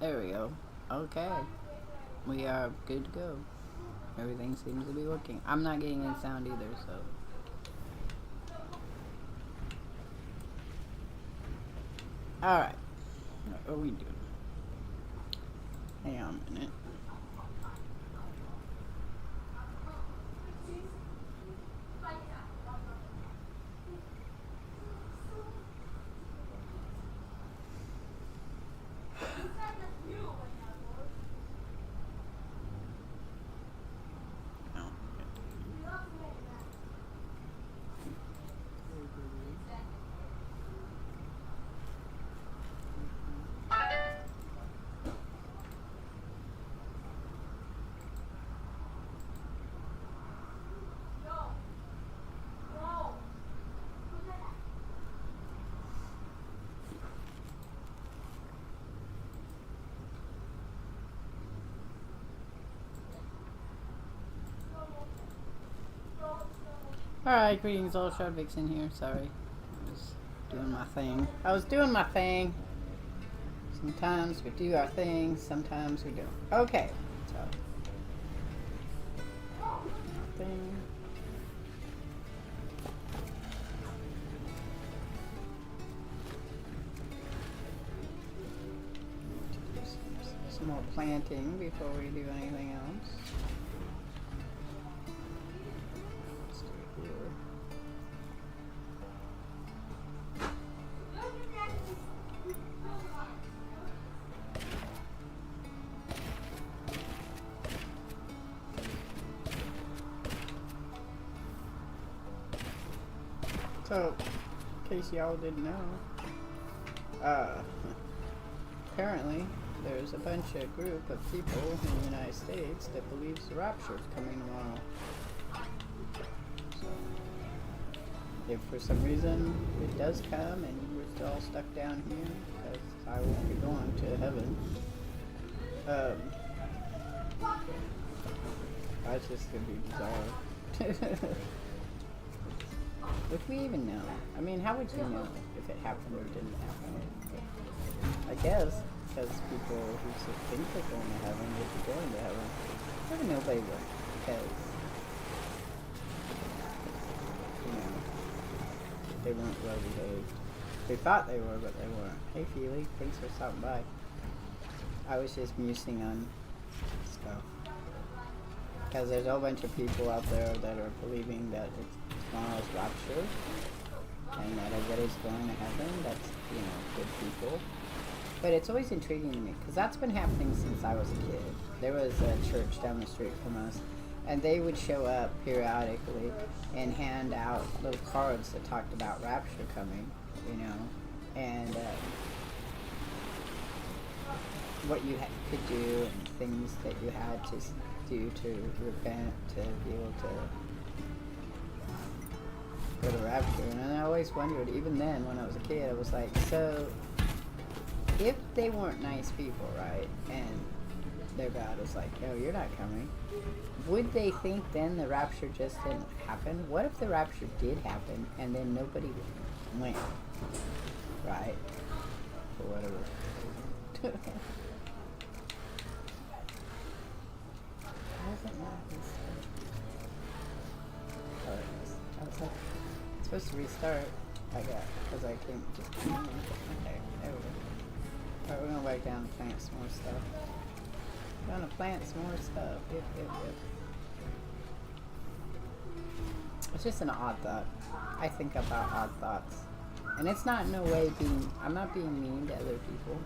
There we go. Okay. We are good to go. Everything seems to be working. I'm not getting any sound either, so. Alright. What are we doing? Hang on a minute. Alright, greetings all, Shardvixen here, sorry. I was doing my thing. Sometimes we do our thing, sometimes we don't. Okay, so. Thing. Some more planting before we do anything else. So, in case y'all didn't know, apparently there's a group of people in the United States that believes the rapture is coming tomorrow. So, if for some reason it does come and we're still all stuck down here, because I won't be going to heaven, that's just gonna be bizarre. Would we even know? I mean, how would you know if it happened or didn't happen? I guess because people who think they're going to heaven would be going to heaven. Maybe nobody would, because they weren't well behaved. They thought they were, but they weren't. Hey, Feely, thanks for stopping by. I was just musing on stuff. Because there's a whole bunch of people out there that are believing that it's tomorrow's rapture, and that everybody's going to heaven. That's, good people. But it's always intriguing to me, because that's been happening since I was a kid. There was a church down the street from us, and they would show up periodically and hand out little cards that talked about rapture coming, and what you could do and things that you had to do to repent, to be able to go to rapture. And I always wondered, even then when I was a kid, I was like, so if they weren't nice people, right, and their God was like, no, you're not coming, would they think then the rapture just didn't happen? What if the rapture did happen and then nobody went, right, or whatever? I was like, it's supposed to restart. I got, because I came just. Okay, there we go. Alright, we're gonna write down and plant some more stuff. We're gonna plant some more stuff. Yep. It's just an odd thought. I think about odd thoughts. And it's not in no way I'm not being mean to other people.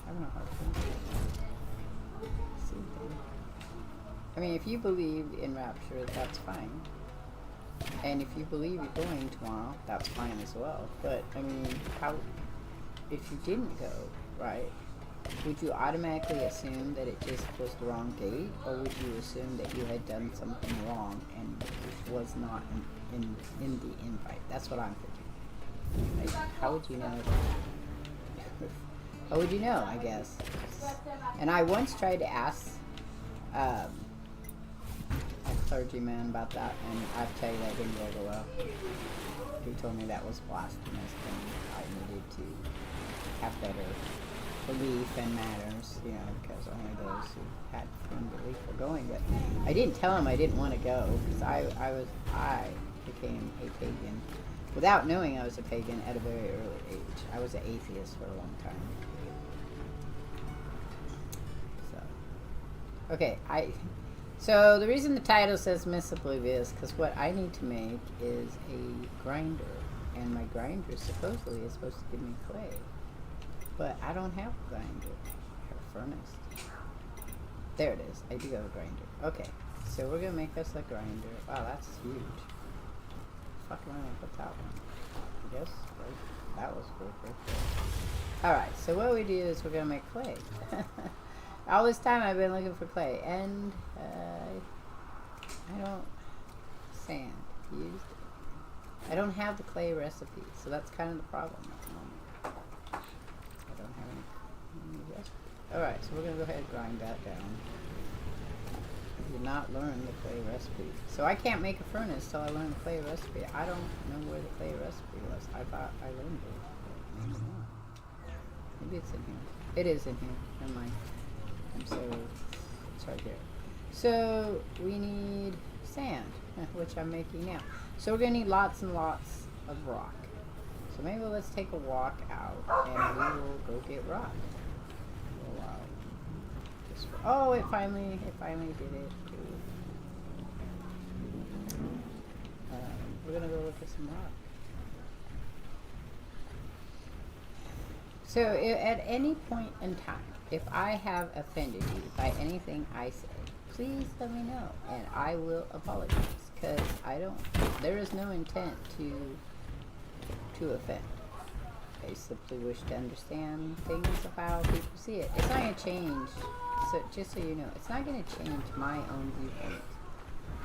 I don't know how to think. I mean, if you believe in rapture, that's fine. And if you believe you're going tomorrow, that's fine as well. But, I mean, if you didn't go, right, would you automatically assume that it just was the wrong date? Or would you assume that you had done something wrong and it was not in the invite? That's what I'm thinking. Like, how would you know that? How would you know, I guess? And I once tried to ask, I clergyman about that, and I tell you that didn't go over well. He told me that was blasphemous, and I needed to have better belief in matters, you know, because only those who had firm belief were going. But I didn't tell him I didn't want to go, because I became a pagan without knowing I was a pagan at a very early age. I was an atheist for a long time. So, okay, so the reason the title says Miss Oblivious, because what I need to make is a grinder, and my grinder supposedly is supposed to give me clay, but I don't have a grinder. I have a furnace. There it is. I do have a grinder. Okay, so we're gonna make us a grinder. Wow, that's huge. Fuck around with that one. I guess that was cool. Alright, so what we do is we're gonna make clay. All this time I've been looking for clay, and I don't sand used. I don't have the clay recipe, so that's kind of the problem at the moment. I don't have any recipe. Alright, so we're gonna go ahead and grind that down. I did not learn the clay recipe, so I can't make a furnace till I learn the clay recipe. I don't know where the clay recipe was. I thought I learned it, but maybe not. Maybe it's in here. It is in here. Never mind. So it's right here. So we need sand, which I'm making now. So we're gonna need lots and lots of rock. So maybe let's take a walk out and we will go get rock. Oh, it finally did it. We're gonna go look at some rock. So at any point in time, if I have offended you by anything I say, please let me know, and I will apologize, because there is no intent to offend. I simply wish to understand things of how people see it. It's not going to change, so just so you know, it's not going to change my own viewpoint,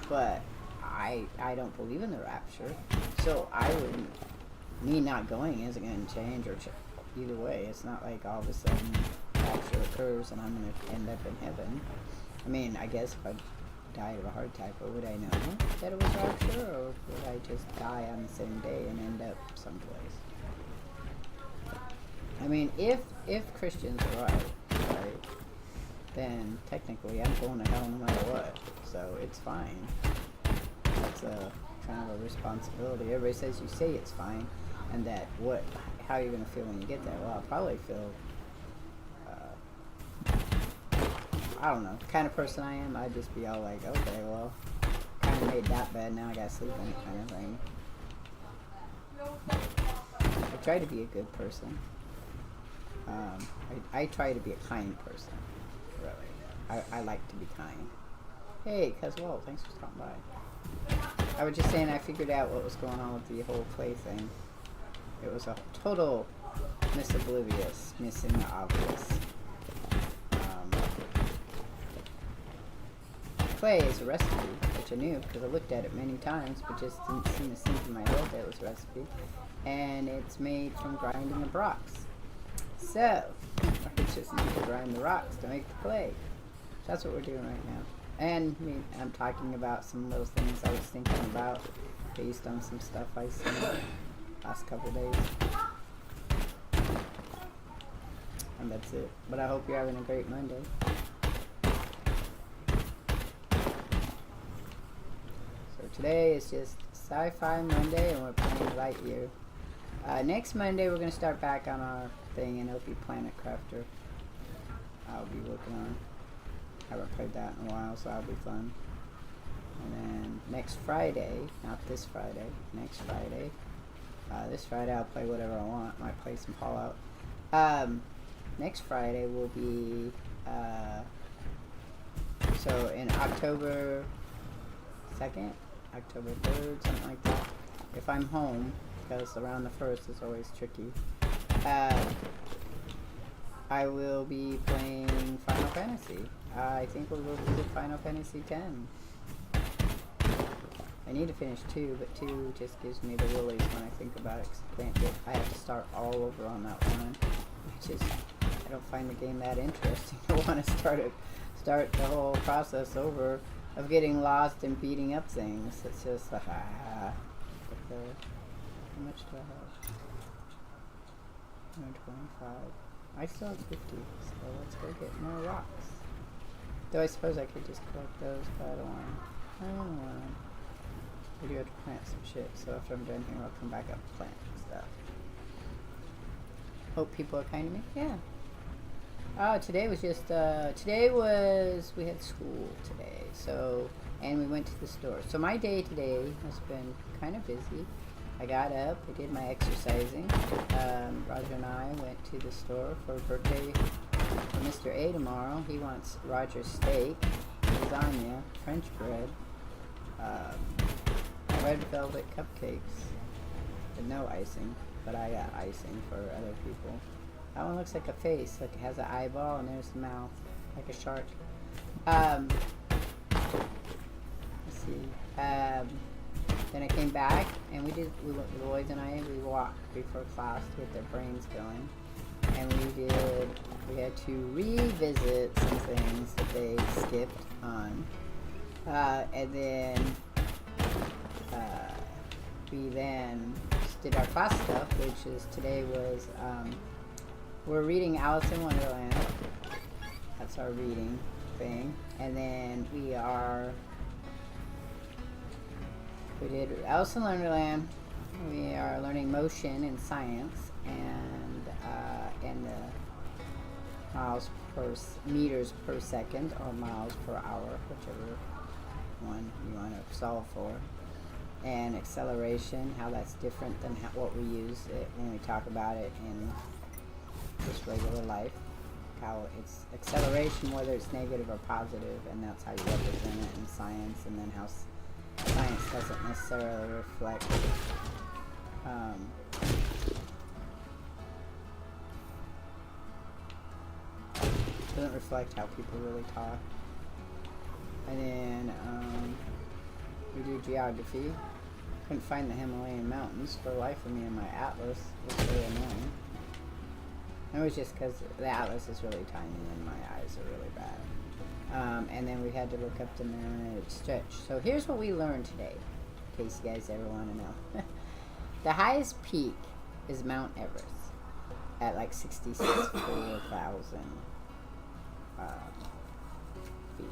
but I don't believe in the rapture, so me not going isn't going to change either way. It's not like all of a sudden rapture occurs and I'm going to end up in heaven. I mean, I guess if I died of a heart attack, what would I know? That it was rapture, or would I just die on the same day and end up someplace? I mean, if Christians are right, then technically I'm going to hell no matter what, so it's fine. That's a kind of a responsibility. Everybody says you say it's fine, and that how are you going to feel when you get there? Well, I'll probably feel, I don't know, the kind of person I am, I'd just be all like, okay, well, kind of made that bad, now I got to sleep in it kind of thing. I try to be a good person. I try to be a kind person, really. I like to be kind. Hey, Caswell, thanks for stopping by. I was just saying I figured out what was going on with the whole clay thing. It was a total Miss Oblivious, missing the obvious. Clay is a recipe, which I knew because I looked at it many times, but just didn't seem to sink in my head that it was a recipe. And it's made from grinding of rocks. So, I just need to grind the rocks to make the clay. That's what we're doing right now. And I'm talking about some little things I was thinking about based on some stuff I've seen the last couple of days. And that's it. But I hope you're having a great Monday. So today is just Sci-Fi Monday and we're playing Lightyear. Next Monday we're going to start back on our thing and it'll be Planet Crafter. I'll be working on. I haven't played that in a while, so that'll be fun. And then next Friday, not this Friday, next Friday. This Friday I'll play whatever I want. Might play some Fallout. Next Friday will be so in October 2nd, October 3rd, something like that. If I'm home, because around the 1st is always tricky. I will be playing Final Fantasy. I think we'll go visit Final Fantasy X. I need to finish 2, but 2 just gives me the willies when I think about it. 'Cause I have to start all over on that one. I don't find the game that interesting. I want to start the whole process over of getting lost and beating up things. It's just like, how much do I have? 125. I still have 50, so let's go get more rocks. Though I suppose I could just collect those, but I don't want to. We do have to plant some shit, so after I'm done here, I'll come back up and plant stuff. Hope people are kind to me. Yeah. Oh, today was just, we had school today, so, and we went to the store. So my day today has been kind of busy. I got up, I did my exercising. Roger and I went to the store for a birthday for Mr. A tomorrow. He wants Roger's steak, lasagna, French bread, red velvet cupcakes with no icing, but I got icing for other people. That one looks like a face, like it has an eyeball and there's the mouth, like a shark. Let's see. Then I came back and we went, the boys and I, we walked before class to get their brains going. And we had to revisit some things that they skipped on. And then we then did our class stuff, which is today was, we're reading Alice in Wonderland. That's our reading thing. And then we did Alice in Wonderland. We are learning motion and science and the meters per second or miles per hour, whichever one you want to solve for. And acceleration, how that's different than what we use it when we talk about it in just regular life. How it's acceleration, whether it's negative or positive, and that's how you represent it in science, and then how science doesn't necessarily reflect how people really talk. And then we do geography. Couldn't find the Himalayan mountains for the life of me in my atlas. It was really annoying. It was just because the atlas is really tiny and my eyes are really bad. And then we had to look up the Mariana Stretch. So here's what we learned today, in case you guys ever want to know. The highest peak is Mount Everest at like 64,000 feet.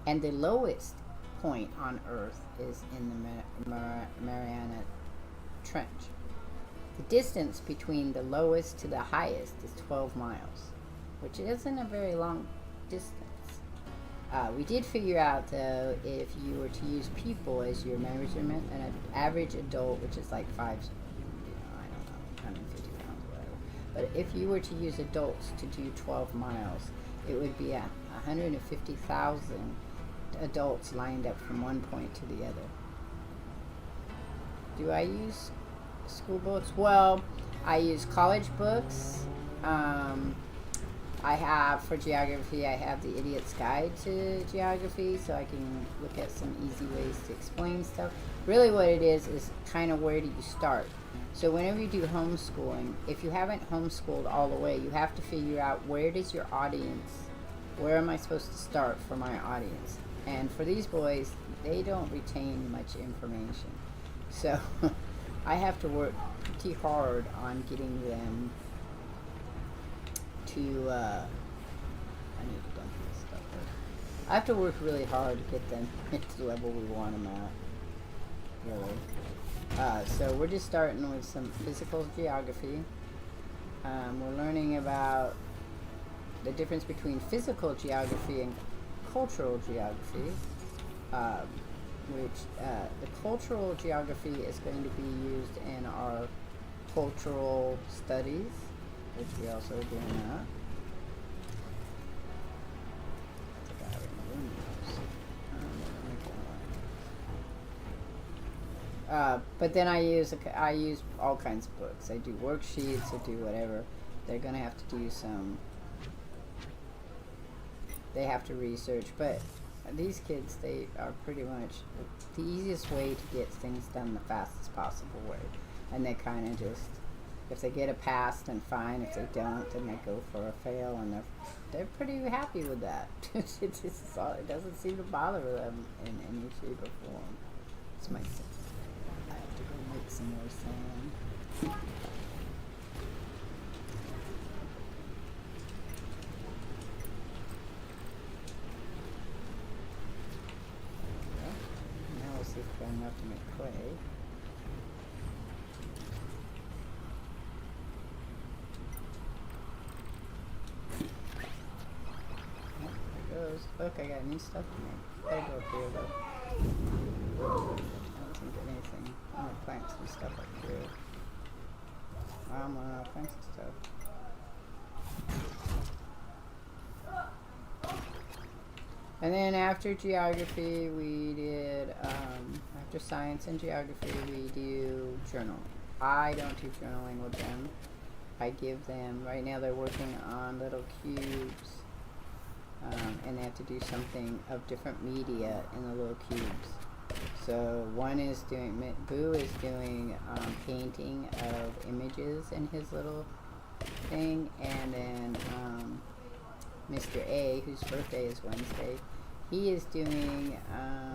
And the lowest point on Earth is in the Mariana Trench. The distance between the lowest to the highest is 12 miles, which isn't a very long distance. We did figure out, though, if you were to use people as your measurement, an average adult, which is like 150 pounds, whatever. But if you were to use adults to do 12 miles, it would be 150,000 adults lined up from one point to the other. Do I use school books? Well, I use college books. I have, for geography, I have the Idiot's Guide to Geography, so I can look at some easy ways to explain stuff. Really what it is kind of where do you start? So whenever you do homeschooling, if you haven't homeschooled all the way, you have to figure out where does your audience, where am I supposed to start for my audience? And for these boys, they don't retain much information. So I have to work pretty hard on getting them to, I need to dump this stuff out. I have to work really hard to get them to the level we want them at, really. So we're just starting with some physical geography. We're learning about the difference between physical geography and cultural geography, which the cultural geography is going to be used in our cultural studies, which we also are doing that. But then I use all kinds of books. I do worksheets, I do whatever. They're going to have to do they have to research, but these kids, they are pretty much the easiest way to get things done the fastest possible way. And they kind of just If they get a pass, then fine. If they don't, then they go for a fail, and they're pretty happy with that. It doesn't seem to bother them in any shape or form. It's my sense. I have to go make some more sand. Now we'll see if we're enough to make clay. Look, I got new stuff to make. Gotta go up here though. I don't think anything. I'm gonna plant some stuff up here. I'm gonna plant some stuff. And then after geography, we did, after science and geography, we do journaling. I don't do journaling with them. I give them, right now they're working on little cubes. And they have to do something of different media in the little cubes. So one is doing, Boo is doing painting of images in his little thing, and then Mr. A, whose birthday is Wednesday, he is doing, I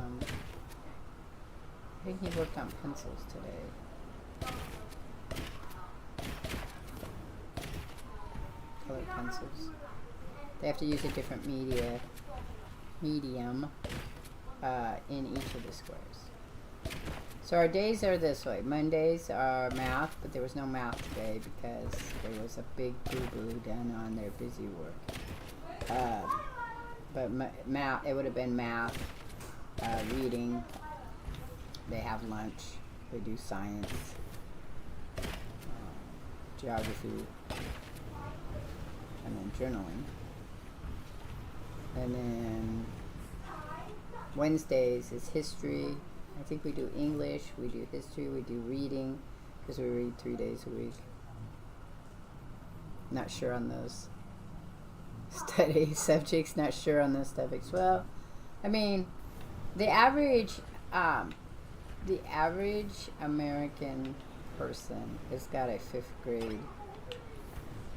think he worked on pencils today. Colored pencils. They have to use a different medium in each of the squares. So our days are this way. Mondays are math, but there was no math today because there was a big boo-boo done on their busy work. But math, it would have been math, reading. They have lunch. They do science, geography, and then journaling. And then Wednesdays is history. I think we do English, we do history, we do reading, because we read 3 days a week. Not sure on those study subjects, not sure on those subjects. Well, I mean, the average American person has got a 5th grade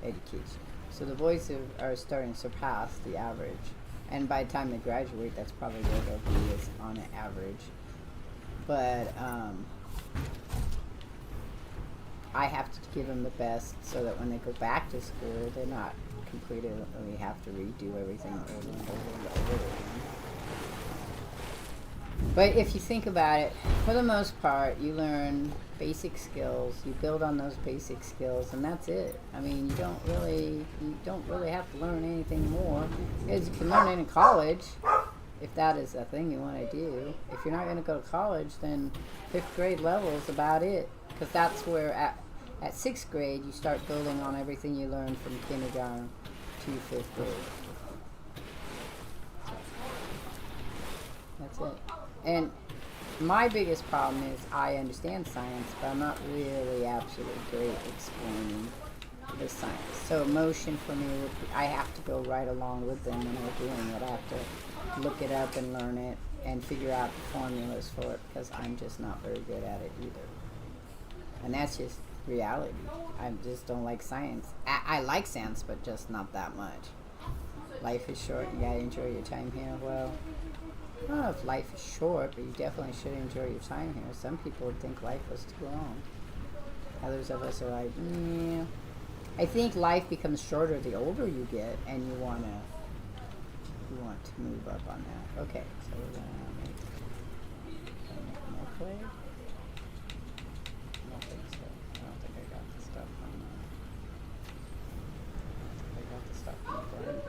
education. So the boys are starting to surpass the average. And by the time they graduate, that's probably where they'll be, is on an average. But I have to give them the best so that when they go back to school, they're not completely have to redo everything over and over and over again. But if you think about it, for the most part, you learn basic skills, you build on those basic skills, and that's it. I mean, you don't really have to learn anything more. Because you can learn it in college, if that is a thing you want to do. If you're not going to go to college, then 5th grade level is about it. Because that's where, at 6th grade, you start building on everything you learned from kindergarten to 5th grade. That's it. And my biggest problem is I understand science, but I'm not really absolutely great explaining the science. So emotion for me would be, I have to go right along with them when they're doing it. I have to look it up and learn it and figure out the formulas for it, because I'm just not very good at it either. And that's just reality. I just don't like science. I like science, but just not that much. Life is short. You gotta enjoy your time here. Well, I don't know if life is short, but you definitely should enjoy your time here. Some people would think life was too long. Others of us are like, yeah. I think life becomes shorter the older you get, and you want to move up on that. Okay, so we're gonna make more clay. I don't think so. I don't think I got the stuff on I got the stuff on the ground.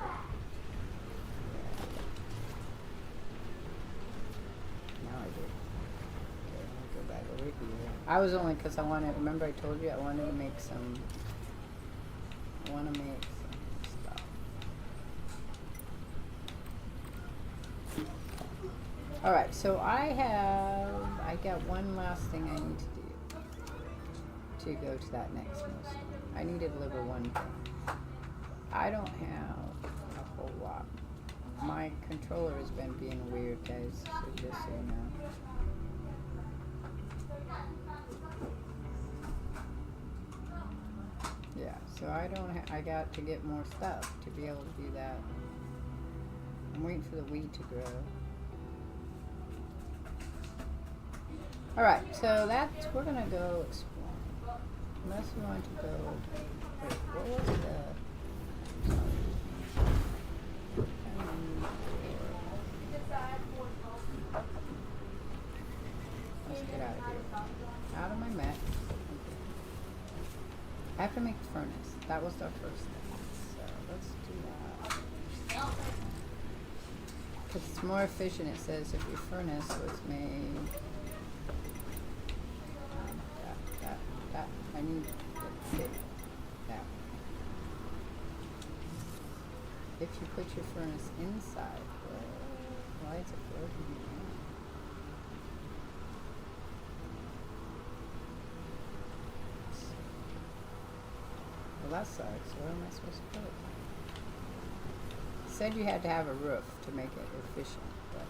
I was only because I wanted, remember I told you I wanted to make some, stuff. Alright, so I got one last thing I need to do to go to that next milestone. I need to deliver one thing. I don't have a whole lot. My controller has been being weird, guys, so just so you know. So I don't. I got to get more stuff to be able to do that. I'm waiting for the weed to grow. All right, so that's we're gonna go explore. Unless we want to go. Wait, what was the? Let's get out of here. Out of my map. I have to make a furnace. That was our first thing. So let's do that. Because it's more efficient, it says, if your furnace was made. That. I need that. If you put your furnace inside, why is it broken? Well, that sucks. Where am I supposed to put it? It said you had to have a roof to make it efficient, but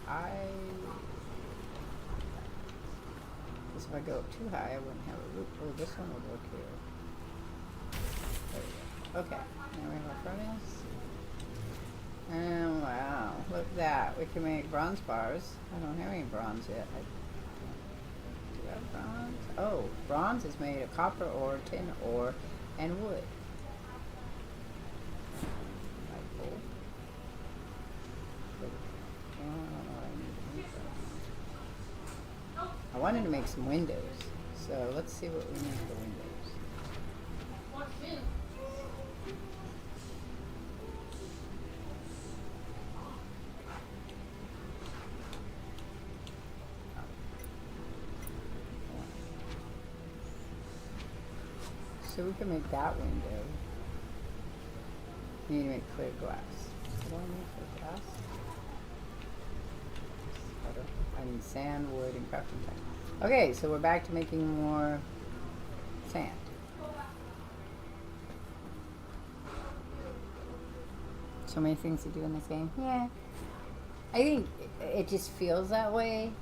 because if I go up too high, I wouldn't have a roof. Oh, this one would work here. There we go. Okay, now we have our furnace. And wow, look at that. We can make bronze bars. I don't have any bronze yet. Do I have bronze? Oh, bronze is made of copper ore, tin ore, and wood. I wanted to make some windows, so let's see what we need for windows. So we can make that window. We need to make clear glass. What do I need for glass? I need sand, wood, and crafting time. Okay, so we're back to making more sand. So many things to do in this game. Yeah. I think it just feels that way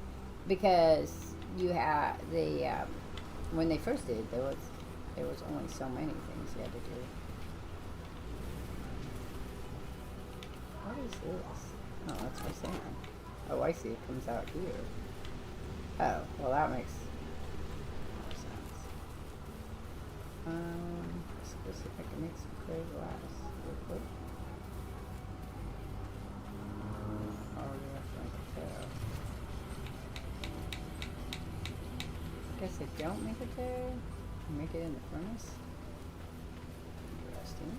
because you have the when they first did there was only so many things you had to do. What is this? Oh, that's my sand. Oh, I see. It comes out here. Oh, well, that makes more sense. Let's see if I can make some clear glass real quick. Oh, you have to make it there. I guess I don't make it there. I make it in the furnace. Interesting.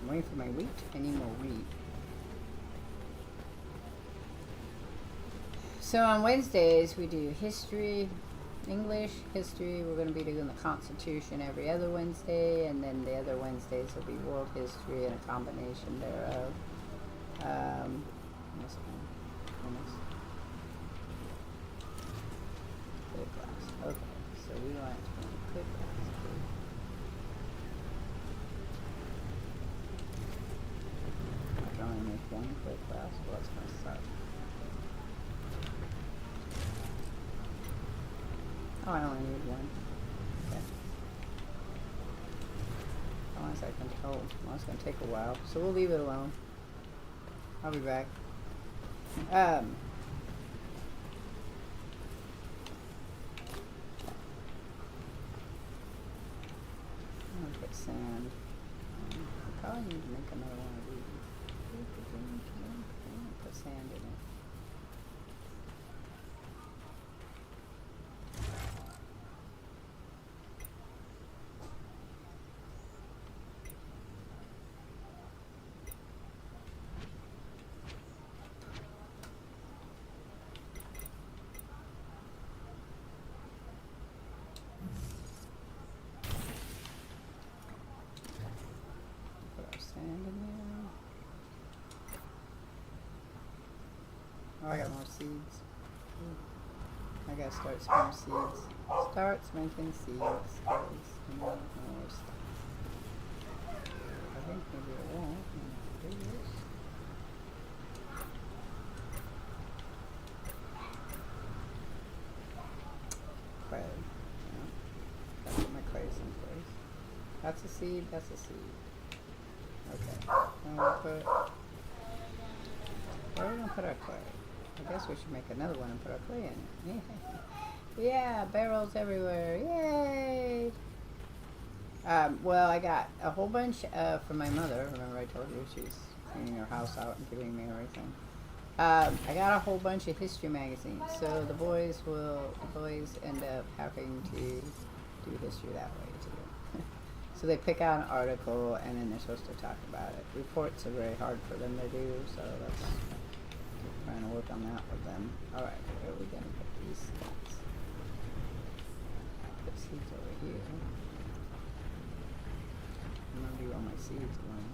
I'm waiting for my wheat. I need more wheat. So on Wednesdays we do history, English, history. We're going to be doing the Constitution every other Wednesday, and then the other Wednesdays will be world history and a combination thereof. This one. Clear glass. Okay, so we want to clear glass. I can only make one clear glass. Well, that's going to suck. Oh, I only need one. Okay. Unless I can. Oh, well, it's going to take a while. So we'll leave it alone. I'll be back. I'm going to put sand. I probably need to make another one of these. Put sand in it. Oh, I got more seeds. I gotta start some more seeds. Starts making seeds. More stuff. I think maybe it won't. Do this. That's a seed. That's a seed. Okay. I'm gonna put. Where are we gonna put our clay? I guess we should make another one and put our clay in it. Yeah. Yeah. Barrels everywhere. Yay. Well, I got a whole bunch from my mother. Remember I told you she's cleaning her house out and giving me everything. I got a whole bunch of history magazines, so the boys end up having to do history that way too. So they pick out an article and then they're supposed to talk about it. Reports are very hard for them to do, so that's trying to work on that with them. All right, where are we gonna put these seeds? Put seeds over here. I'm gonna do all my seeds going.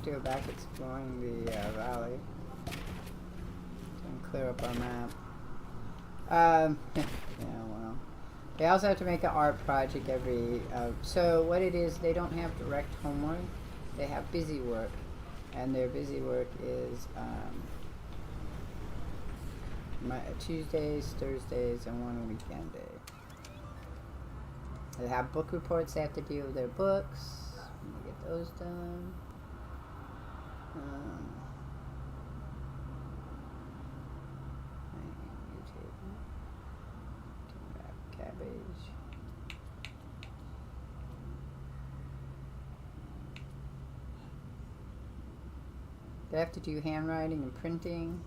We'll go back exploring the valley and clear up our map. Yeah, well. They also have to make an art project every... so what it is, they don't have direct homework. They have busy work. And their busy work is Tuesdays, Thursdays, and one weekend day. They have book reports they have to do with their books. Let me get those done. Cabbage. They have to do handwriting and printing.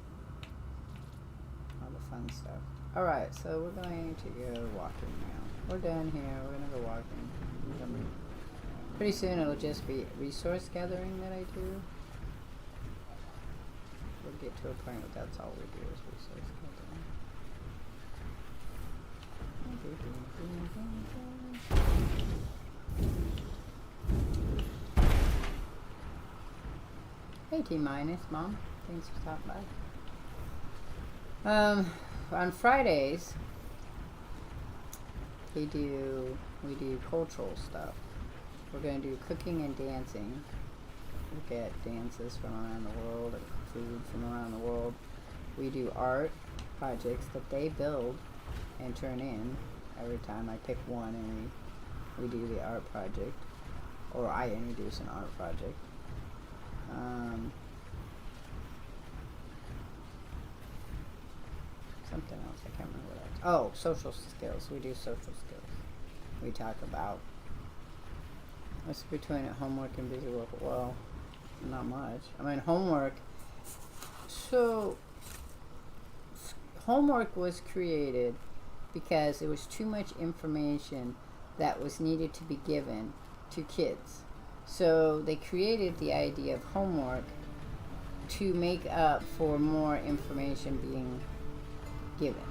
All the fun stuff. Alright, so we're going to go walking now. We're done here. We're going to go walking. Pretty soon it'll just be resource gathering that I do. We'll get to a point where that's all we do is resource gathering. Hey T-Minus, Mom. Thanks for stopping by. On Fridays, we do cultural stuff. We're going to do cooking and dancing. Look at dances from around the world and food from around the world. We do art projects that they build and turn in. Every time I pick one and we do the art project, or I introduce an art project. Something else, I can't remember what else. Oh, social skills. We do social skills. We talk about what's between homework and busy work. Well, not much. I mean, homework. So, homework was created because it was too much information that was needed to be given to kids. So they created the idea of homework to make up for more information being given.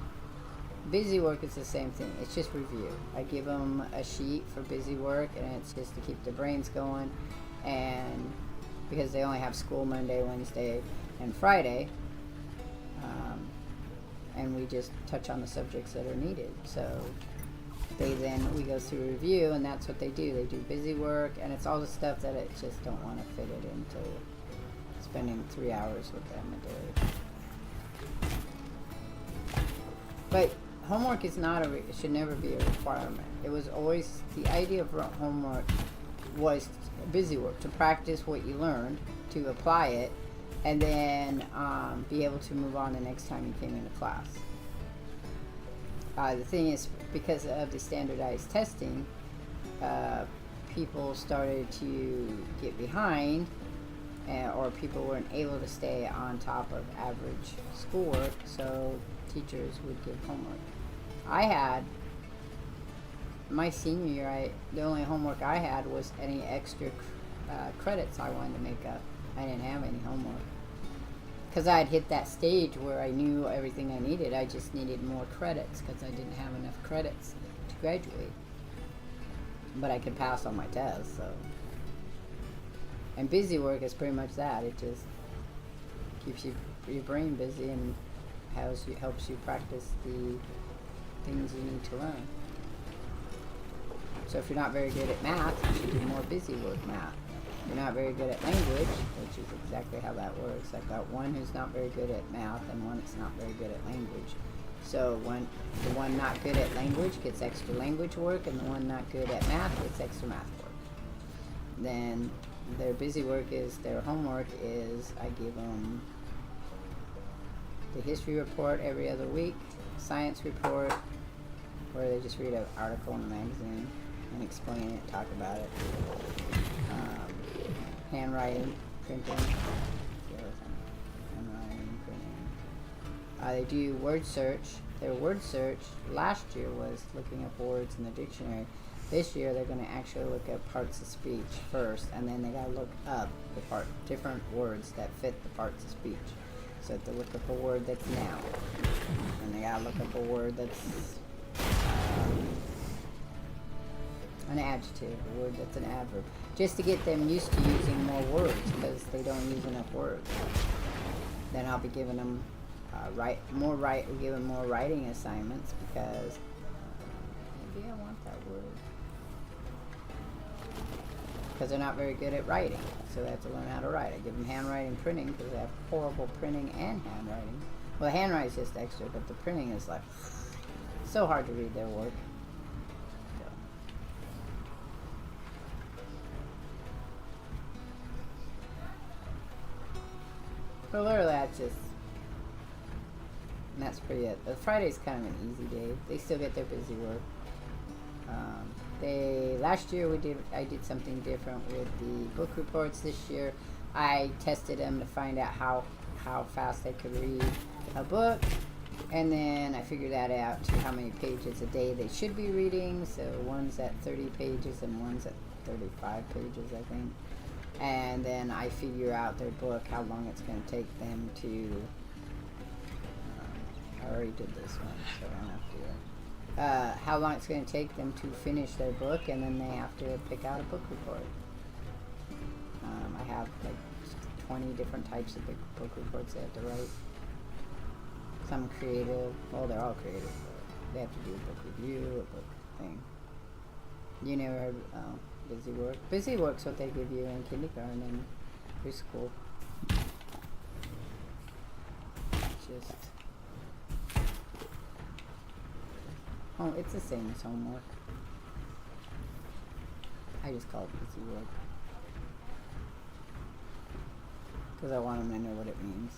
Busy work is the same thing. It's just review. I give them a sheet for busy work, and it's just to keep their brains going. And because they only have school Monday, Wednesday, and Friday, and we just touch on the subjects that are needed. So we go through review, and that's what they do. They do busy work, and it's all the stuff that I just don't want to fit it into spending 3 hours with them a day. But homework is not should never be a requirement. It was always, the idea of homework was busy work, to practice what you learned, to apply it, and then be able to move on the next time you came into class. The thing is, because of the standardized testing, people started to get behind, or people weren't able to stay on top of average schoolwork, so teachers would give homework. I had, my senior year, the only homework I had was any extra credits I wanted to make up. I didn't have any homework. Because I had hit that stage where I knew everything I needed. I just needed more credits because I didn't have enough credits to graduate. But I could pass on my tests, so. And busy work is pretty much that. It just keeps your brain busy and helps you practice the things you need to learn. So if you're not very good at math, you should do more busy work math. If you're not very good at language, which is exactly how that works. I've got one who's not very good at math and one that's not very good at language. So the one not good at language gets extra language work, and the one not good at math gets extra math work. Then their busy work is, their homework is, I give them the history report every other week, science report, where they just read an article in the magazine and explain it, talk about it. Handwriting, printing, handwriting, printing. They do word search. Their word search last year was looking up words in the dictionary. This year they're going to actually look at parts of speech first, and then they got to look up the different words that fit the parts of speech. So they look up a word that's noun, and they got to look up a word that's an adjective, a word that's an adverb, just to get them used to using more words, because they don't use enough words. Then I'll be giving them more writing assignments, because maybe I want that word, because they're not very good at writing, so they have to learn how to write. I give them handwriting, printing, because they have horrible printing and handwriting. Well, the handwriting is just extra, but the printing is like so hard to read their work. So literally, that's pretty it. Friday's kind of an easy day. They still get their busy work. Last year I did something different with the book reports. This year I tested them to find out how fast they could read a book, and then I figured that out to how many pages a day they should be reading. So one's at 30 pages and one's at 35 pages, I think. And then I figure out their book, how long it's going to take them to. I already did this one, so I don't have to do it. How long it's going to take them to finish their book, and then they have to pick out a book report. I have like 20 different types of book reports they have to write. Some creative, well, they're all creative. They have to do a book review, a book thing. You never heard busy work? Busy work's what they give you in kindergarten and preschool. It's the same as homework. I just call it busy work, because I want them to know what it means.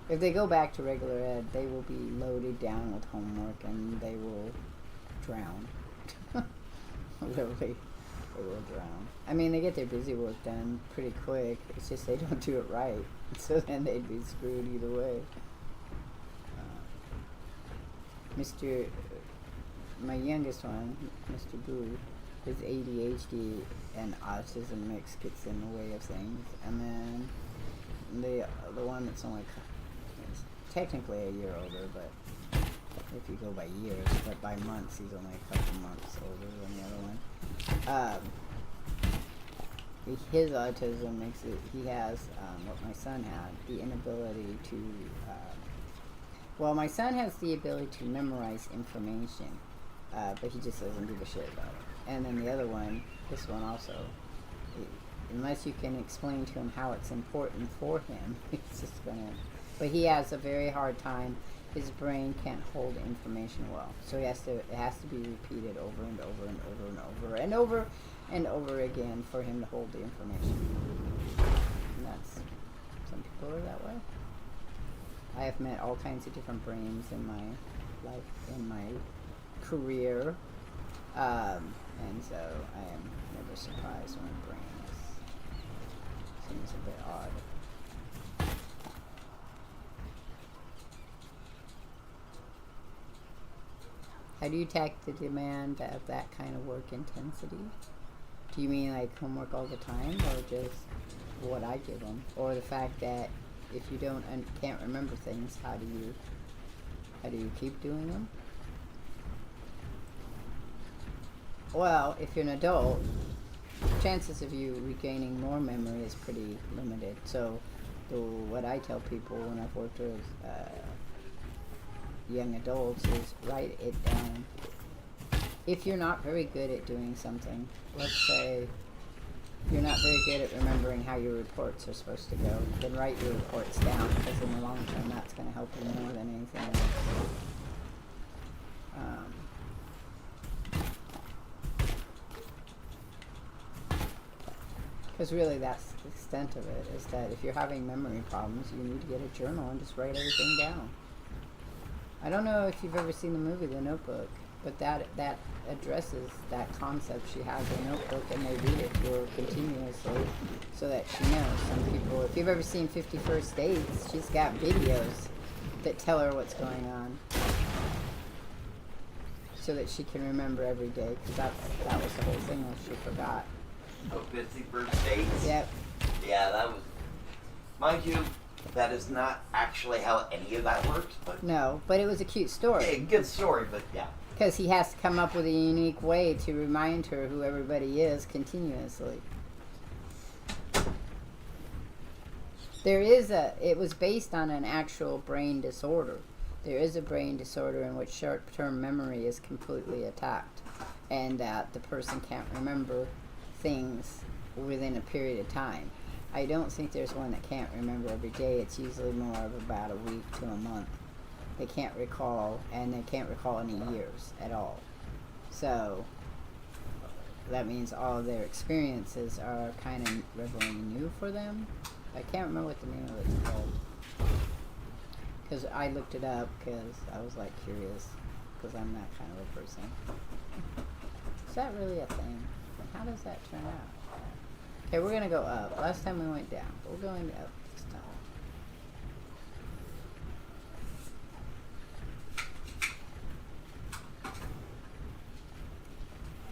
If they go back to regular ed, they will be loaded down with homework and they will drown. Literally, they will drown. I mean, they get their busy work done pretty quick. It's just they don't do it right. So then they'd be screwed either way. My youngest one, Mr. Boo, his ADHD and autism mix gets in the way of things. And then the one that's only technically a year older, but if you go by years, but by months, he's only a couple months older than the other one. His autism makes it, he has what my son had, the inability to, my son has the ability to memorize information, but he just doesn't give a shit about it. And then the other one, this one also, unless you can explain to him how it's important for him, it's just gonna. But he has a very hard time. His brain can't hold information well, so it has to be repeated over and over and over and over and over and over again for him to hold the information. And that's, some people are that way. I have met all kinds of different brains in my life, in my career, and so I am never surprised when a brain seems a bit odd. How do you tackle the demand of that kind of work intensity? Do you mean like homework all the time, or just what I give them, or the fact that if you don't and can't remember things, how do you keep doing them? Well, if you're an adult, chances of you regaining more memory is pretty limited. So what I tell people when I've worked with young adults is write it down. If you're not very good at doing something, let's say you're not very good at remembering how your reports are supposed to go, then write your reports down, because in the long term that's going to help you more than anything else. Because really that's the extent of it, is that if you're having memory problems, you need to get a journal and just write everything down. I don't know if you've ever seen the movie The Notebook, but that addresses that concept. She has a notebook and they read it to her continuously so that she knows. Some people, if you've ever seen 50 First Dates, she's got videos that tell her what's going on so that she can remember every day, because that was the whole thing that she forgot. Oh, 50 First Dates? Yep. Yeah, that was... Mind you, that is not actually how any of that works, but... No, but it was a cute story. Yeah, good story, but yeah. Because he has to come up with a unique way to remind her who everybody is continuously. It was based on an actual brain disorder. There is a brain disorder in which short-term memory is completely attacked, and that the person can't remember things within a period of time. I don't think there's one that can't remember every day. It's usually more of about a week to a month. They can't recall, and they can't recall any years at all. So that means all of their experiences are kind of relatively new for them. I can't remember what the name of it's called, because I looked it up because I was like curious, because I'm that kind of a person. Is that really a thing? And how does that turn out? Okay, we're gonna go up. Last time we went down, but we're going up this time.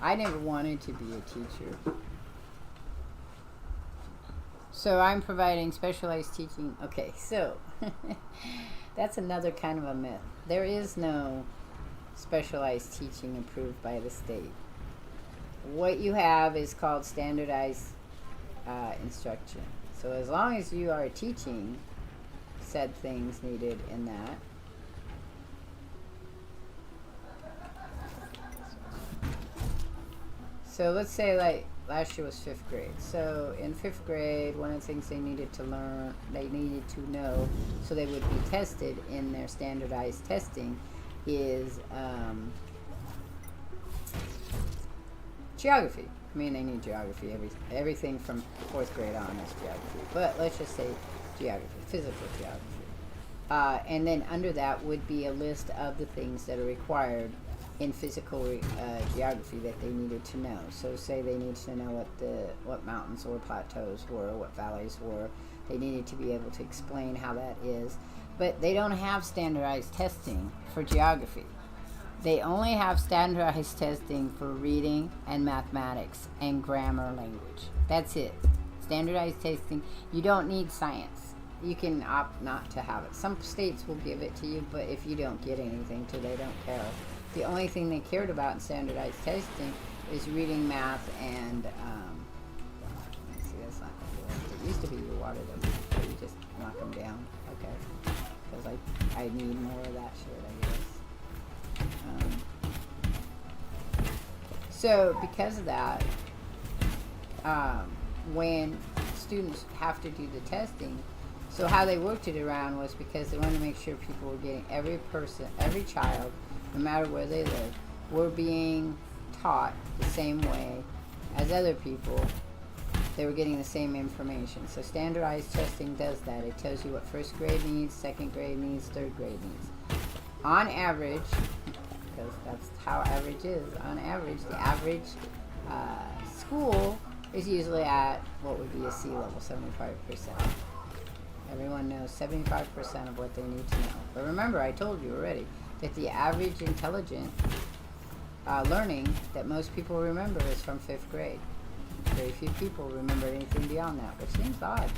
I never wanted to be a teacher. So I'm providing specialized teaching. Okay, so that's another kind of a myth. There is no specialized teaching approved by the state. What you have is called standardized instruction. So as long as you are teaching said things needed in that, so let's say like last year was 5th grade. So in 5th grade, one of the things they needed to learn, they needed to know, so they would be tested in their standardized testing, is geography. I mean, they need geography. Everything from 4th grade on is geography. But let's just say geography, physical geography. And then under that would be a list of the things that are required in physical geography that they needed to know. So say they needed to know what mountains or plateaus were, what valleys were. They needed to be able to explain how that is. But they don't have standardized testing for geography. They only have standardized testing for reading and mathematics and grammar language. That's it. Standardized testing. You don't need science. You can opt not to have it. Some states will give it to you, but if you don't get anything to, they don't care. The only thing they cared about in standardized testing is reading, math, and let's see, that's not going to work. It used to be you water them, but you just knock them down. Okay, because I need more of that shit, I guess. So because of that, when students have to do the testing, so how they worked it around was because they wanted to make sure people were getting, every child, no matter where they live, were being taught the same way as other people. They were getting the same information. So standardized testing does that. It tells you what 1st grade needs, 2nd grade needs, 3rd grade needs. On average, because that's how average is, on average, the average school is usually at what would be a C level, 75%. Everyone knows 75% of what they need to know. But remember, I told you already, that the average intelligent learning that most people remember is from 5th grade. Very few people remember anything beyond that, which seems odd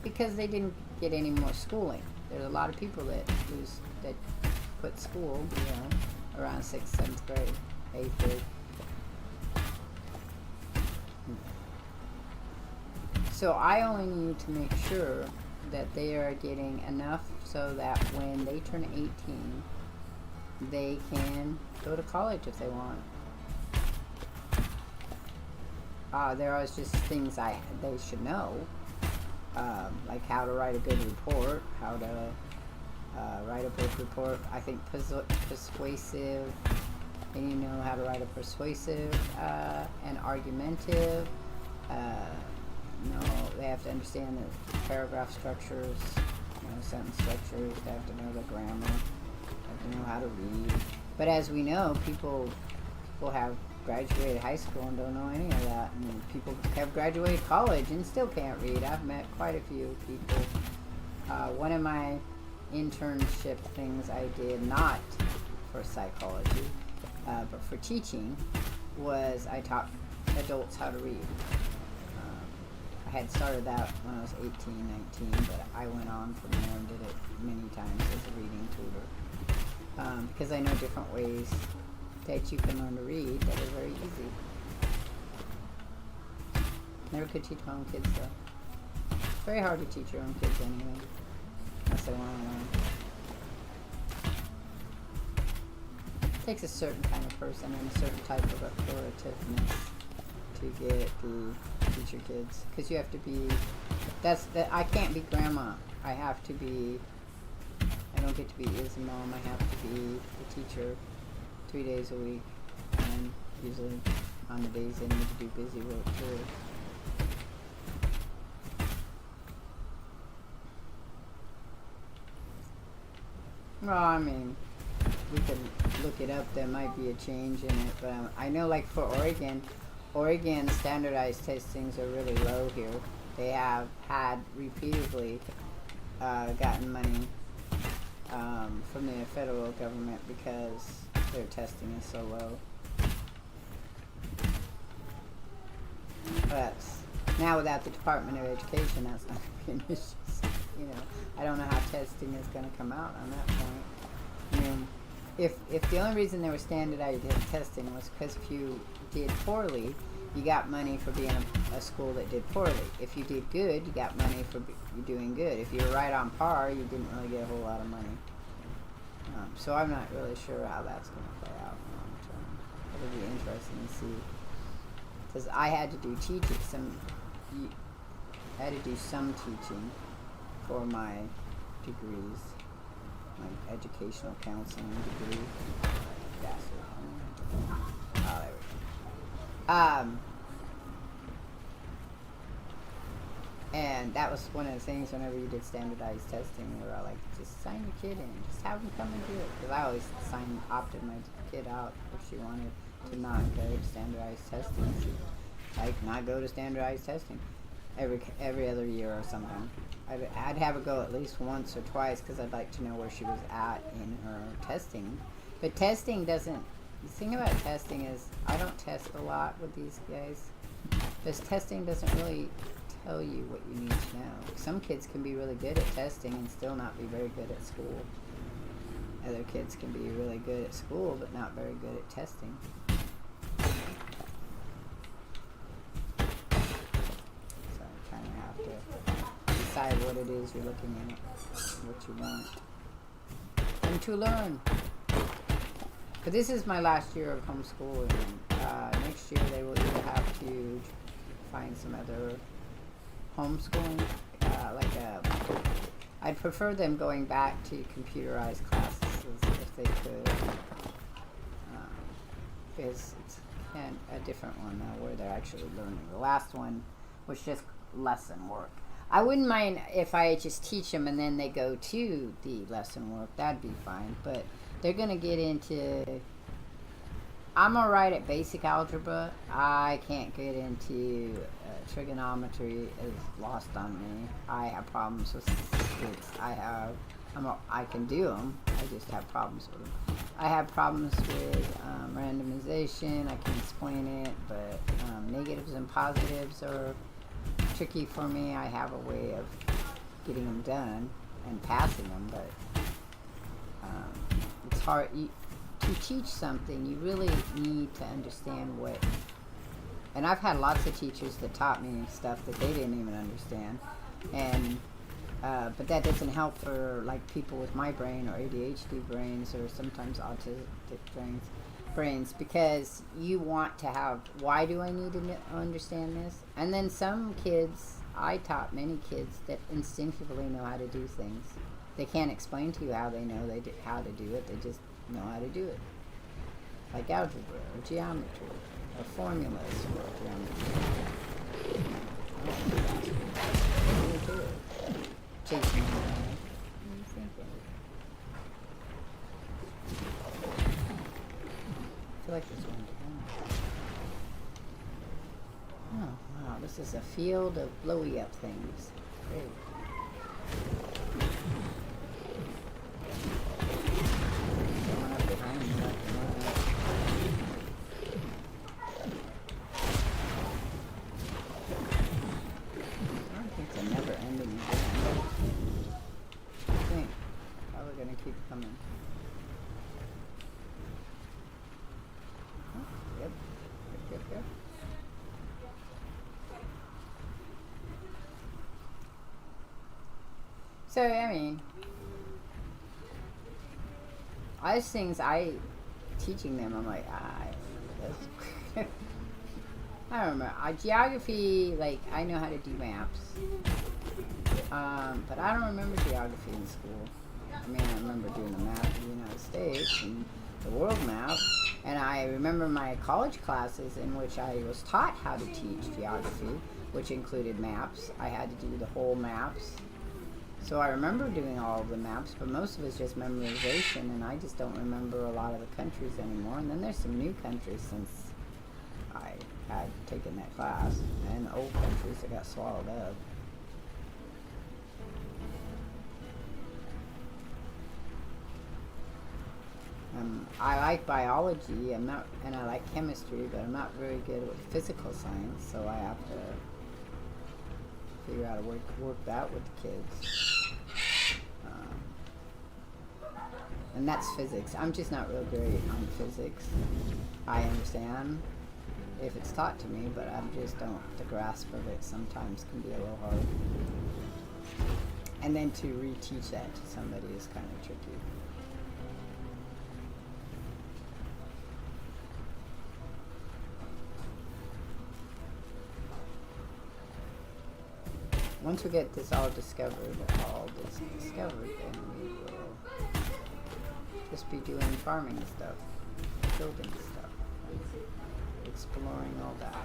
because they didn't get any more schooling. There's a lot of people that quit school, around 6th, 7th grade, 8th grade. So I only need to make sure that they are getting enough so that when they turn 18, they can go to college if they want. There are just things they should know, like how to write a good report, how to write a book report. I think persuasive. They need to know how to write a persuasive and argumentative. They have to understand the paragraph structures, sentence structures. They have to know the grammar. They have to know how to read. But as we know, people have graduated high school and don't know any of that. And people have graduated college and still can't read. I've met quite a few people. One of my internship things I did, not for psychology, but for teaching, was I taught adults how to read. I had started that when I was 18, 19, but I went on from there and did it many times as a reading tutor. Because I know different ways that you can learn to read that are very easy. Never could teach my own kids though. It's very hard to teach your own kids anyway, unless they want to learn. It takes a certain kind of person and a certain type of authoritativeness to get to teach your kids, because you have to be. I can't be grandma. I have to be. I don't get to be his mom. I have to be the teacher 3 days a week, and usually on the days they need to do busy work too. Well, I mean, we could look it up. There might be a change in it, but I know, like for Oregon standardized testings are really low here. They have had repeatedly gotten money from the federal government because their testing is so low. But now without the Department of Education, that's not going to be an issue. I don't know how testing is going to come out on that point. I mean, if the only reason there was standardized testing was because if you did poorly, you got money for being a school that did poorly. If you did good, you got money for doing good. If you were right on par, you didn't really get a whole lot of money. So I'm not really sure how that's going to play out long term. It'll be interesting to see. Because I had to do some teaching for my degrees, my educational counseling degree. There we go. And that was one of the things whenever you did standardized testing, they were all like, just sign your kid in, just have them come and do it. Because I always opted my kid out if she wanted to not go to standardized testing. She'd not go to standardized testing every other year or something. I'd have her go at least once or twice because I'd like to know where she was at in her testing. But testing doesn't, the thing about testing is I don't test a lot with these guys. Because testing doesn't really tell you what you need to know. Some kids can be really good at testing and still not be very good at school. Other kids can be really good at school but not very good at testing. So you kind of have to decide what it is you're looking at, what you want, and to learn. But this is my last year of homeschooling. Next year they will either have to find some other homeschooling, I'd prefer them going back to computerized classes if they could, because it's a different one where they're actually learning. The last one was just lesson work. I wouldn't mind if I just teach them and then they go to the lesson work. That'd be fine, but they're going to get into... I'm alright at basic algebra. I can't get into trigonometry. Is lost on me. I have problems with it. I can do them. I just have problems with them. I have problems with randomization. I can explain it, but negatives and positives are tricky for me. I have a way of getting them done and passing them, but it's hard. To teach something, you really need to understand what And I've had lots of teachers that taught me stuff that they didn't even understand. And but that doesn't help for like people with my brain or ADHD brains or sometimes autistic brains, because you want to have, why do I need to understand this? And then some kids, I taught many kids that instinctively know how to do things. They can't explain to you how they know how to do it. They just know how to do it. Like algebra or geometry or formulas for geometry. Chasing me. What are you thinking? I feel like there's one down. Oh, wow. This is a field of blowy up things. Great. Someone up behind me. I don't think it's a never ending game. I think probably gonna keep coming. Oh, yep. Yep. So, I mean, all these things teaching them, I'm like, I don't remember. Geography, like, I know how to do maps. But I don't remember geography in school. I mean, I remember doing the map of the United States and the world map. And I remember my college classes in which I was taught how to teach geography, which included maps. I had to do the whole maps. So I remember doing all of the maps, but most of it's just memorization, and I just don't remember a lot of the countries anymore. And then there's some new countries since I had taken that class, and old countries that got swallowed up. I like biology, and I like chemistry, but I'm not very good with physical science, so I have to figure out how to work that with the kids. And that's physics. I'm just not real great on physics. I understand if it's taught to me, but I just don't. The grasp of it sometimes can be a little hard. And then to reteach that to somebody is kind of tricky. Once we get this all discovered, then we will just be doing farming stuff, building stuff, exploring all that.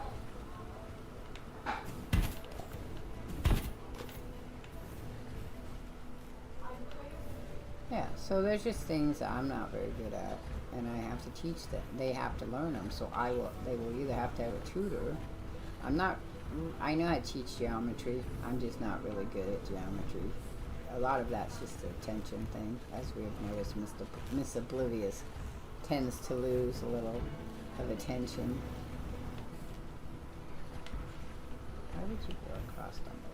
Yeah, so there's just things that I'm not very good at, and I have to teach them. They have to learn them, so they will either have to have a tutor. I know how to teach geometry. I'm just not really good at geometry. A lot of that's just an attention thing. As we have noticed, Miss Oblivious tends to lose a little of attention. Why would you go across on the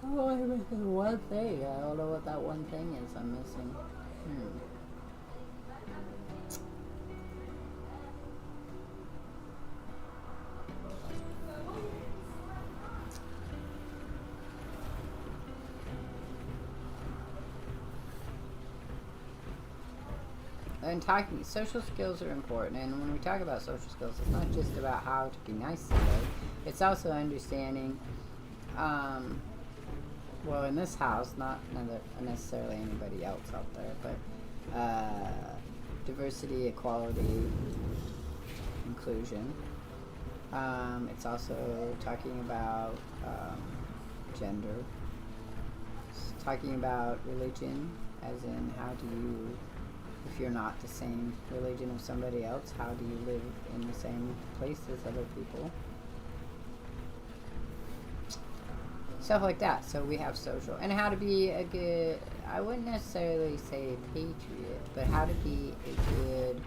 Oh, I'm missing one thing. I don't know what that one thing is I'm missing. And social skills are important, and when we talk about social skills, it's not just about how to be nice to somebody. It's also understanding, well, in this house, not necessarily anybody else out there, but diversity, equality, inclusion. It's also talking about gender. It's talking about religion, as in how do you, if you're not the same religion of somebody else, how do you live in the same place as other people? Stuff like that. So we have social. And how to be a good, I wouldn't necessarily say patriot, but how to be a good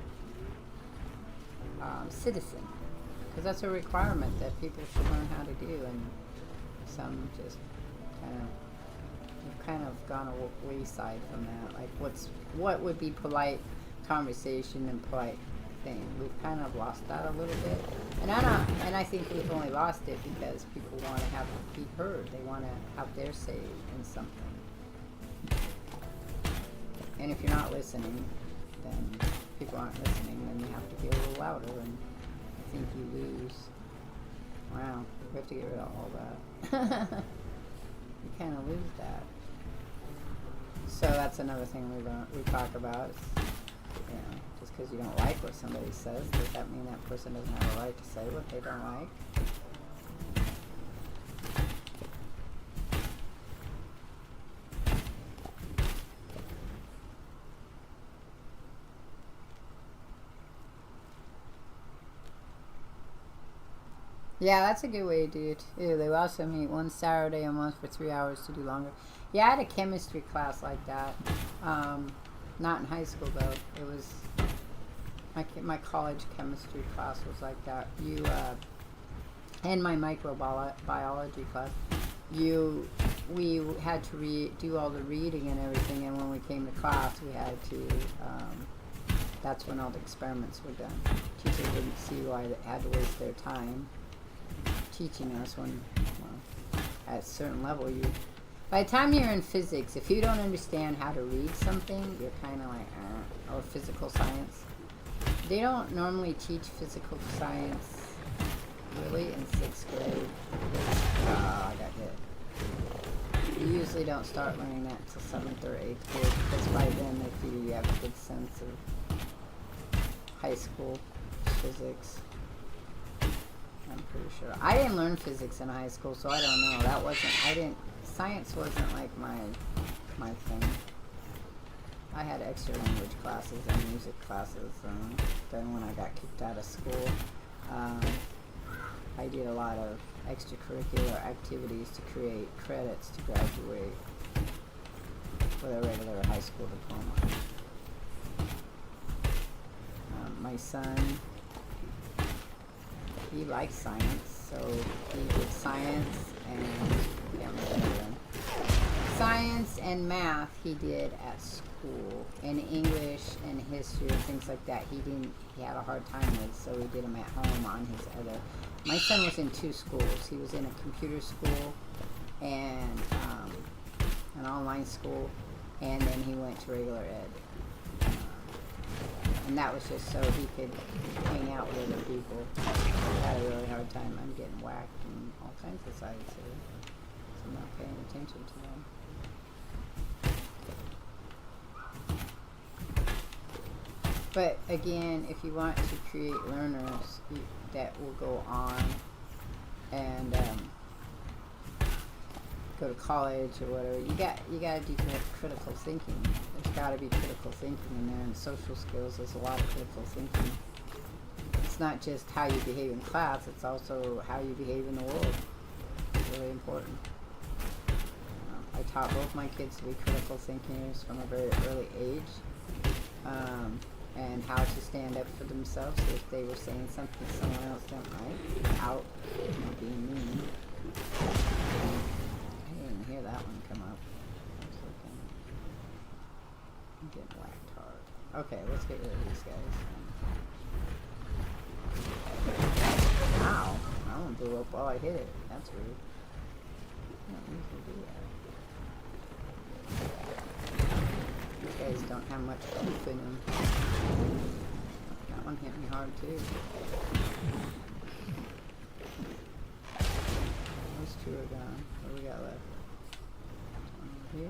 citizen. Because that's a requirement that people should learn how to do, and some just kind of we've kind of gone a wayside from that. Like, what would be polite conversation and polite thing? We've kind of lost that a little bit, and I think we've only lost it because people want to be heard. They want to have their say in something. And if you're not listening, then people aren't listening. Then you have to be a little louder, and I think you lose. Wow, we have to get rid of all that. You kind of lose that. So that's another thing we talk about. Just because you don't like what somebody says, does that mean that person doesn't have a right to say what they don't like? Yeah, that's a good way to do it too. They also meet one Saturday a month for 3 hours to do longer. Yeah, I had a chemistry class like that. Not in high school though. It was my college chemistry class was like that. And my microbiology class. We had to do all the reading and everything, and when we came to class, we had to. That's when all the experiments were done. Teachers didn't see why they had to waste their time teaching us when, at a certain level, by the time you're in physics, if you don't understand how to read something, you're kind of like, or physical science. They don't normally teach physical science really in 6th grade. I got hit. You usually don't start learning that until 7th or 8th grade, because by then they feel you have a good sense of high school physics. I'm pretty sure. I didn't learn physics in high school, so I don't know. Science wasn't like my thing. I had extra language classes and music classes. Then when I got kicked out of school, I did a lot of extracurricular activities to create credits to graduate with a regular high school diploma. My son, he likes science, so he did science and math he did at school, and English and history and things like that he had a hard time with, so we did them at home on his other. My son was in 2 schools. He was in a computer school and an online school, and then he went to regular ed. And that was just so he could hang out with other people. I had a really hard time. I'm getting whacked on all kinds of sides here, so I'm not paying attention to them. But again, if you want to create learners that will go on and go to college or whatever, you got to do critical thinking. There's got to be critical thinking in there, and social skills. There's a lot of critical thinking. It's not just how you behave in class; it's also how you behave in the world. It's really important. I taught both my kids to be critical thinkers from a very early age, and how to stand up for themselves if they were saying something someone else didn't like, without being mean. Hear that one come up. I'm getting whacked hard. Okay, let's get rid of these guys. Ow! That one blew up while I hit it. That's rude. I don't usually do that. These guys don't have much oomph in them. That one hit me hard too. Those 2 are gone. What do we got left? Here.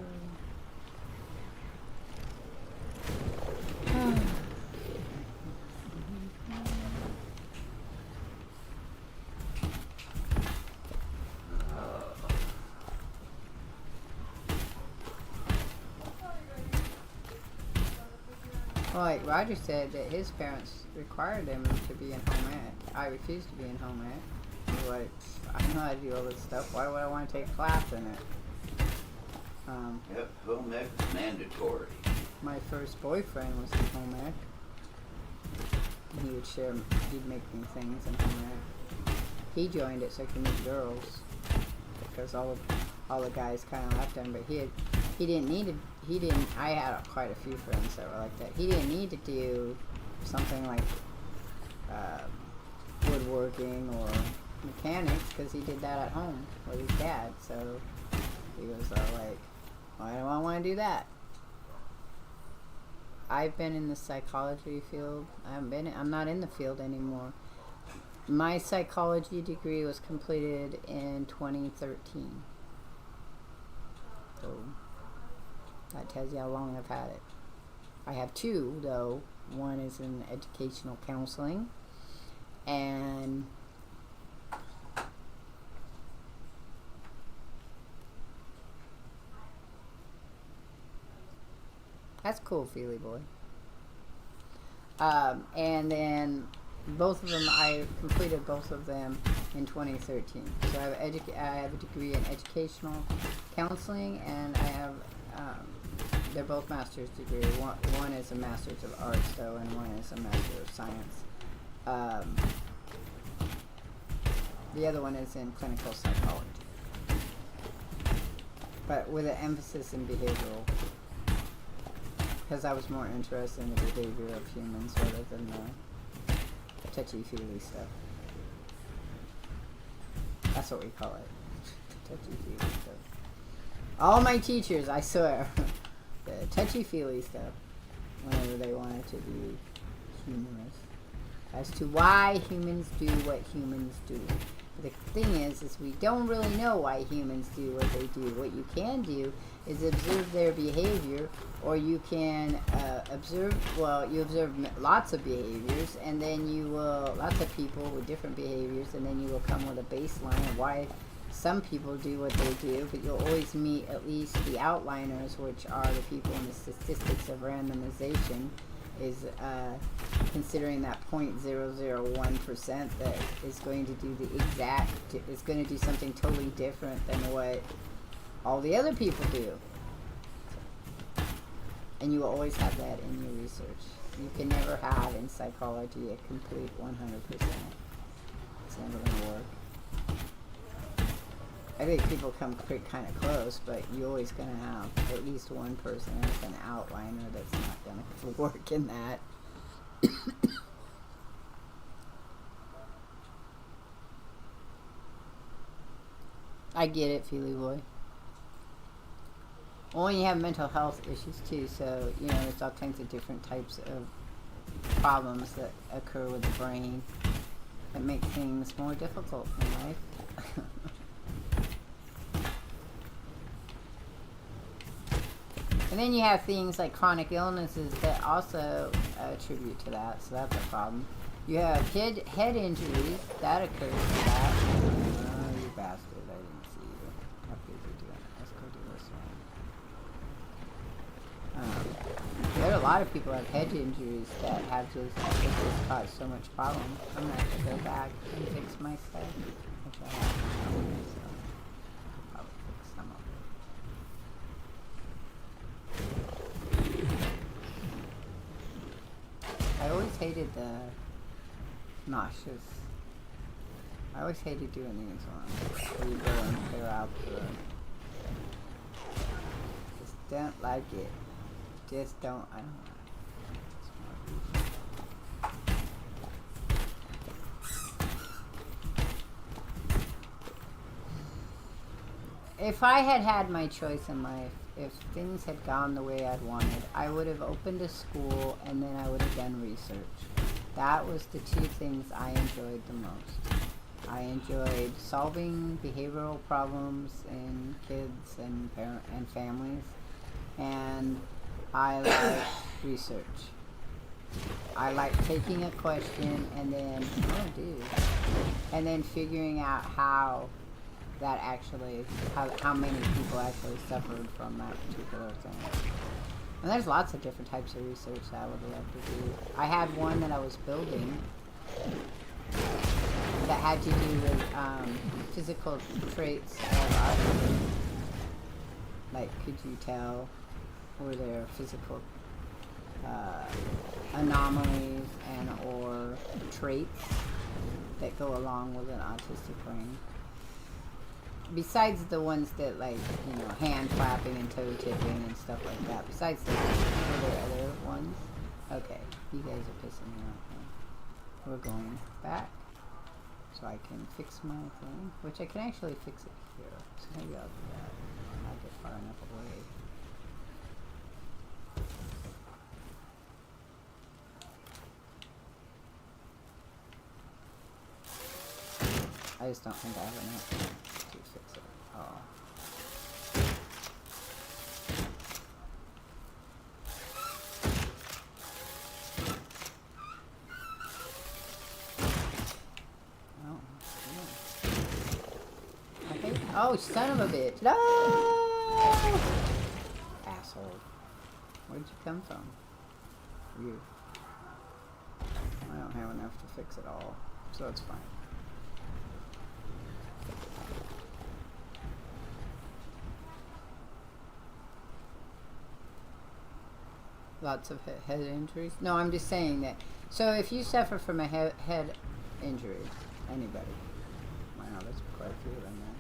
Well, like Roger said that his parents required him to be in home ec. I refused to be in home ec. I was like, I know how to do all this stuff. Why would I want to take a class in it? Yep, home ec is mandatory. My first boyfriend was in home ec. He'd make me things in home ec. He joined it so I could meet girls, because all of all the guys kind of left him, but he didn't need to. He didn't. I had quite a few friends that were like that. He didn't need to do something like woodworking or mechanics because he did that at home with his dad. So he was like, why do I want to do that? I've been in the psychology field. I'm not in the field anymore. My psychology degree was completed in 2013. So that tells you how long I've had it. I have two, though. One is in educational counseling, and that's cool, Feely boy. And then both of them, I completed both of them in 2013. So I have a degree in educational counseling, and I have they're both master's degree. One is a master's of arts, though, and one is a master of science. The other one is in clinical psychology, but with an emphasis in behavioral, because I was more interested in the behavior of humans rather than the touchy-feely stuff. That's what we call it. Touchy-feely stuff. All my teachers, I swear, the touchy-feely stuff, whenever they wanted to be humorous, as to why humans do what humans do. But the thing is we don't really know why humans do what they do. What you can do is observe their behavior, or you can observe lots of behaviors, and then you will, lots of people with different behaviors, and then you will come with a baseline of why some people do what they do, but you'll always meet at least the outliners, which are the people in the statistics of randomization, is considering that 0.001% that is going to do is going to do something totally different than what all the other people do. And you will always have that in your research. You can never have in psychology a complete 100%. It's never going to work. I think people come kind of close, but you're always going to have at least one person as an outliner that's not going to work in that. I get it, Feely boy. Well, you have mental health issues too, so, you know, there's all kinds of different types of problems that occur with the brain that make things more difficult in life. And then you have things like chronic illnesses that also attribute to that, so that's a problem. You have head injuries, that occurs to that. Oh, you bastard, I didn't see you. How could you do it? Let's go do this one. There are a lot of people who have head injuries that have just caused so much problem. I'm going to have to go back and fix my stuff, which I have to do, so I'll probably fix some of it. I always hated the nauseous. I always hated doing these ones where you go and clear out the. Just don't like it. Just don't. I don't like it. If I had had my choice in life, if things had gone the way I'd wanted, I would have opened a school and then I would have done research. That was the two things I enjoyed the most. I enjoyed solving behavioral problems in kids and and families, and I liked research. I like taking a question and then figuring out how that actually, how many people actually suffered from that particular thing. And there's lots of different types of research that I would love to do. I had one that I was building that had to do with physical traits of autism. Like, could you tell, were there physical anomalies and or traits that go along with an autistic brain? besides the ones that like, you know, hand flapping and toe tipping and stuff like that, besides those, are there other ones? Okay, you guys are pissing me off. Huh? We're going back so I can fix my thing, which I can actually fix it here. So maybe I'll do that when I get far enough away. I just don't think I have enough to fix it. Oh. Oh, son of a bitch. No! Asshole. Where'd you come from? You. I don't have enough to fix it all, so it's fine. Lots of head injuries? No, I'm just saying that. So if you suffer from a head injury, anybody. Wow, that's quite a few of them there.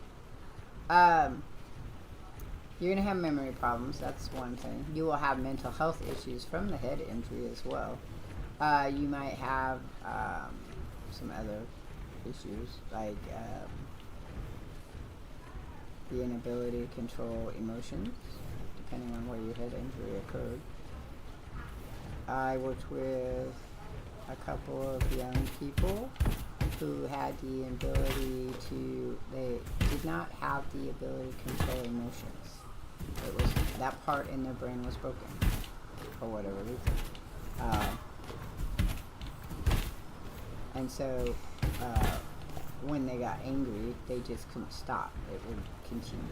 You're going to have memory problems. That's one thing. You will have mental health issues from the head injury as well. You might have some other issues like the inability to control emotions, depending on where your head injury occurred. I worked with a couple of young people who had the ability to, they did not have the ability to control emotions. It was, that part in their brain was broken, for whatever reason. And so, when they got angry, they just couldn't stop. It would continue.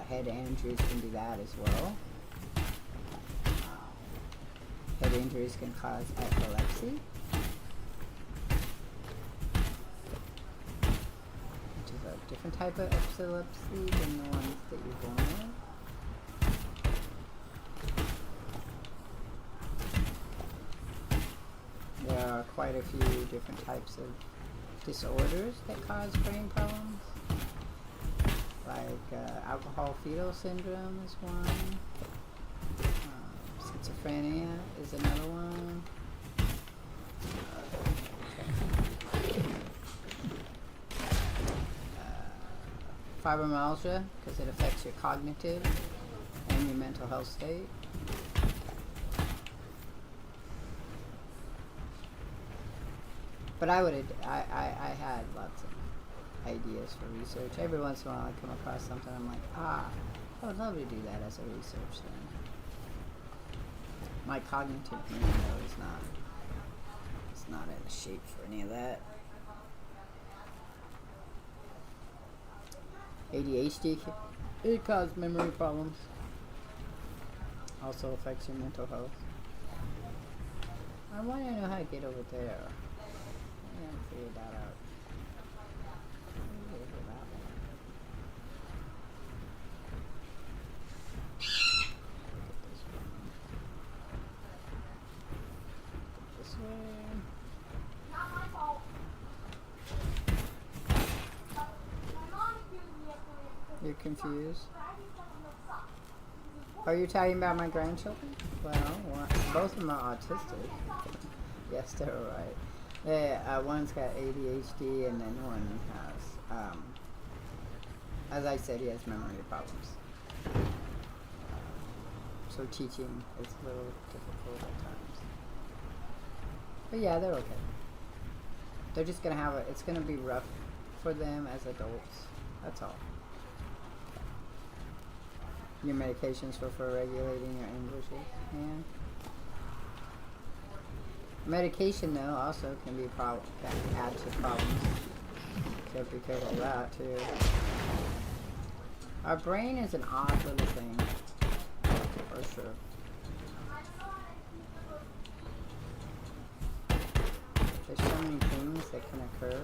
Head injuries can do that as well. Head injuries can cause epilepsy, which is a different type of epilepsy than the ones that you're born with. There are quite a few different types of disorders that cause brain problems, like alcohol fetal syndrome is one. Schizophrenia is another one. Fibromyalgia, because it affects your cognitive and your mental health state. But I had lots of ideas for research. Every once in a while I come across something, I'm like, I would love to do that as a research thing. My cognitive brain though is not in shape for any of that. ADHD, it causes memory problems. Also affects your mental health. I want to know how to get over there. I haven't figured that out. You're confused? Are you talking about my grandchildren? Well, both of them are autistic. Yes, they're right. One's got ADHD and then one has, as I said, he has memory problems. So teaching is a little difficult at times. But yeah, they're okay. They're just going to it's going to be rough for them as adults. That's all. Your medications for regulating your anguishes, yeah. Medication though also can be can add to problems. So be careful of that too. Our brain is an odd little thing, for sure. There's so many things that can occur.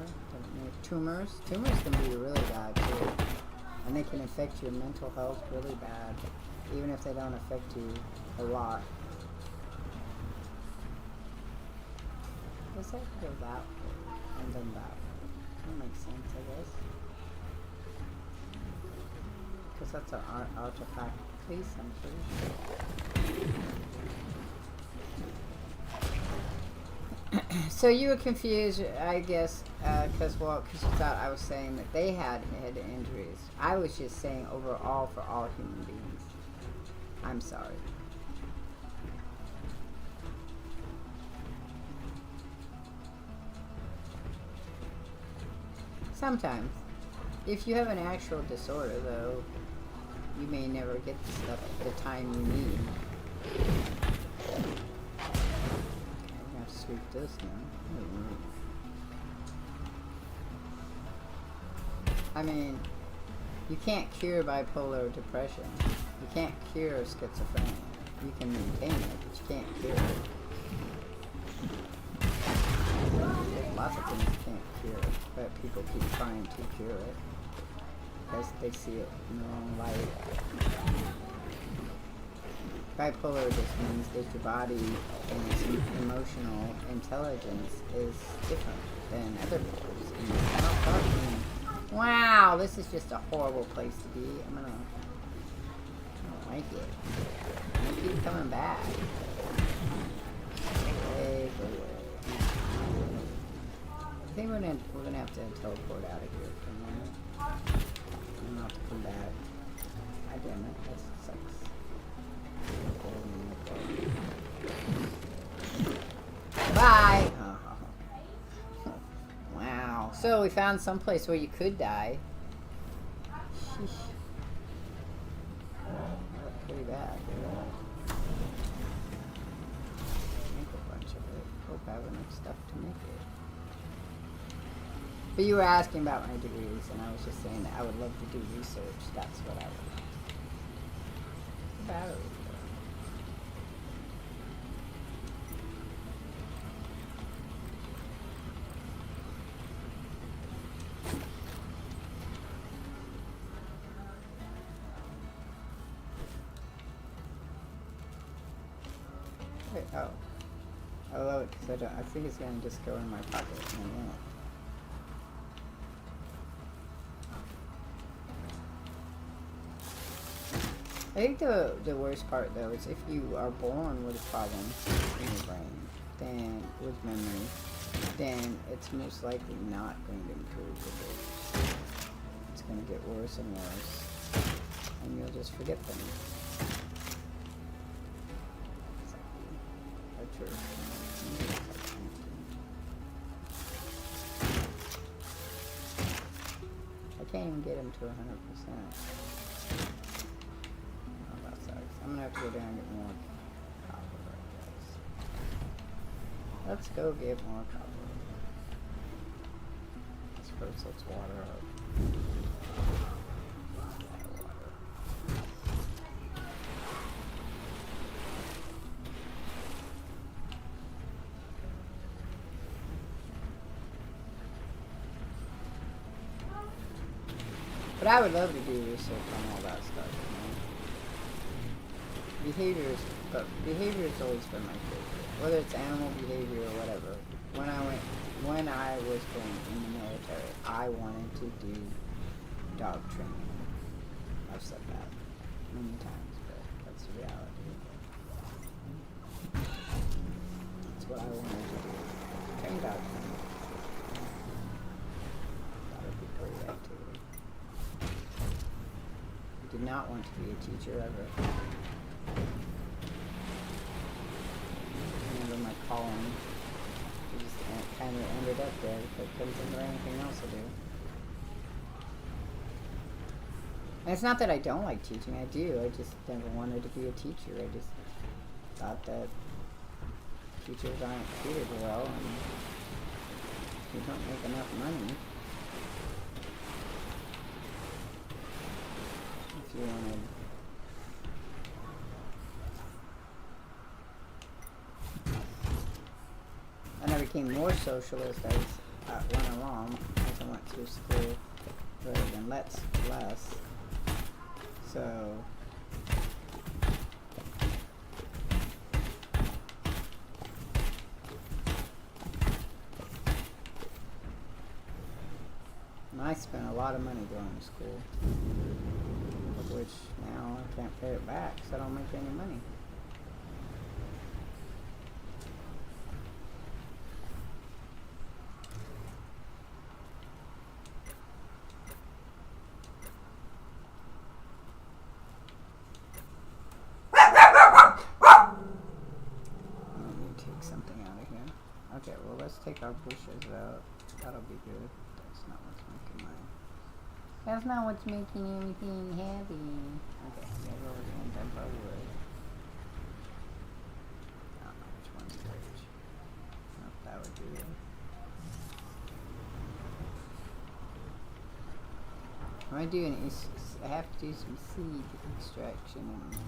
Tumors can be really bad too. And they can affect your mental health really bad, even if they don't affect you a lot. I guess I could go that way and then that way. That makes sense, I guess. Because that's an artifact piece, I'm pretty sure. So you were confused, I guess, because you thought I was saying that they had head injuries. I was just saying overall for all human beings. I'm sorry. Sometimes. If you have an actual disorder, though, you may never get the stuff at the time you need. Sweep this now. I mean, you can't cure bipolar depression. You can't cure schizophrenia. You can maintain it, but you can't cure it. There's lots of things you can't cure, but people keep trying to cure it because they see it in the wrong light. Bipolar just means that your body and its emotional intelligence is different than other people's. And I'm not talking, wow, this is just a horrible place to be. I don't like it. I keep coming back. Away, go away. I think we're gonna have to teleport out of here for a moment. I'm gonna have to come back. God damn it, that sucks. Bye! Oh. Wow. So we found some place where you could die. Sheesh. That's pretty bad. Make a bunch of it. Hope I have enough stuff to make it. But you were asking about my degrees, and I was just saying that I would love to do research. That's what I would love. Battery. Oh, I love it because I think it's gonna just go in my pocket. I think the worst part though is if you are born with a problem in your brain, then with memory, then it's most likely not going to improve with age. It's going to get worse and worse, and you'll just forget things. I can't even get him to 100%. Oh, that sucks. I'm gonna have to go down and get more copper, I guess. Let's go get more copper. First, let's water up. But I would love to do research on all that stuff. Behaviors, but behavior has always been my favorite. Whether it's animal behavior or whatever. When I was going in the military, I wanted to do dog training. I've said that many times, but that's the reality. That's what I wanted to do. Train dog training. That would be a great activity. I did not want to be a teacher ever. Remember my calling. Kind of ended up there because I couldn't think of anything else to do. And it's not that I don't like teaching, I do. I just never wanted to be a teacher. I just thought that teachers aren't treated well and you don't make enough money. If you wanted. And I became more socialist as I went along, as I went through school, rather than less. So, and I spent a lot of money going to school. which now I can't pay it back, so I don't make any money. Okay, well let's take our bushes out. That'll be good. That's not what's making mine. That's not what's making everything heavy. Okay, there's always one done by wood. I don't know which one's which. Nope, that would be it. What I'm doing is I have to do some seed extraction in a minute.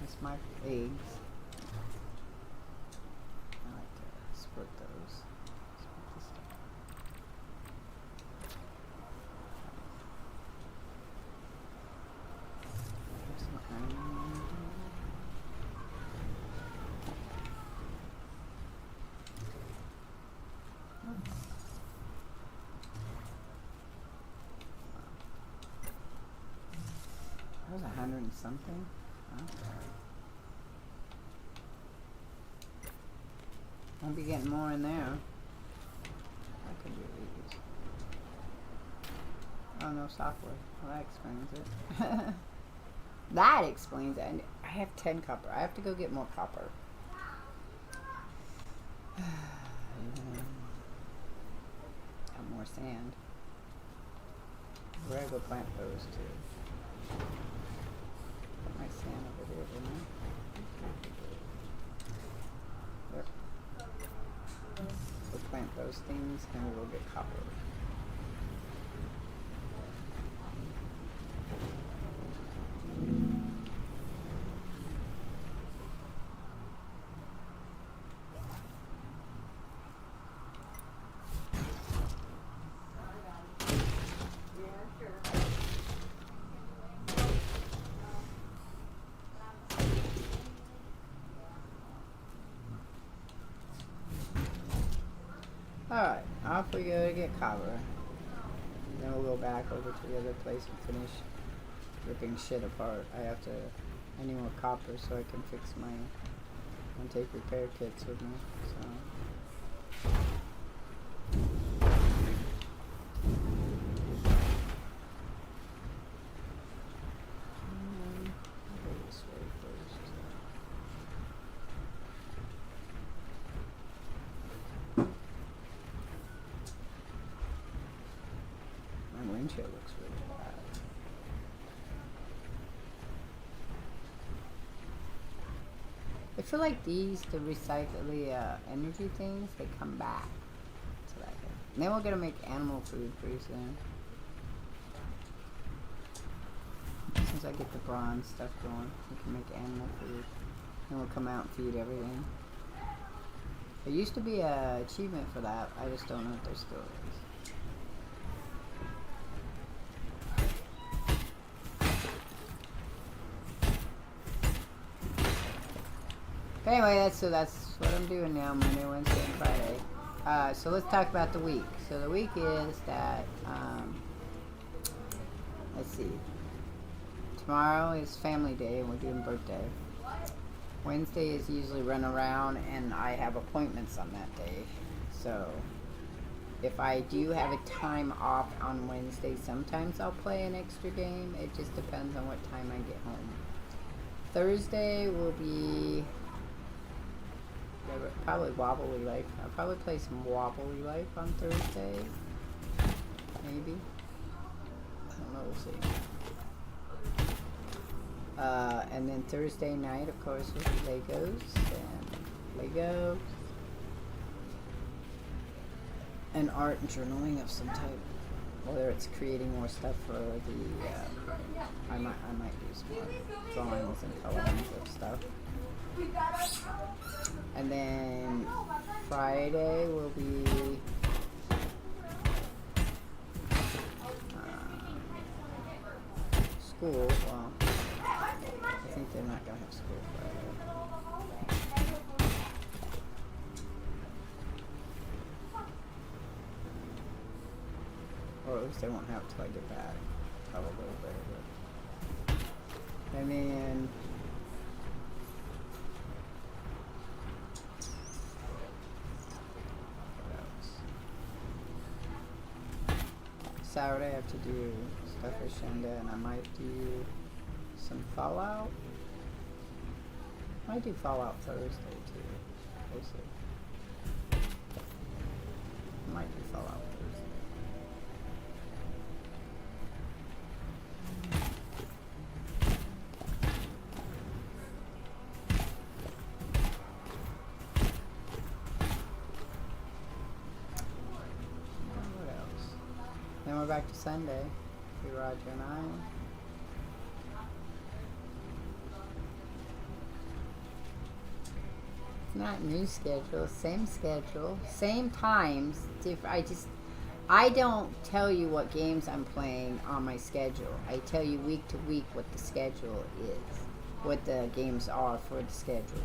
That's my eggs. I like to split those. Split this stuff. There's some iron. That was 100 and something. I'll be getting more in there. I can do these. Oh, no software. Well, that explains it. That explains it. I have 10 copper. I have to go get more copper. Got more sand. Where I go plant those too. Put my sand over there, didn't I? Yep. We'll plant those things and we'll get copper. Alright, off we go to get copper. Then we'll go back over to the other place and finish ripping shit apart. I need more copper so I can fix my, and take repair kits with me, so. Windshield looks really bad. I feel like these, the energy things, they come back to that. And then we're gonna make animal food pretty soon. Since I get the bronze stuff going, we can make animal food. And we'll come out and feed everything. There used to be an achievement for that. I just don't know if there still is. Anyway, that's what I'm doing now, Monday, Wednesday, and Friday. So let's talk about the week. So the week is that, let's see. Tomorrow is family day, and we're doing birthday. Wednesday is usually run around, and I have appointments on that day. So if I do have a time off on Wednesday, sometimes I'll play an extra game. It just depends on what time I get home. Thursday will be probably Wobbly Life. I'll probably play some Wobbly Life on Thursday. Maybe. I don't know, we'll see. And then Thursday night, of course, with Legos and Legos. And art and journaling of some type. Whether it's creating more stuff for the, I might do some more drawings and colorings of stuff. And then Friday will be school. Well, I think they're not gonna have school Friday. Or at least I won't have it till I get back. Probably a little bit. And then what else? Saturday I have to do stuff for Shenda, and I might do some Fallout. I might do Fallout Thursday too. We'll see. I might do Fallout Thursday. What else? Then we're back to Sunday. See Roger and I. Not new schedule, same times. I don't tell you what games I'm playing on my schedule. I tell you week to week what the schedule is, what the games are for the schedule.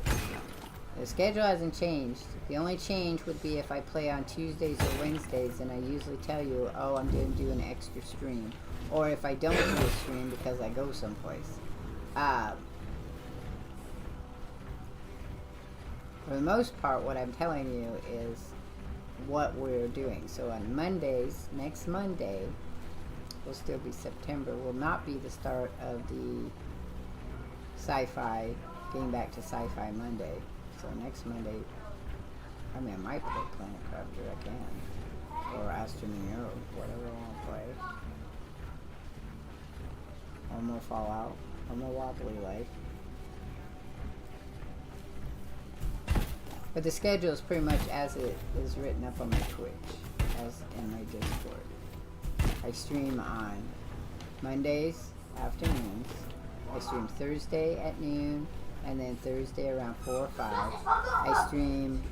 The schedule hasn't changed. The only change would be if I play on Tuesdays or Wednesdays, and I usually tell you, oh, I'm going to do an extra stream. Or if I don't do a stream because I go someplace. For the most part, what I'm telling you is what we're doing. So on Mondays, next Monday, will still be September, will not be the start of the sci-fi, getting back to sci-fi Monday. So next Monday, I mean, I might play Planet Crafter, I can. Or Astroneer, or whatever I want to play. Or more Fallout, or more Wobbly Life. But the schedule is pretty much as it is written up on my Twitch, as in my Discord. I stream on Mondays afternoons. I stream Thursday at noon, and then Thursday around 4 or 5. I stream.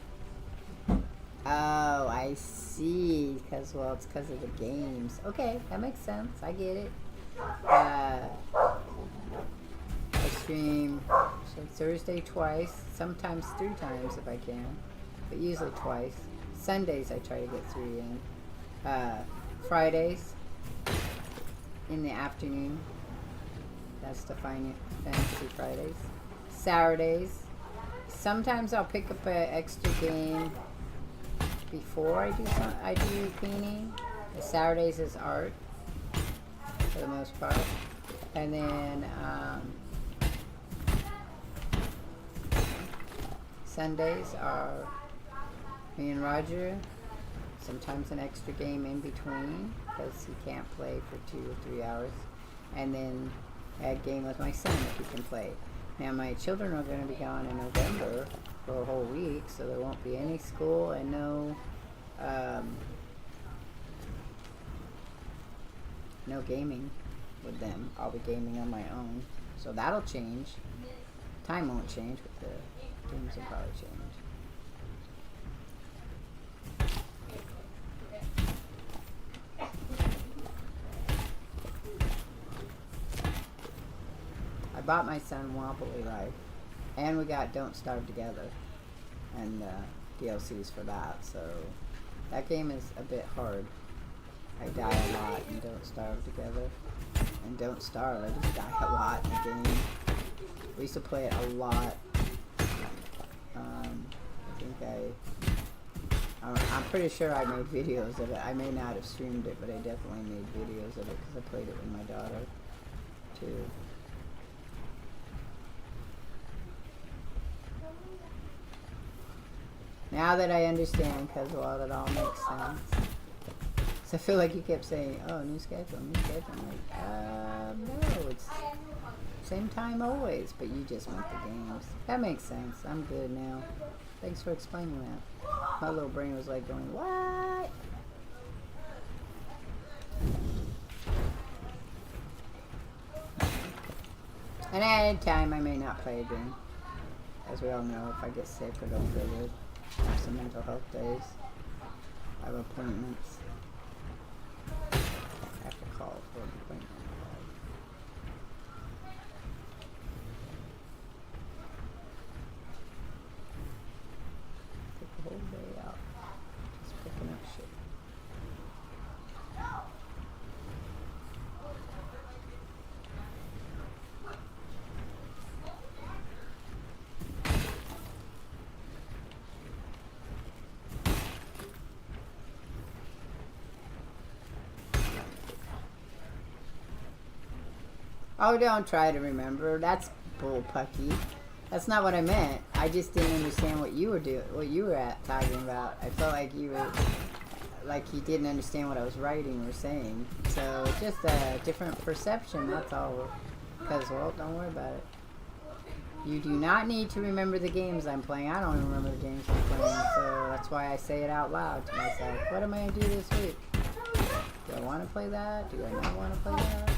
Oh, I see. Because it's because of the games. Okay, that makes sense. I get it. I stream Thursday twice, sometimes 3 times if I can, but usually twice. Sundays I try to get 3 in. Fridays in the afternoon. That's the Fantasy Fridays. Saturdays. Sometimes I'll pick up an extra game before I do painting. The Saturdays is art for the most part, and then Sundays are me and Roger. Sometimes an extra game in between because he can't play for 2 or 3 hours, and then a game with my son if he can play. Now my children are going to be gone in November for a whole week, so there won't be any school and no gaming with them. I'll be gaming on my own, so that'll change. Time won't change, but the games will probably change. I bought my son Wobbly Life, and we got Don't Starve Together, and DLCs for that, so that game is a bit hard. I die a lot in Don't Starve Together, and Don't Starve, I just die a lot in the game. We used to play it a lot. I'm pretty sure I made videos of it. I may not have streamed it, but I definitely made videos of it because I played it with my daughter too. Now that I understand, because well, it all makes sense. So I feel like you kept saying, oh, new schedule, new schedule. I'm like, no, it's same time always, but you just want the games. That makes sense. I'm good now. Thanks for explaining that. My little brain was like going, what? And at any time, I may not play again. As we all know, if I get sick or don't feel good, I have some mental health days. I have appointments. I have to call for an appointment. Take the whole day out. Just picking up shit. Oh, don't try to remember. That's bullpucky. That's not what I meant. I just didn't understand what you were talking about. I felt like you were, like you didn't understand what I was writing or saying. So it's just a different perception. That's all. Because, well, don't worry about it. You do not need to remember the games I'm playing. I don't even remember the games I'm playing. So that's why I say it out loud to myself. What am I going to do this week? Do I want to play that? Do I not want to play that?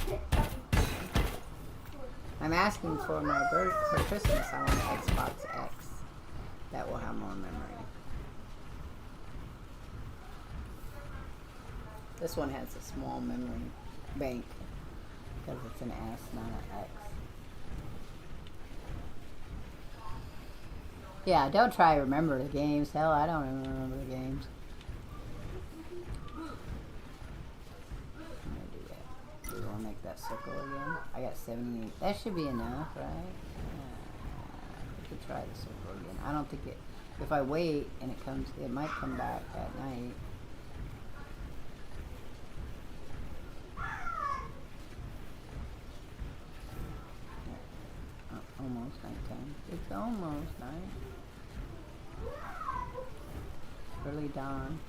I'm asking for my birthday for Christmas. I want an Xbox X that will have more memory. This one has a small memory bank because it's an S, not an X. Yeah, don't try to remember the games. Hell, I don't even remember the games. We will make that circle again. I got 78. That should be enough, right? We could try the circle again. I don't think it. If I wait and it comes, it might come back at night. Almost nighttime. It's almost night. Early dawn.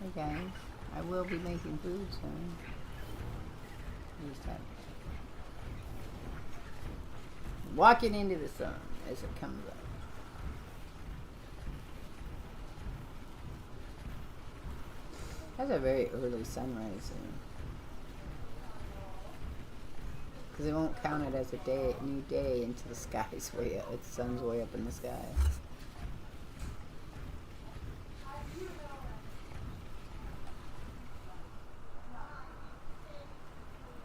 Hey guys, I will be making food soon. Walking into the sun as it comes up. That's a very early sunrise soon. Because it won't count it as a day, new day until the sky's way up. The sun's way up in the sky.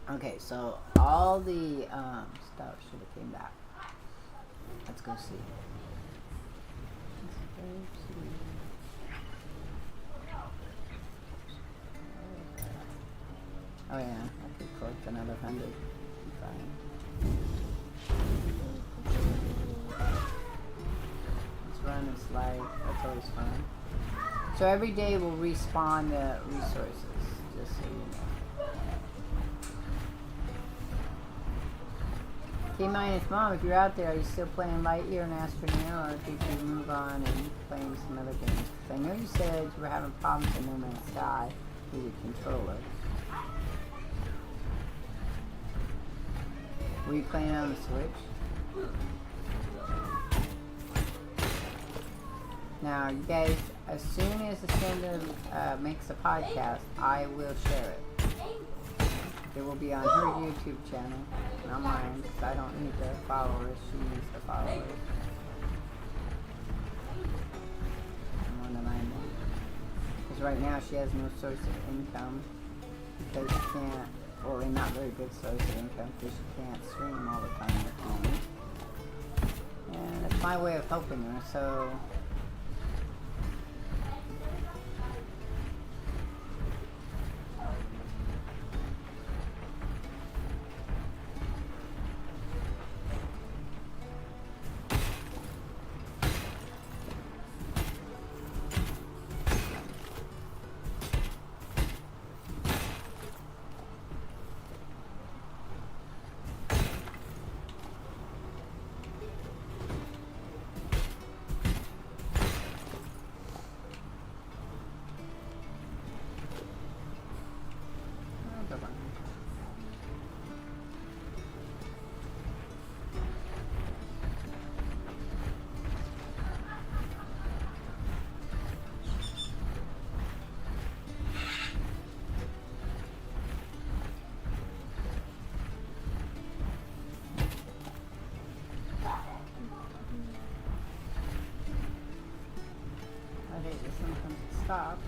Okay, so all the stuff should have came back. Let's go see. Oh yeah, I could collect another 100. Fine. Let's run and slide. That's always fun. So every day we'll respawn the resources, just so you know. T-minus Mom, if you're out there, are you still playing Lightyear and Astroneer, or did you move on and playing some other games? Because I know you said you were having problems in No Man's Sky with your controller. Were you playing on the Switch? Now, you guys, as soon as Ascenda makes a podcast, I will share it. It will be on her YouTube channel, not mine, because I don't need the followers. She needs the followers. More than I know. Because right now she has no source of income, because she can't, or a not very good source of income, because she can't stream all the time at the moment. And it's my way of helping her, so... Stops.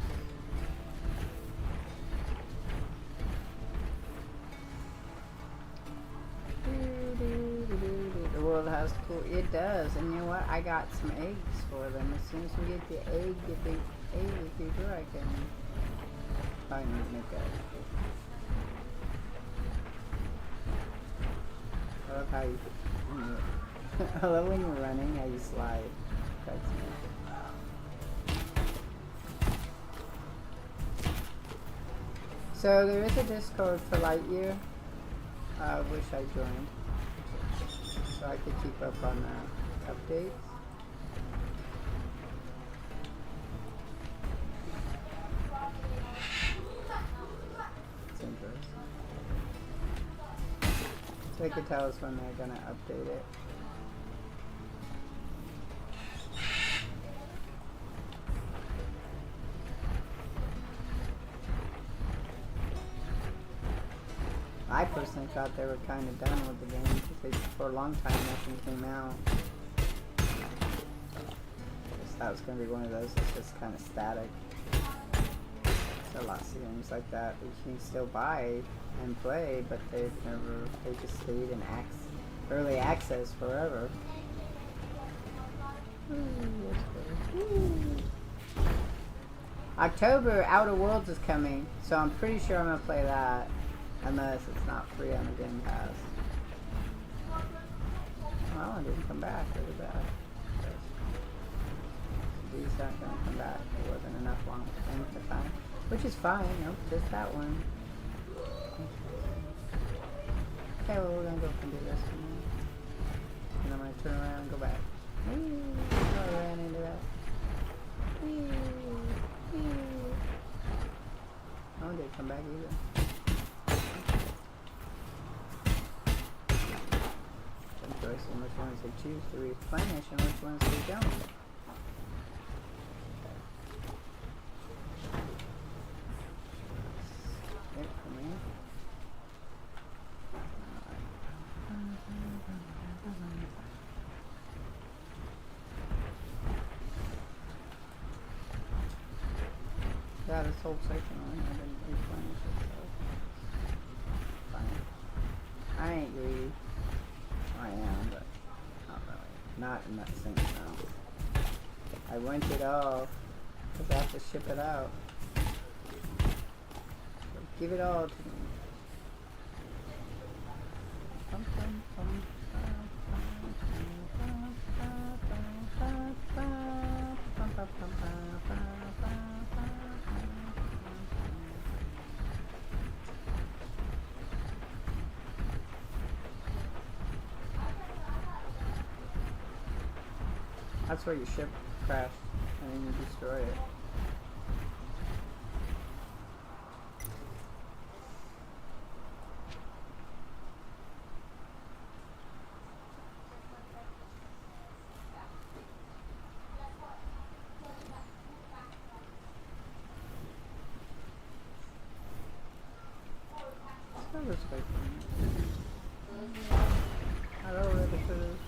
The world has cool. It does, and you know what? I got some eggs for them. As soon as we get the egg, if they do, I can probably need to make that. I love how you. I love when you're running, how you slide. That's nice. So So there is a Discord for Lightyear. I wish I joined, so I could keep up on the updates. It's interesting. So they could tell us when they're gonna update it. I personally thought they were kind of done with the game because for a long time nothing came out. Just thought it was going to be one of those that's just kind of static. There's a lot of games like that you can still buy and play, but they just stayed in early access forever. October, Outer Worlds is coming, so I'm pretty sure I'm going to play that. Unless it's not free on the Game Pass. Well, it didn't come back really bad. These aren't going to come back. There wasn't enough long length of time. Which is fine. Nope, just that one. Okay, well, we're going to go and do this one. And I'm going to turn around and go back. Oh, I ran into that. Oh, it didn't come back either. And which ones they choose to replenish and which ones they don't. It for me. Yeah, this whole section only I didn't replenish it, so fine. I ain't greedy. I am, but not really. Not in that same amount. I went it all because I have to ship it out. So give it all to me. That's where your ship crashed, and then you destroy it. So respectful. Hello, editors.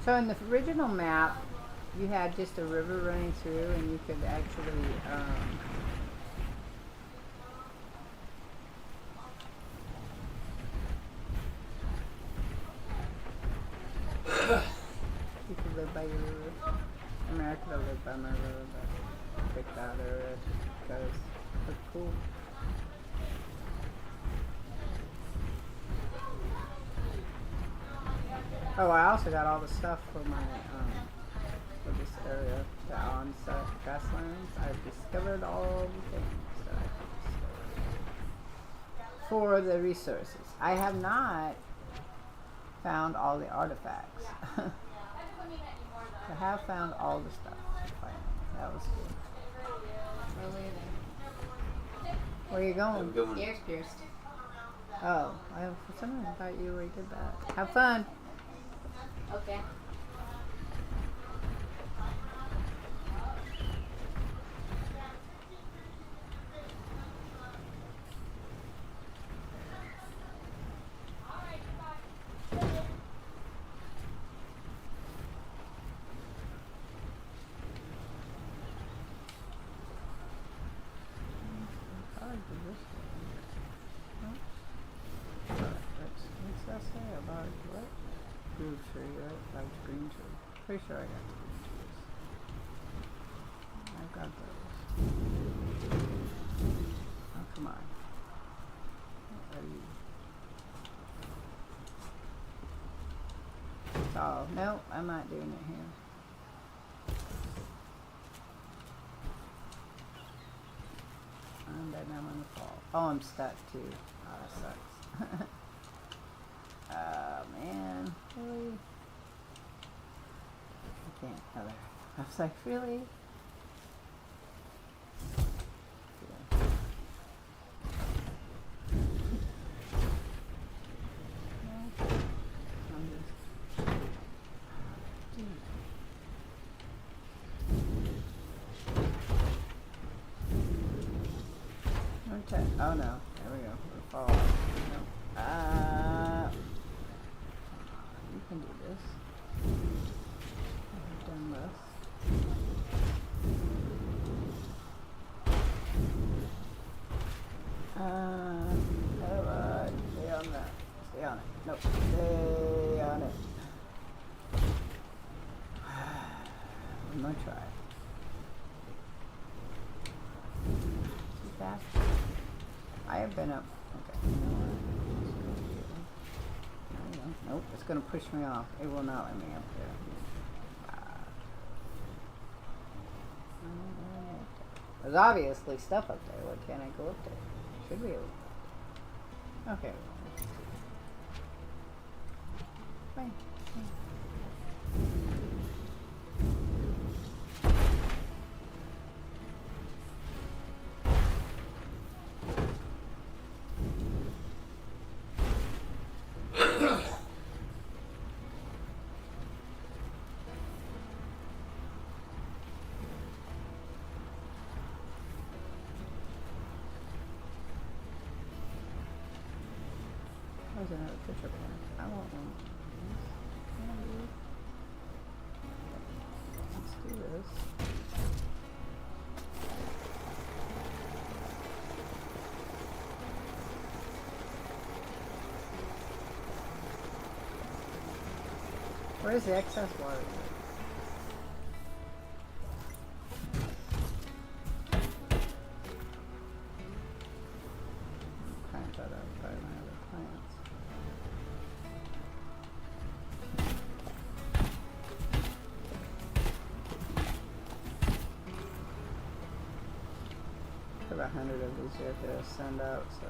So in the original map, you had just a river running through, and you could actually you could live by your river. I mean, I could have lived by my river, but I picked that area just because it was cool. Oh, I also got all the stuff for my, for this area, the on-set grasslands. I've discovered all the things that I could discover. For the resources. I have not found all the artifacts. I have found all the stuff. That was cool. Where are you going? Ears pierced. Oh, for some reason I thought you already did that. Have fun. Okay. What's that say about what? Blue tree, right? Like green tree. Pretty sure I got the green trees. I've got those. Oh, come on. Oh, no, I'm not doing it here. and then I'm gonna fall. Oh, I'm stuck too. Oh, that sucks. Oh man, really? I can't either. I was like, really? Oh no, there we go. We'll fall off. No. You can do this. I've done this. Alright, stay on that. Stay on it. Nope, stay on it. One more try. Too fast. I have been up. Okay. Nope, it's gonna push me off. It will not let me up there. There's obviously stuff up there. Why can't I go up there? Should be able to. Okay. Fine. There's another picture of one. I want one. Let's do this. Where's the excess water? I thought I would try my other plants. About 100 of these you have to send out, so.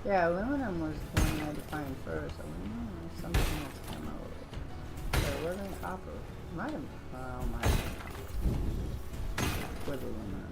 Yeah, aluminum was the one I had to find first. Aluminum or something else came out with it. So it wasn't copper. Might have, might have been with aluminum.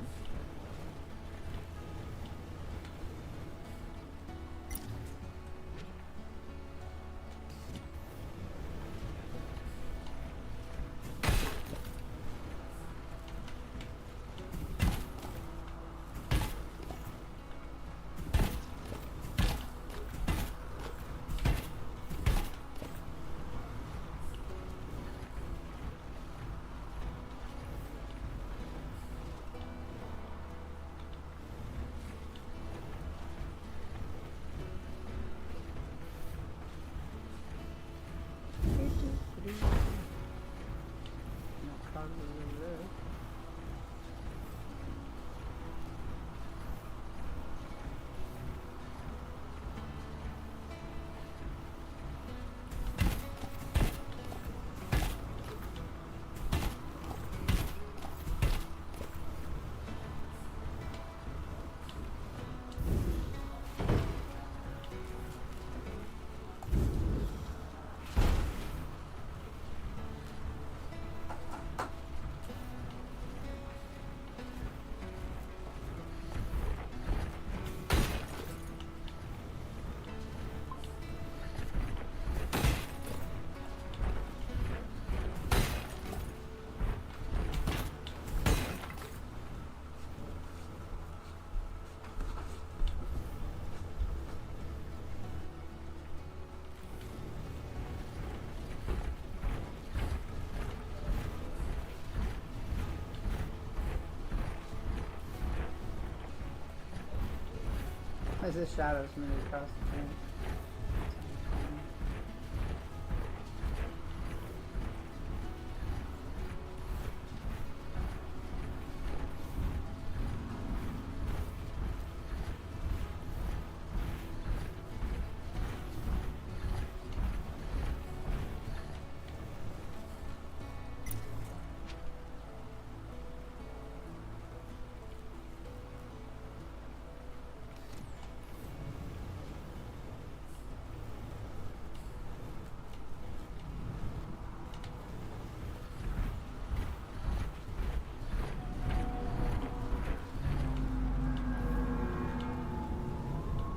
As the shadows move across the frame.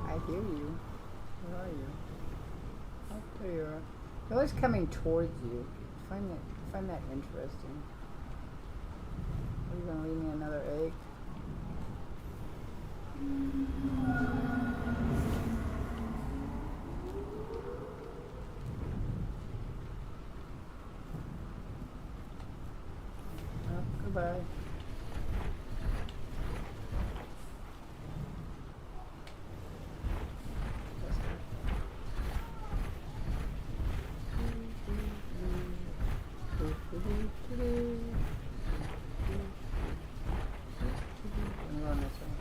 I hear you. Where are you? Oh, there you are. They're always coming towards you. Find that interesting. Are you gonna leave me another egg? Oh, goodbye. I'm going this way.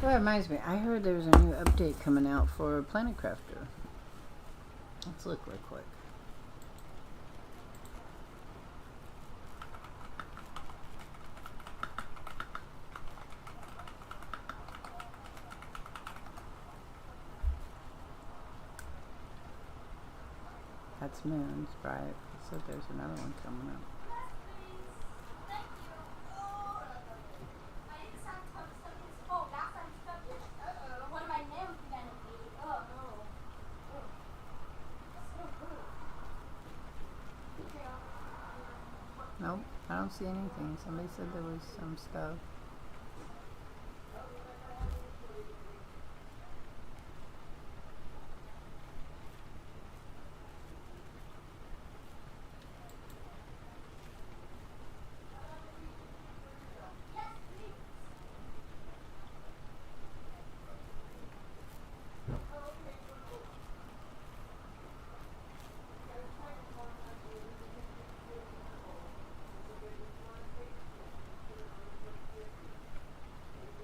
Well, that reminds me, I heard there's a new update coming out for Planet Crafter. Let's look real quick. That's Moon's, right? So there's another one coming up. Nope, I don't see anything. Somebody said there was some stuff.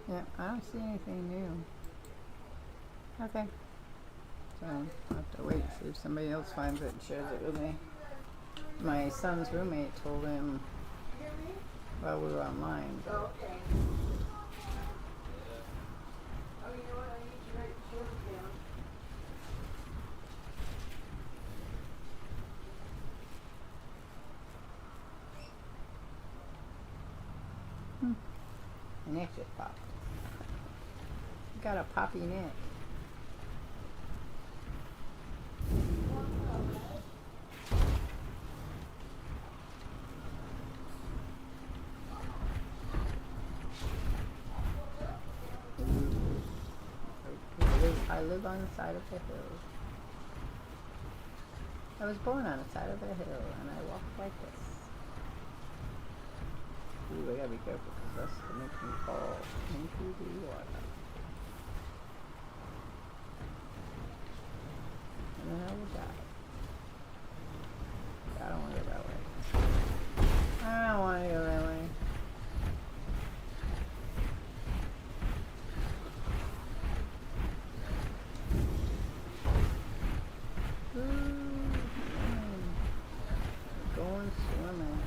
Yeah, I don't see anything new. Okay. So, I'll have to wait and see if somebody else finds it and shares it with me. My son's roommate told him while we were online. But Okay. Oh, you know what? I need to write the short down. the neck just popped. Got a poppy neck. I live on the side of the hill. I was born on the side of the hill and I walk like this. Ooh, I gotta be careful because that's gonna make me fall into the water. And then I will die. I don't want to go that way. I don't want to go that way. Going swimming.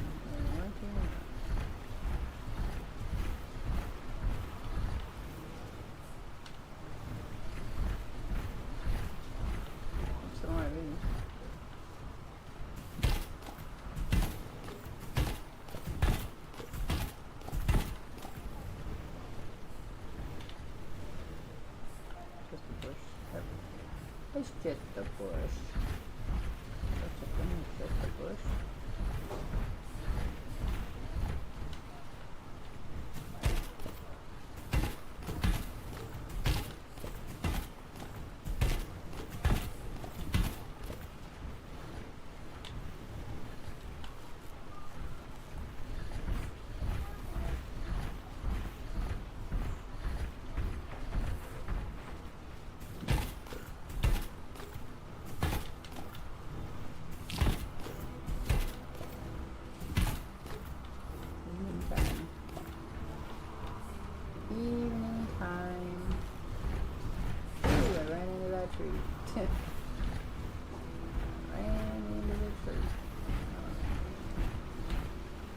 Some more of these. Just a bush. It's just a bush. Just a bush.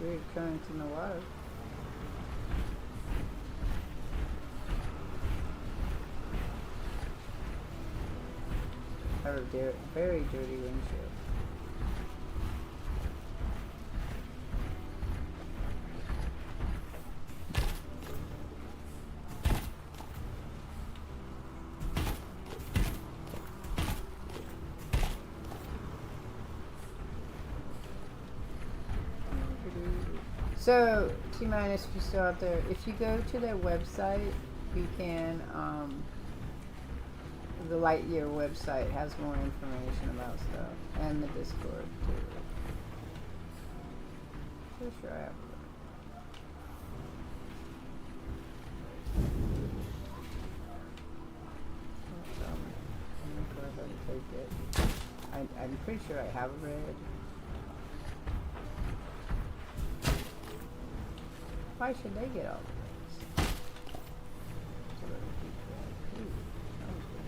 Weird currents in the water. Have a very dirty windshield. So, T-minus, if you're still out there, if you go to their website, you can, the Lightyear website has more information about stuff, and the Discord, too. Pretty sure I have it. I'm gonna go ahead and take it. I'm pretty sure I have it read. Why should they get all the reds? So let me keep that. Ooh, sounds good.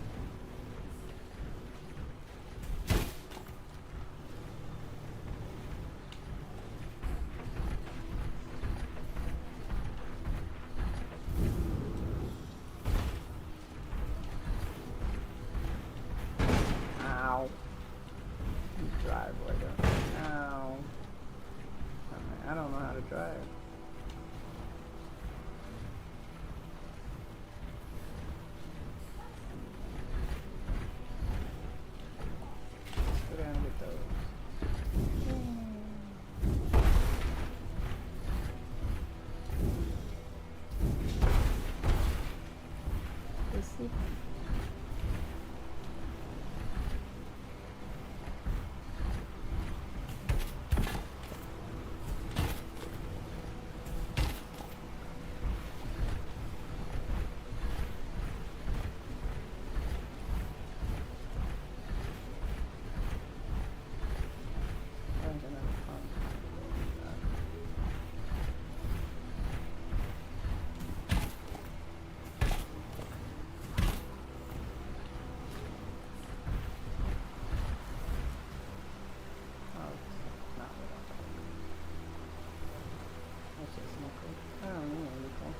Ow. You drive, boy, don't you? Ow. I don't know how to drive. Go down and get those. Let's see. There's another pump. Oh, it's not what I thought. That's just nickel. I don't need a nickel.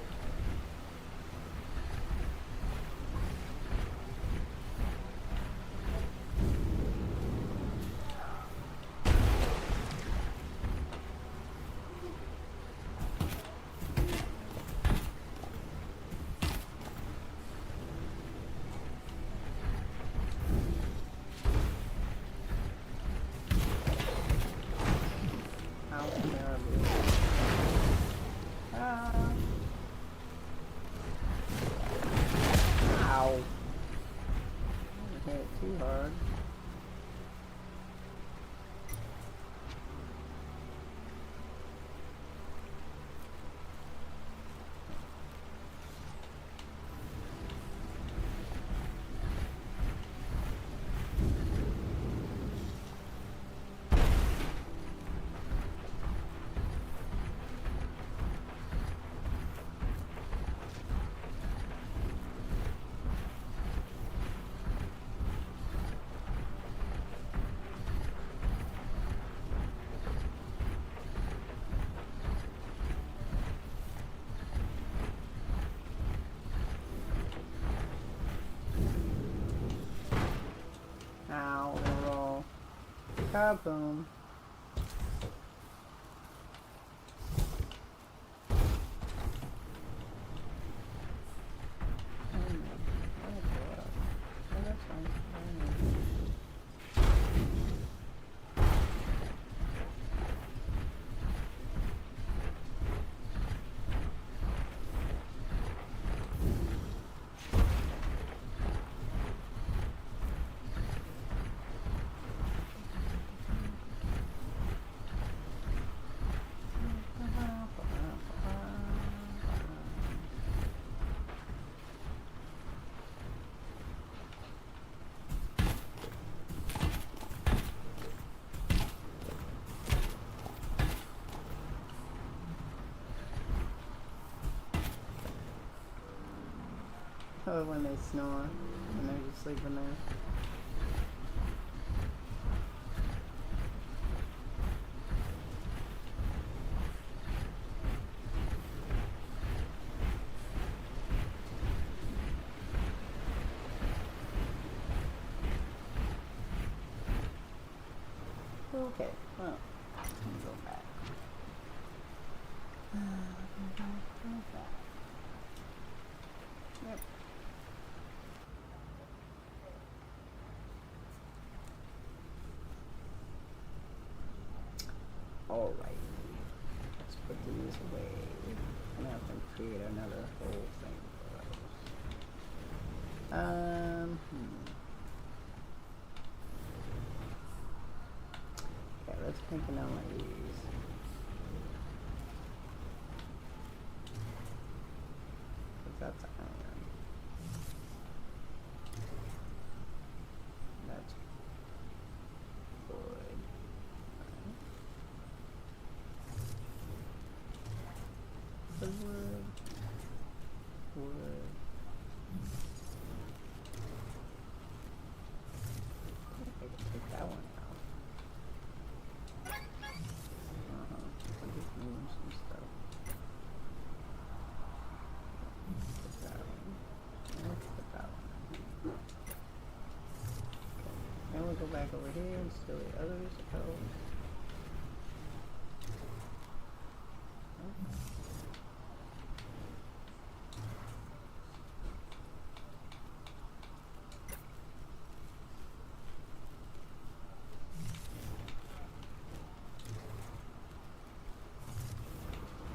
How terrible. Ah. Ow. I hit it too hard. Ow, they roll. Kaboom. That's fine. Oh, when they snore, when they're just sleeping there. Okay, well, I'm gonna go back. Go back. Yep. Alright. Let's put these away. And have them create another whole thing for us. Okay, let's make another one of these. That's iron. That's wood. The wood. Wood. I can take that one out. I'm just moving some stuff. Put that one. Let's put that one. Okay. Then we'll go back over here and steal the others.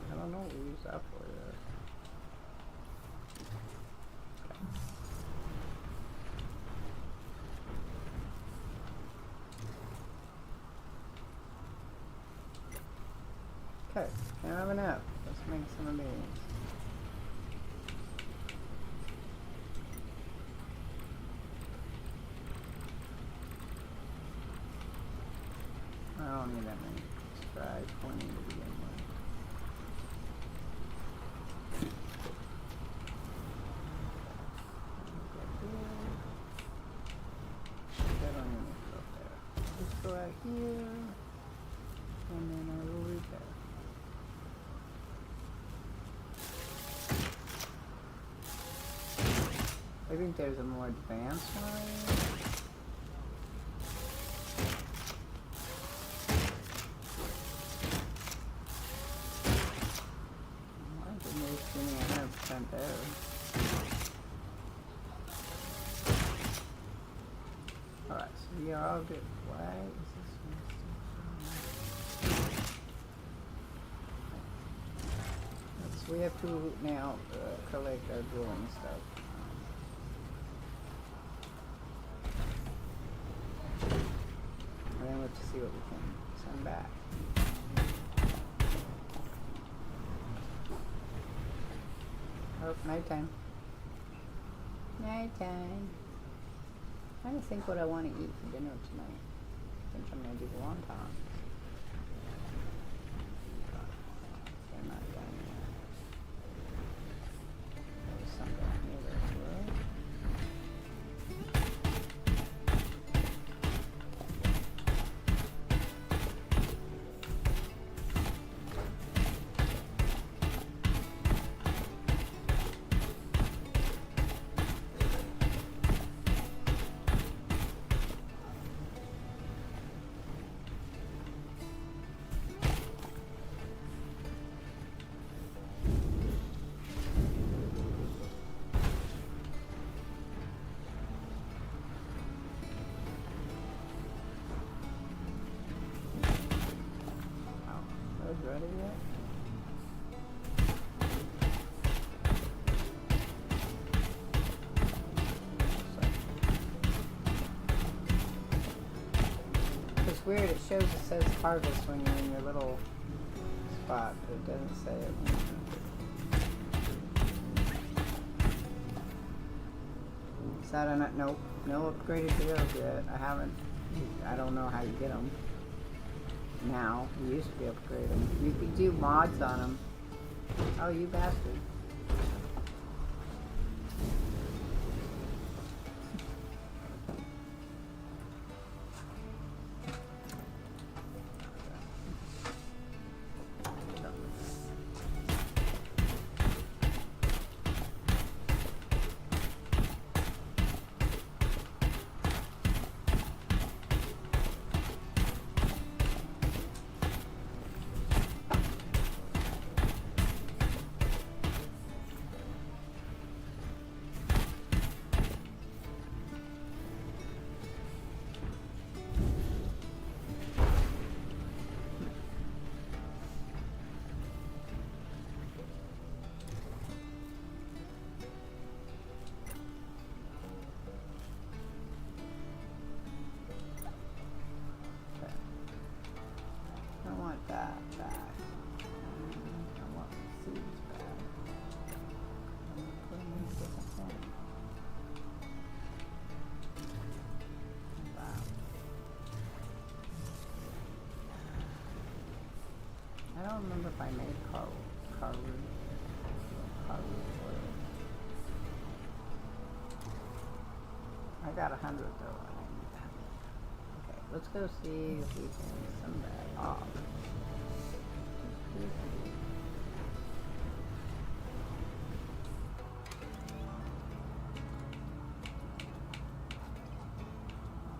I don't know what we use that for yet. Okay, now I have enough. Let's make some of these. I don't need that many. Let's try 20 to begin with. That don't even go there. Let's go out here, and then I will repair. I think there's a more advanced one. Why didn't they give me 100% there? Alright, so we are all good. Why is this one still so we have to now collect our drilling stuff. And then let's see what we can send back. Oh, nighttime. Nighttime. I'm trying to think what I want to eat for dinner tonight. I think I'm going to do wontons. They're not done yet. There's some down here as well. Ready yet? It's weird, it shows it says harvest when you're in your little spot, but it doesn't say it. Is that a nope, no upgraded drills yet. I don't know how you get them. Now, you used to be able to upgrade them. You could do mods on them. Oh, you bastard. don't remember if I made car root oil. I got 100 though. I need that. Okay, let's go see if we can send that off.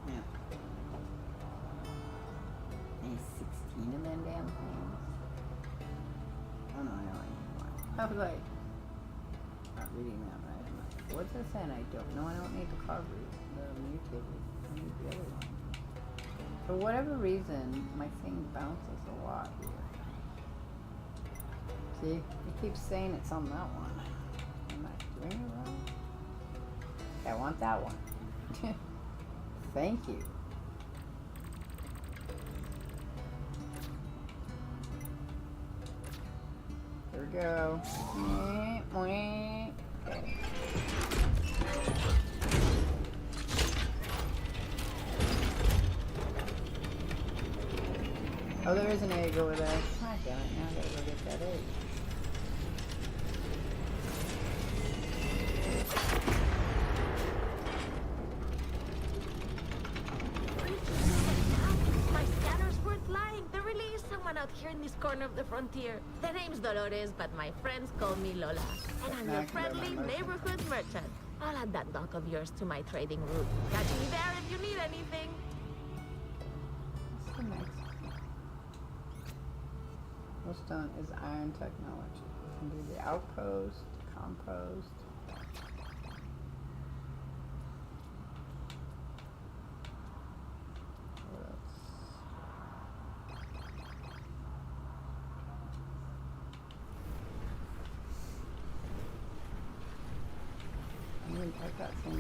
Yeah. Need 16 of them damn things. Oh no, I only need one. I was like, not reading that right. I'm like, what's this saying? I don't know. I don't need the car root, the mutated. I need the other one. For whatever reason, my thing bounces a lot here. See, it keeps saying it's on that one. Am I doing it wrong? Okay, I want that one. Thank you. Here we go. Okay. Oh, there is an egg over there. God damn it, now I gotta go get that egg. My scanners weren't lying. There really is someone out here in this corner of the frontier. The name's Dolores, but my friends call me Lola. And I'm your friendly neighborhood merchant. I'll add that dock of yours to my trading route. Catch me there if you need anything. What's the next? Millstone is iron technology. We can do the outpost, compost. What else? I mean, I've got some.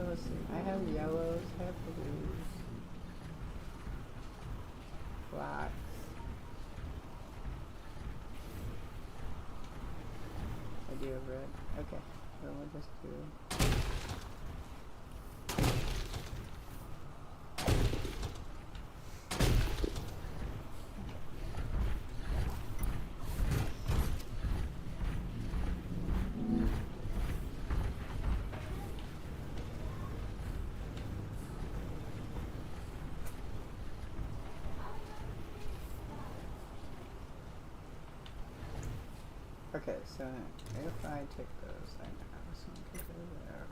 Let's see. I have yellows, I have blues, blacks. I do have red. Okay, so we'll just do. Okay, so if I take those, I have some can go there.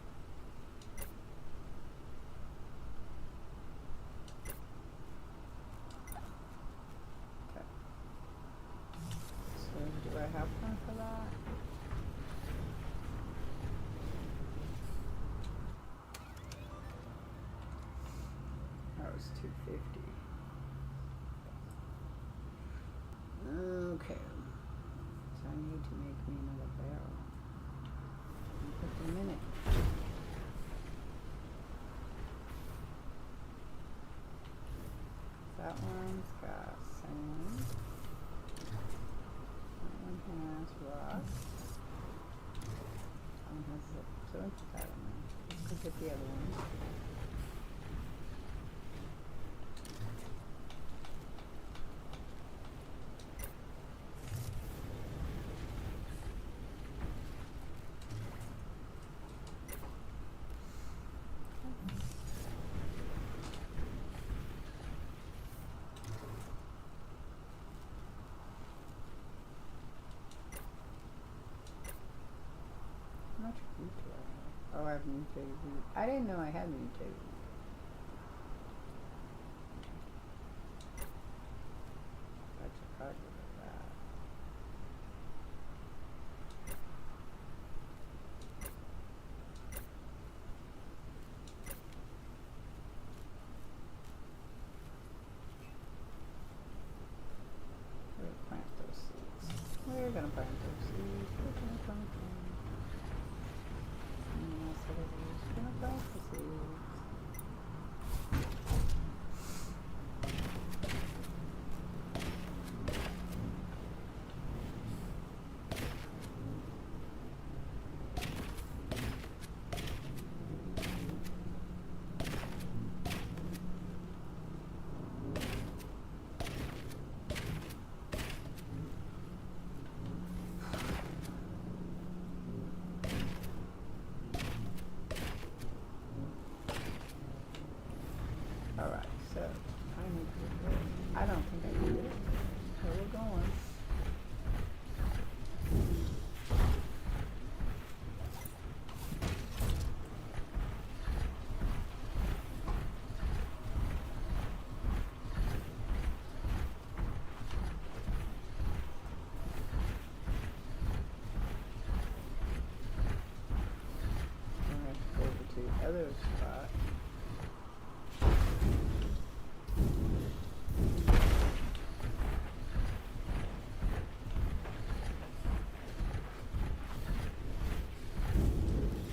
Okay. So do I have one for that? That was 250. Okay. I need to make me another barrel. And put them in it. That one's got sand. That one has rocks. That one has zip. So I don't know. Let's go get the other one. How much root do I have? Oh, I have mutated root. I didn't know I had mutated root. That's a card of that. gonna plant those seeds. We're gonna plant them. And I said I was gonna plant the seeds. Alright, so I need to do it. I don't think I did it. So we're going. I'm going to go over to the other spot.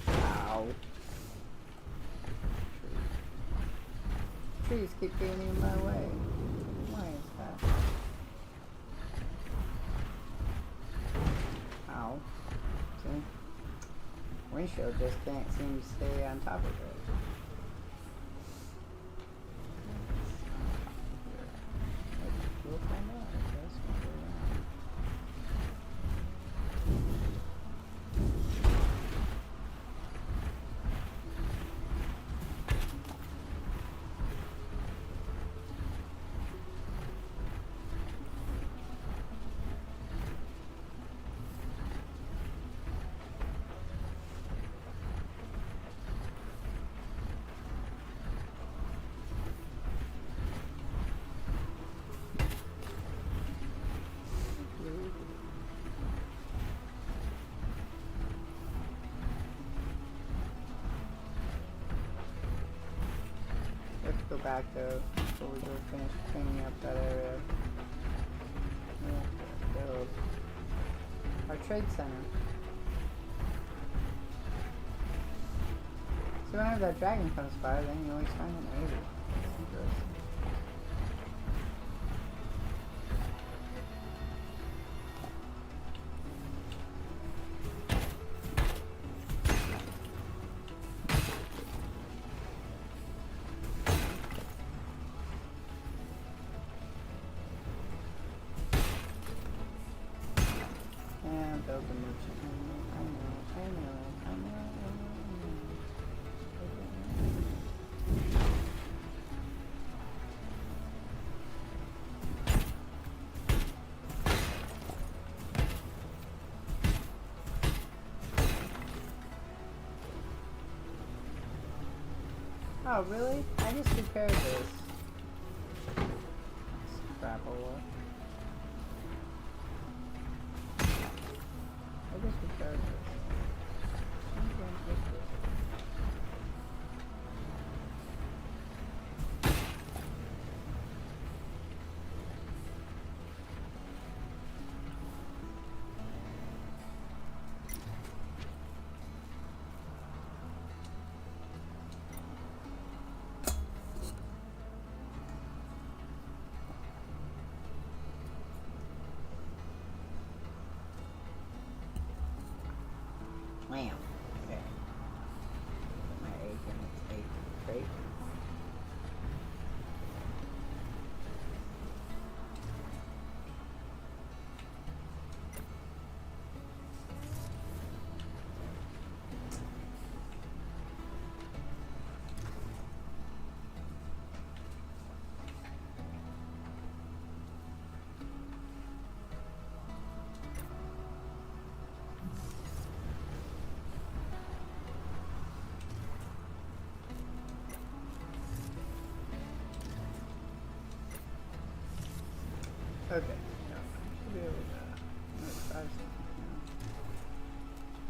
Ow. Trees keep getting in my way. Why is that? Ow. See? Windshield just can't seem to stay on top of it. We'll find out, I guess, when we're around. Let's go back though before we go finish cleaning up that area. We have to build our trade center. So whenever that dragon comes by, then you always find an area. It's interesting. And build the merchant. I know. Oh, really? I just repaired this. Scrap ore. I just repaired this. I'm going to fix this. Wham. Okay. Put my egg in its egg crate. Okay. Yeah, should be able to try something now.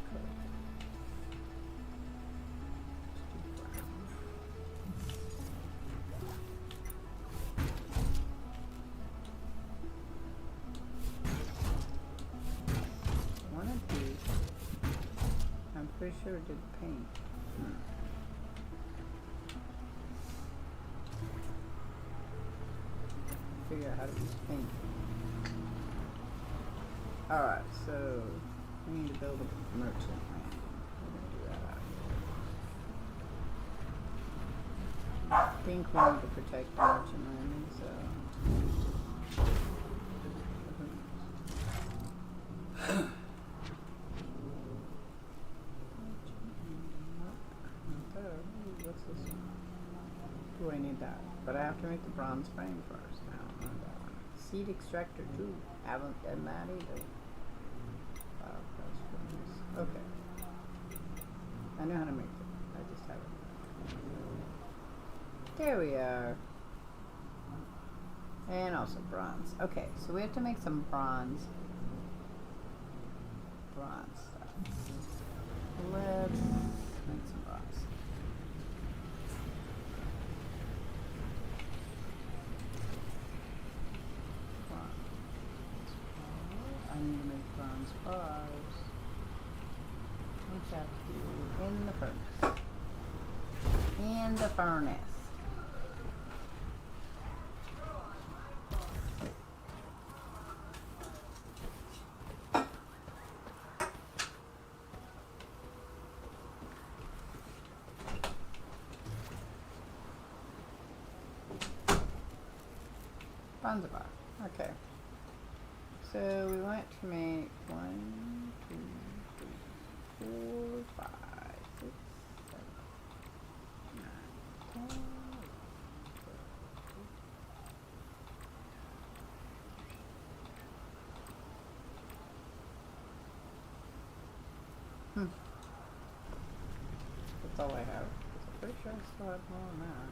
Cool. Let's do brown. sure it did the paint. Figure out how to use paint. Alright, so we need to build a merchant landing. We're gonna do that out here. I think we need to protect the merchant landing, so what's this one? Do I need that? But I have to make the bronze frame first. I don't know that one. Seed extractor too. Haven't done that either. Wow, that's nice. Okay. I know how to make it. I just haven't. There we are. And also bronze. Okay, so we have to make some bronze stuff. Let's make some bronze. I need to make bronze bars, which I have to do in the furnace. In the furnace. Bronze bar. Okay. So we want to make 1, 2, 3, 4, 5, 6, 7, 9, 10. That's all I have. I'm pretty sure I still have more on that.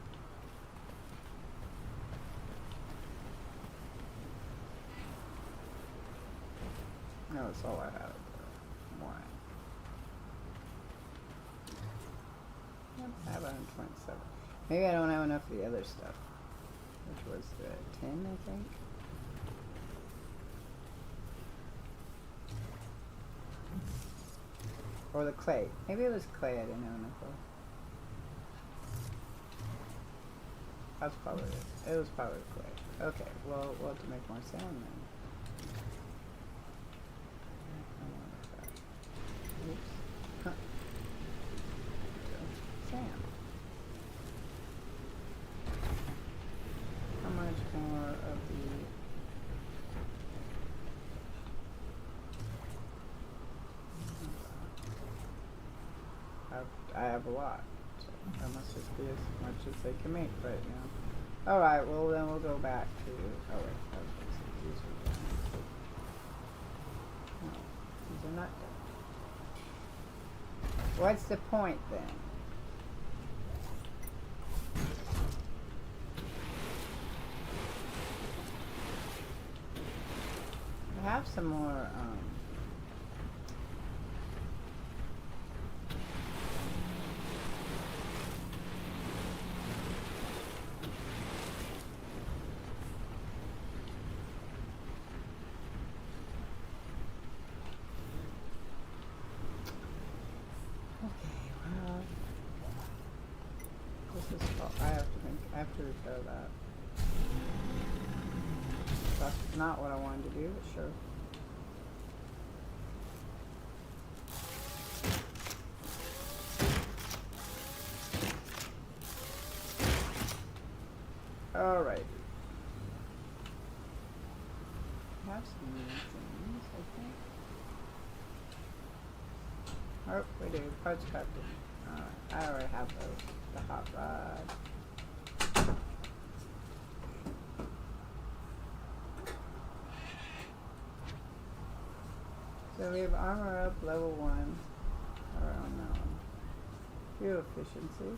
No, that's all I have. One. I have 127. Maybe I don't have enough of the other stuff. Which was the 10, I think. Or the clay. Maybe it was clay I didn't have enough of. That's probably it. It was probably clay. Okay, well, we'll have to make more sand then. Oops. Huh. Sand. How much more of the... I have a lot. So that must just be as much as they can make right now. Alright, well then we'll go back to... Oh wait, I was going to say these are done. No, these are not done. What's the point then? I have some more, I have to repair that. That's not what I wanted to do, but sure. Alright. I have some new things, I think. Oh, we do. Parts crafting. Alright, I already have those. The hot rod. So we have armor up, level 1, around that one. Fuel efficiency.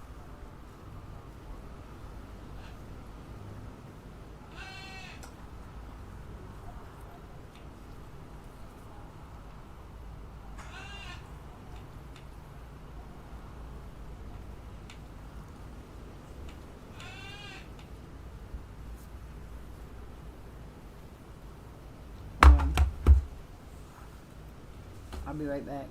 I'll be right back.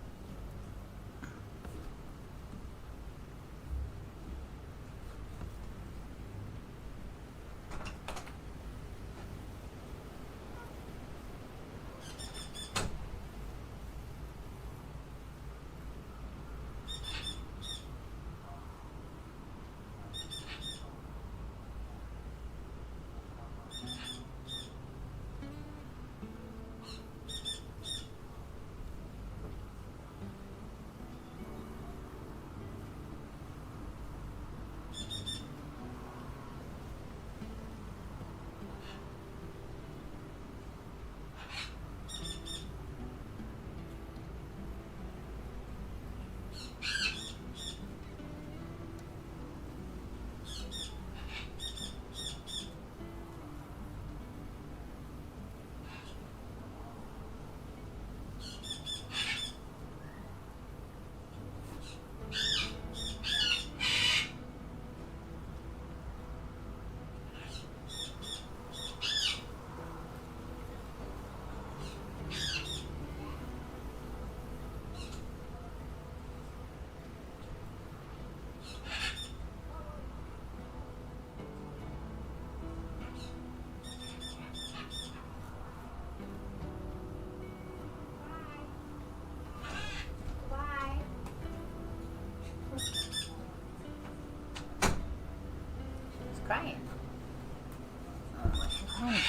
Oh.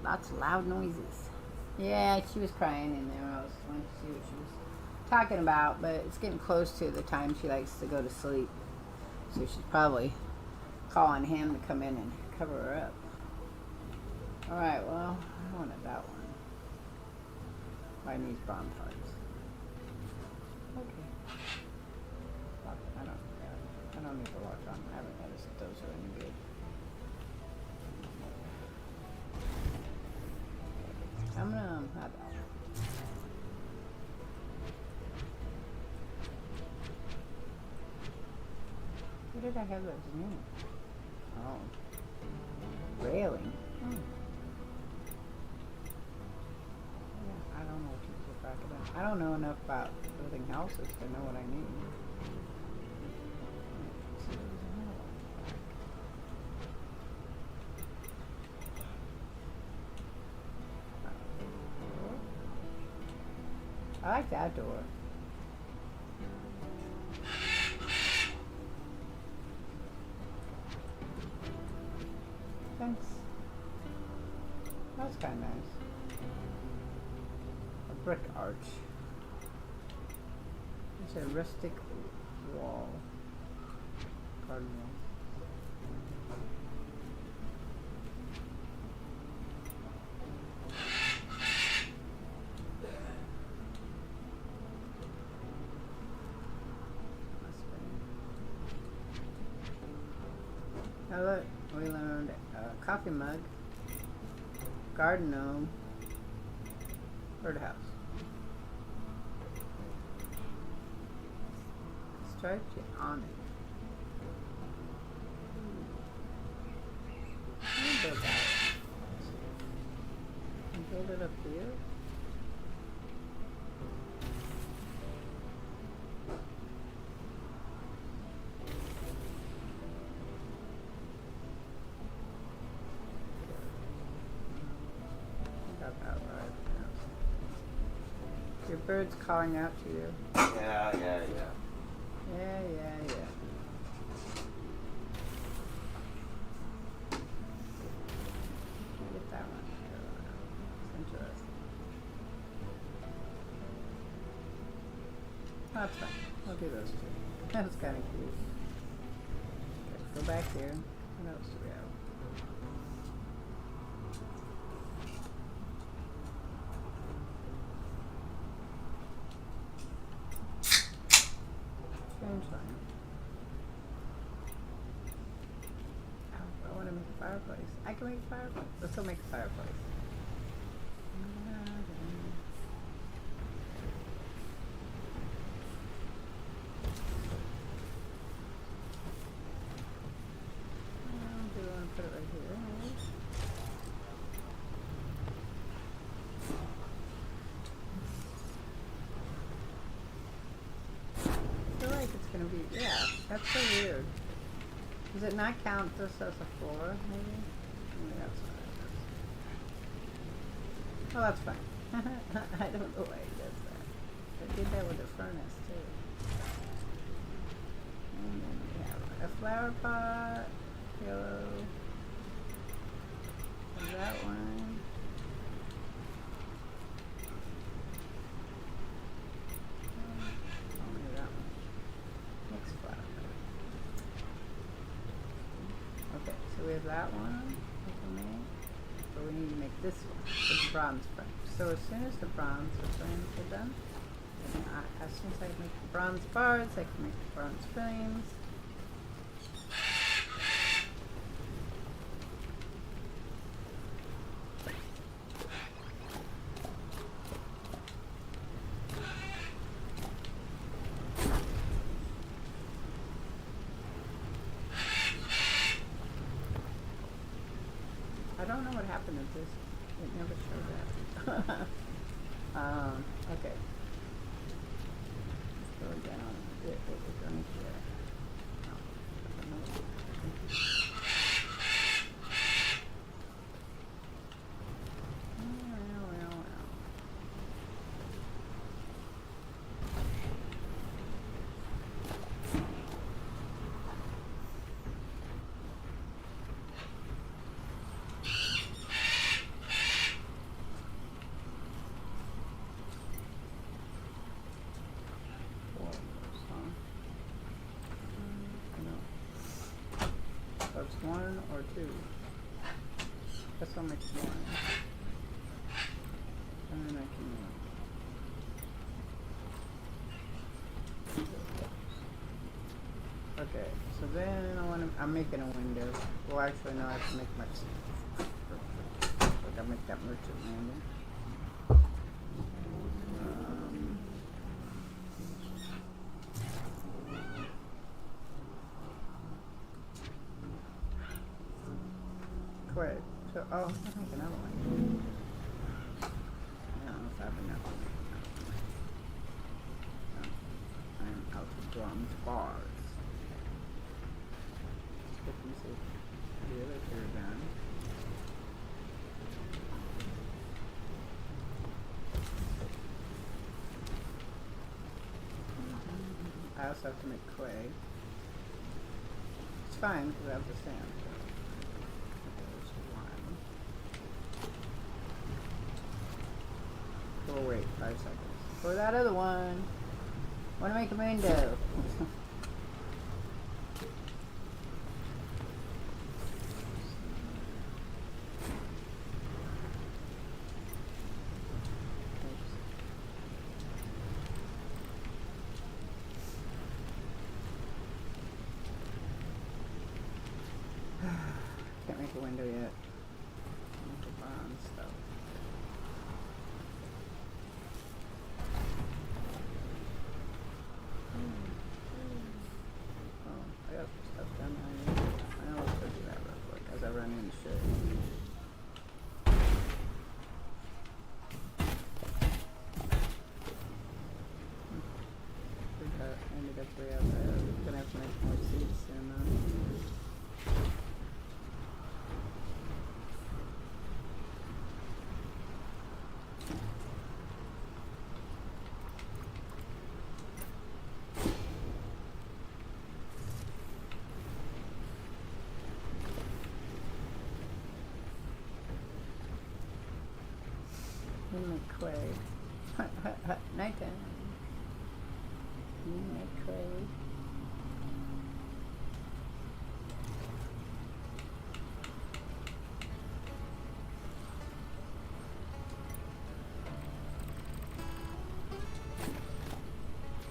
Lots of loud noises. Yeah, she was crying in there. I was wanting to see what she was talking about, but it's getting close to the time she likes to go to sleep. So she's probably calling him to come in and cover her up. Alright, well, I wanted that one. I need bronze parts. Okay. I don't need to watch on. I haven't noticed if those are any good. I'm gonna have that. Where did I have those in? Oh. Railing. Hmm. Yeah, I don't know what to keep track of that. I don't know enough about building houses to know what I need. I like that door. Thanks. That's kind of nice. A brick arch. There's a rustic wall. Garden wall. Now look, we learned a coffee mug, garden gnome, birdhouse. Striped awning. Let me build that. And build it up here. Your bird's calling out to you. Yeah. Yeah. Get that one. It's interesting. Oh, that's fine. I'll do those two. That was kind of cute. Okay, go back here. What else do we have? Oh, I want to make a fireplace. I can make a fireplace. Let's go make a fireplace. Do we want to put it right here? I feel like it's going to be, yeah, that's so weird. Does it not count this as a floor, maybe? Maybe that's what it is. Oh, that's fine. I don't know why it does that. I did that with the furnace, too. And then we have a flower pot, yellow. And that one. Only that one. Next flower pot. Okay, so we have that one. But we need to make this one, the bronze frame. So as soon as the bronze frames are done, as soon as I make the bronze bars, I can make the bronze frames. I don't know what happened to this. It never showed that. Okay. Let's go down a bit. What we're going here. one or two? Guess I'll make one. And then I can. Okay, so then I'm making a window. Well, actually, no, I have to make my. Like, I'll make that merchant landing. Quick. So, oh, I'll make another one. I don't know if I have enough. No. I'm out of bronze bars. Let's get these the other two are done. I also have to make clay. It's fine because I have the sand. Oh wait, 5 seconds. For that other one, I want to make a window. Can't make a window yet. Make a bronze stuff. I got some stuff down there. I know let's go do that real quick as I run into shit. I ended up way out there. I'm gonna have to make more seats soon though. Make clay. Nighttime. Make clay.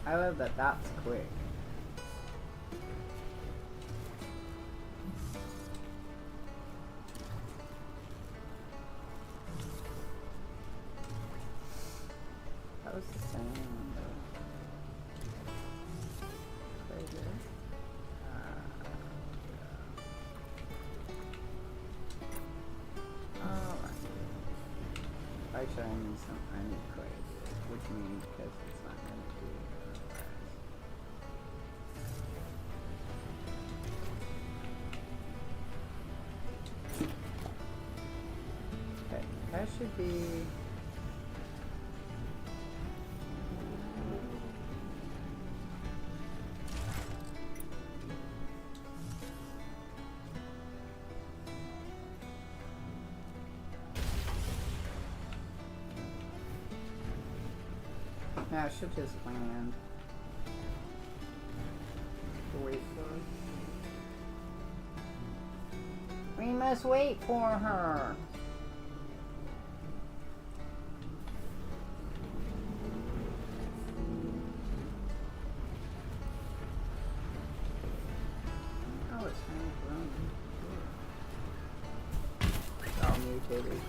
I love that that's quick. That was the same though. Right there. Alright. Actually, I need clay, which means because it's not gonna do it otherwise. Okay, that should be. Yeah, I should just land. Wait for her. We must wait for her. Oh, it's kind of running. It's all mutated.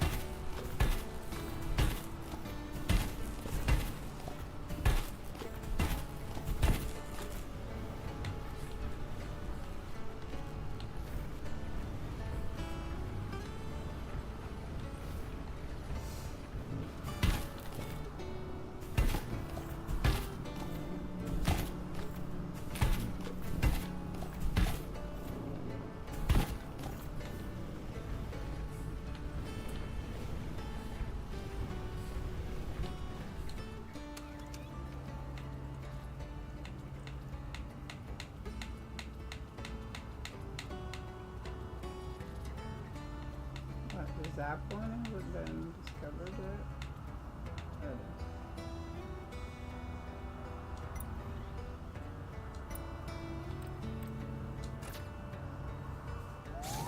Is that one has been discovered yet? It is.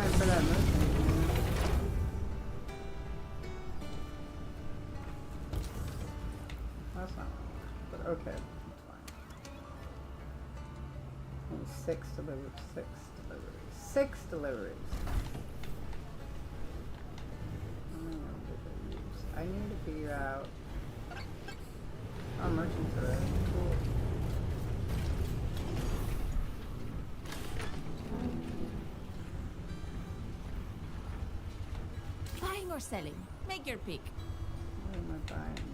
waiting for that movement. That's not what I want, but okay, that's fine. And 6 deliveries, 6 deliveries, 6 deliveries. How many of them did they use? I need to figure out. Oh, merchants are cool. Buying or selling? Make your pick. What am I buying?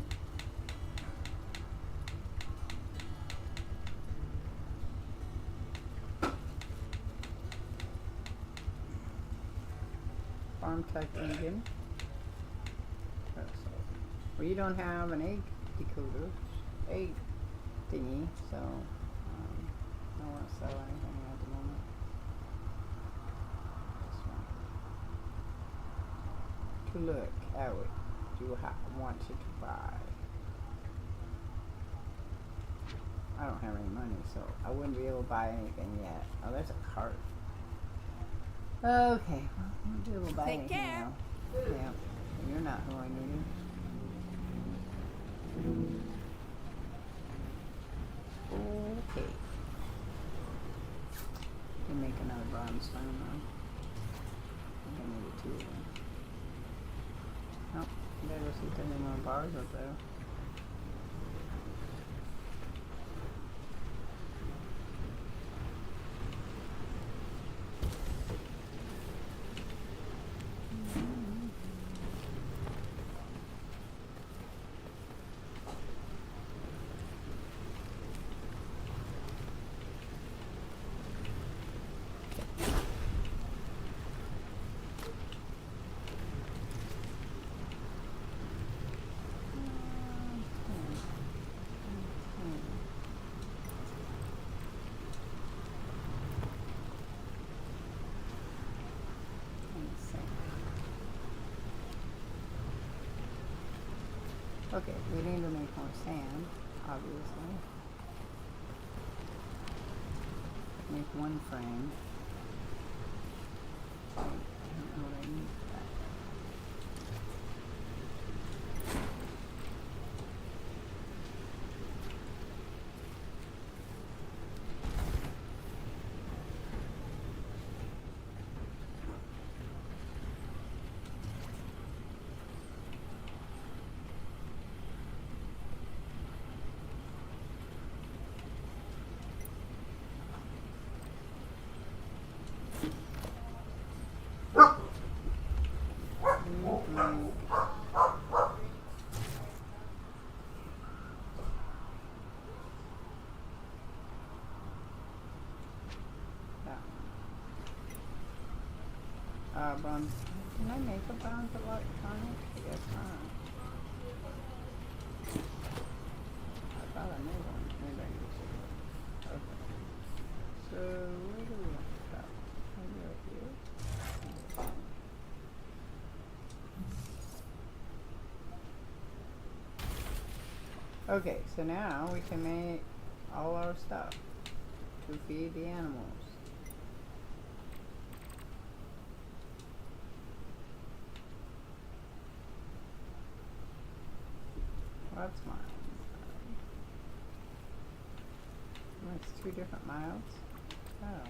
Farm tech engine. Well, you don't have an egg decoder, egg thingy, so I don't want to sell anything at the moment. This one. To look at what you want to buy. I don't have any money, so I wouldn't be able to buy anything yet. Oh, there's a cart. Okay, well, I won't be able to buy Take anything care. now. Yeah, you're not who I needed. Okay. You make another bronze stone though. I think I needed 2 of them. Oh, there goes see if there's any more bars up there. Okay, we need to make more sand, obviously. Make 1 frame. I don't know what I need for that. Bronze. Can I make a bronze electronic? I guess not. I thought I made one. Maybe I used it. Okay. So, where do we want to go? Maybe right here. Okay, so now we can make all our stuff to feed the animals. That's mine. That's 2 different miles. Oh.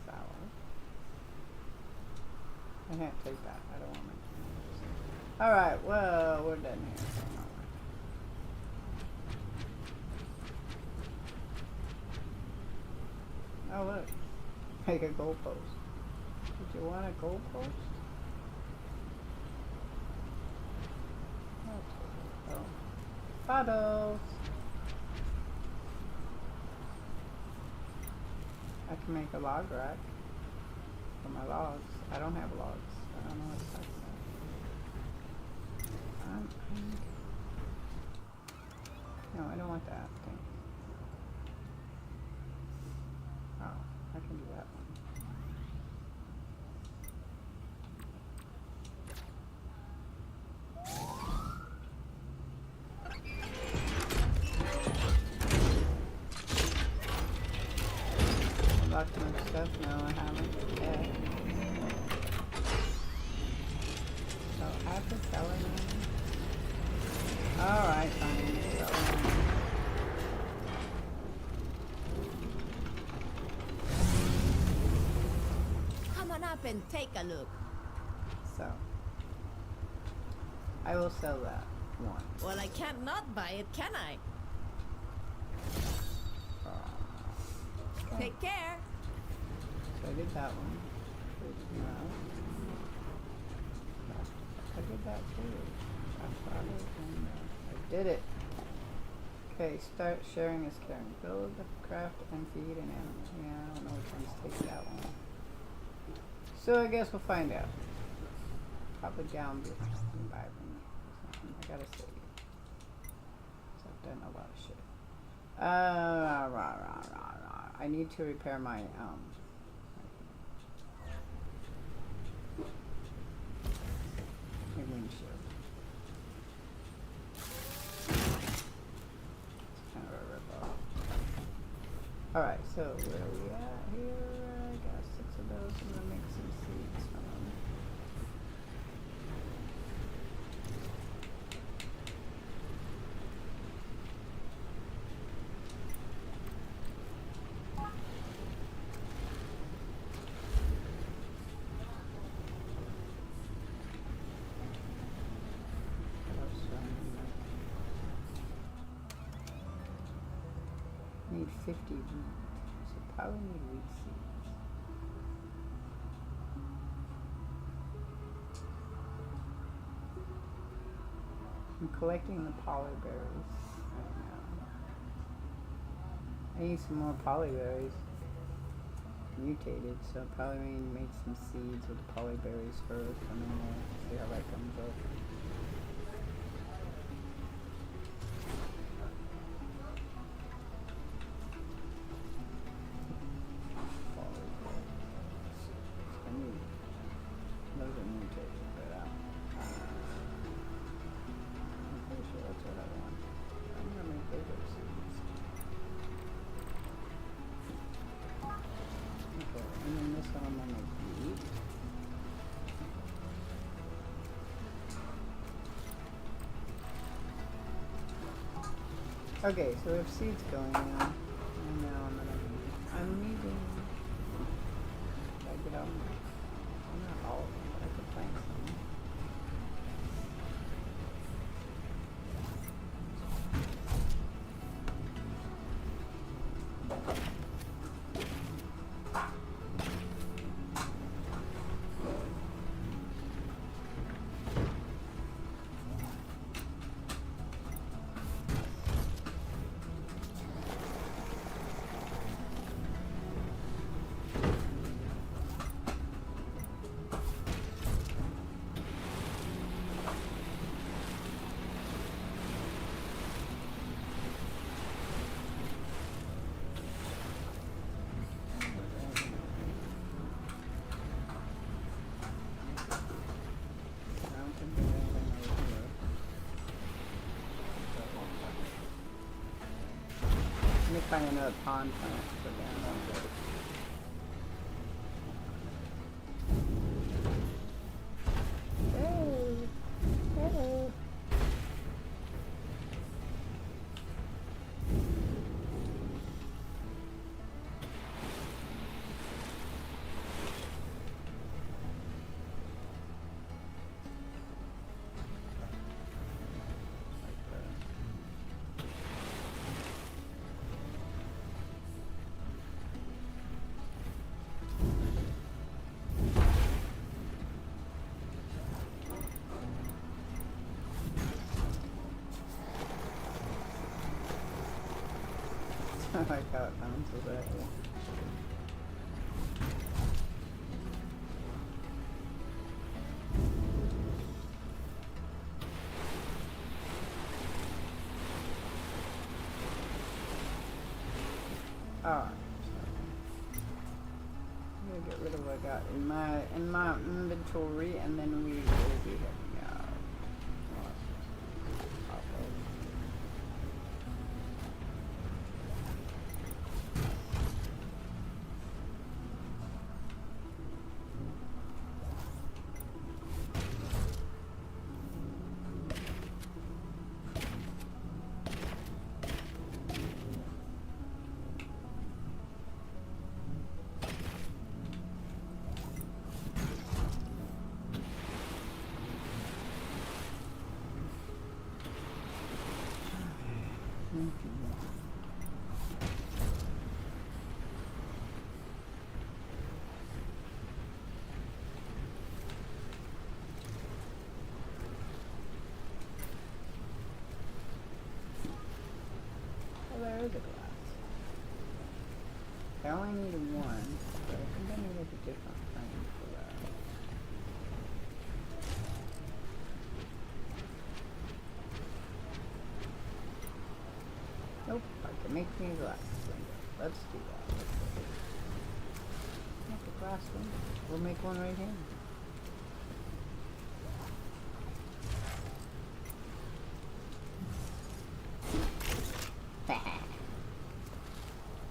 Sour. I can't take that. I don't want to. Alright, well, we're done here. Oh, look. Make a goalpost. Did you want a goalpost? Bottles. I can make a log rack for my logs. I don't have logs. I don't know what to talk about. No, I don't want that thing. Oh, I can do that one. unlocked more stuff? No, I haven't yet. So I have to sell it now? Alright, fine. Sell it now. Come on up and take a look. So I will sell that one. Well, I can't not buy it, can I? Take care. So I did that one. No. I did that too. I did it. Okay, start sharing is caring. Build, craft, and feed an animal. Yeah, I don't know which one's take that one. So I guess we'll find out. Pop it down, buy from I gotta save. So I've done a lot of shit. I need to repair my windshield. It's kind of a rip-off. Alright, so where are we at here? I got 6 of those. I'm gonna make some seeds from them. Need 50 wheat, so probably need wheat seeds. I'm collecting the poly berries right now. I need some more poly berries. Mutated, so probably need to make some seeds with the poly berries first, and then we'll see how that comes up. Okay, so we have seeds going now. And now I'm leaving. I get out. Not all of them, but I could plant some. Let me find another pond plant to put down. Hey! Hey! I like how it bounces at you. Alright, so I'm gonna get rid of what I got in my inventory, and then we will be heading out. Oh, there is a glass. I only need one, but I think I need a different frame for that. Nope, I can make me a glass window. Let's do that. Make a glass window. We'll make one right here.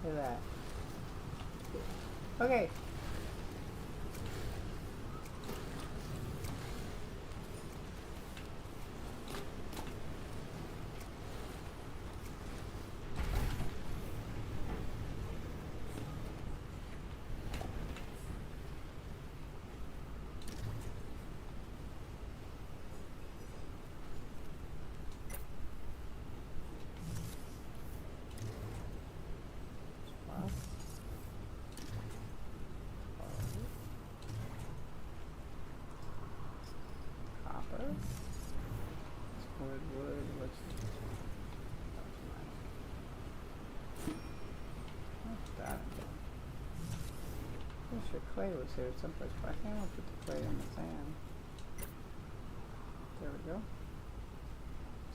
Look at that. Okay. Wood, what's that? I wish your clay was here someplace, but I can't put the clay in the sand. There we go.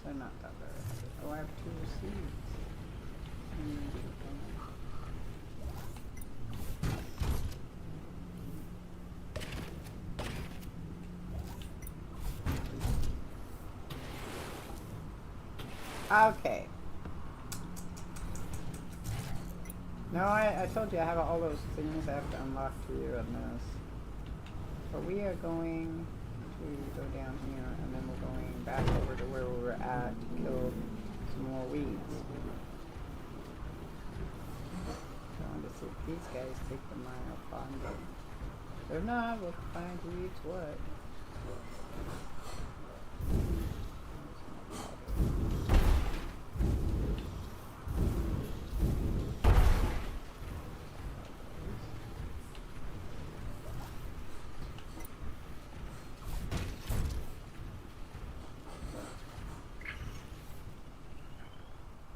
So not that very heavy. Oh, I have 2 seeds. Okay. No, I told you I have all those things I have to unlock here on this. But we are going to go down here and then we're going back over to where we were at to kill some more weeds. Trying to see if these guys take the mine up on them. If not, we'll find who eats what.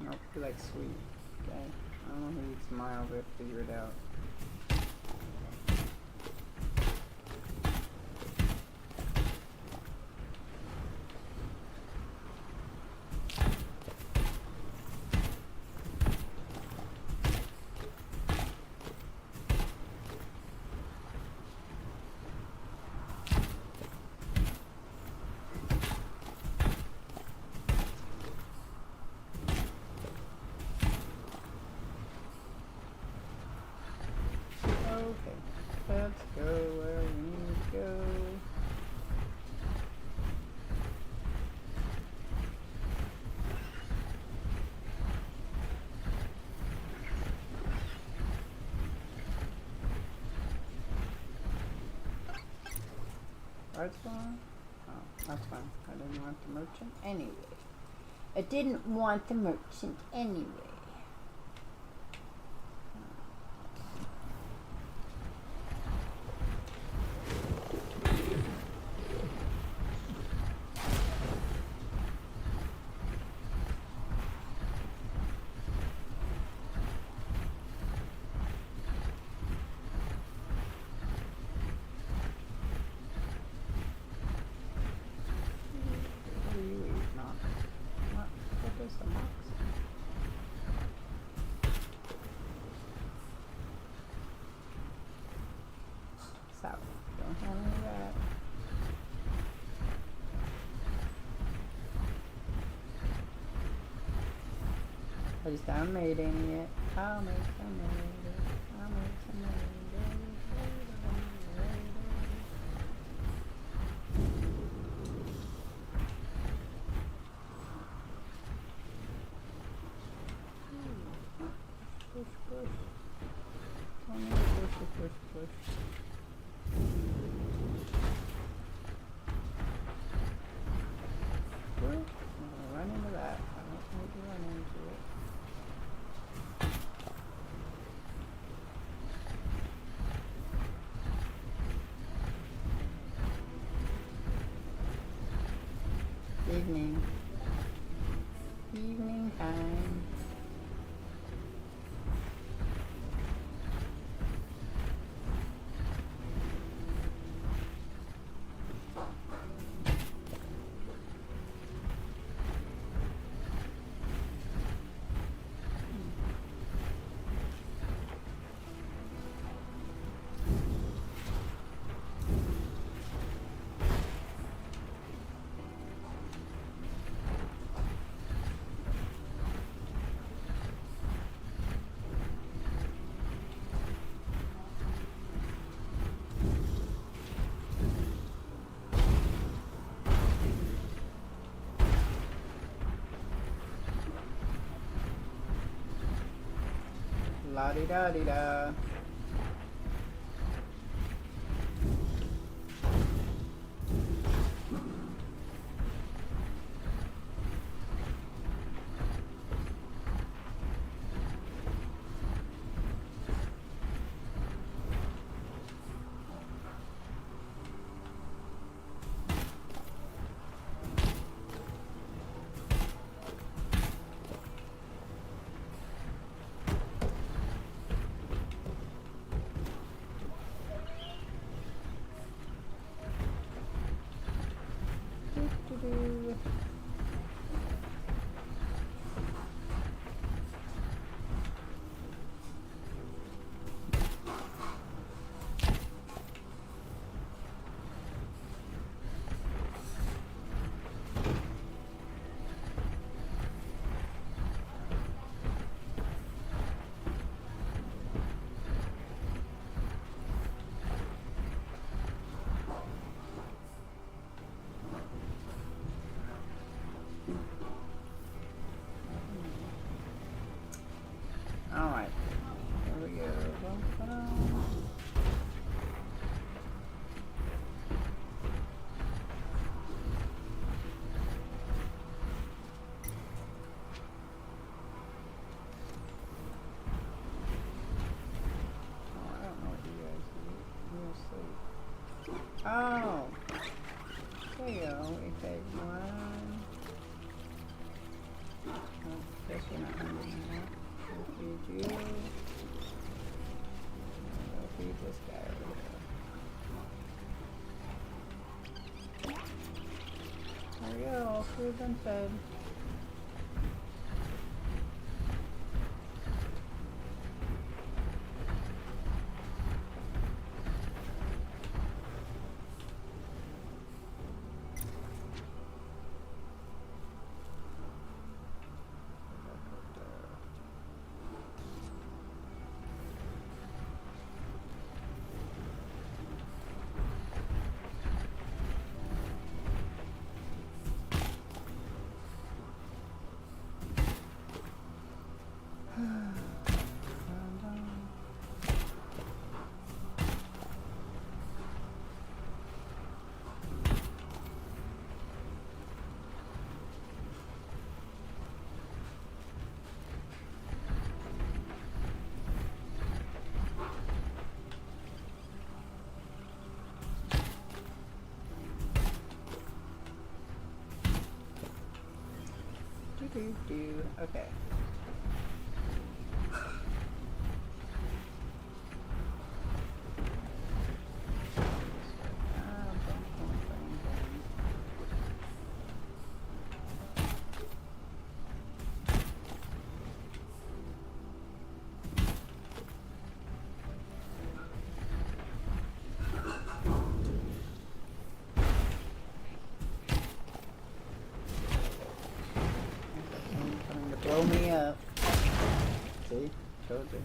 Nope, you like sweet. Okay. I don't know who eats mild, we have to figure it out. Okay, let's go where we need to go. That's fine. Oh, that's fine. I didn't want the merchant anyway. I didn't want the merchant anyway. At least I haven't made any yet. I'll make some later. I'll make some later. Push, push. Come on, push, push, push. I'm gonna run into that. I don't need to run into it. Evening time. La-di-da-di-da. Do-do-do. Alright, here we go. I don't know what you guys do. You're asleep. Oh! There you go. We take one. Oh, guess you're not hungry now. We'll feed you. We'll feed this guy over there. There we go, all food been fed. Okay. Blow me up. See? Told you.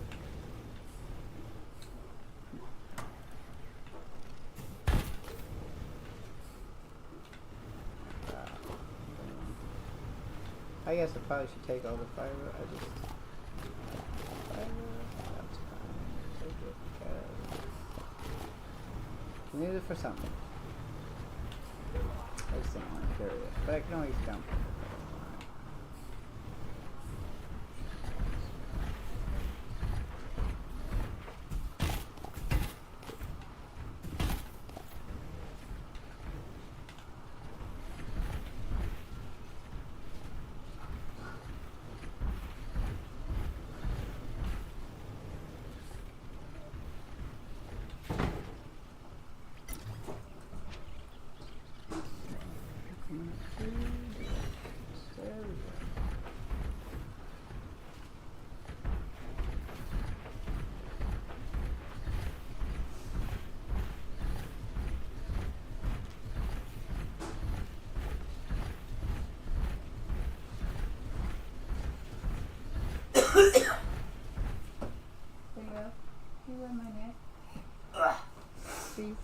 I guess I probably should take all the fiber. I just fiber. That's fine. Take it because we need it for something. I just didn't want to carry it, but I can always dump it. you go. You rub my neck. Ugh. Please.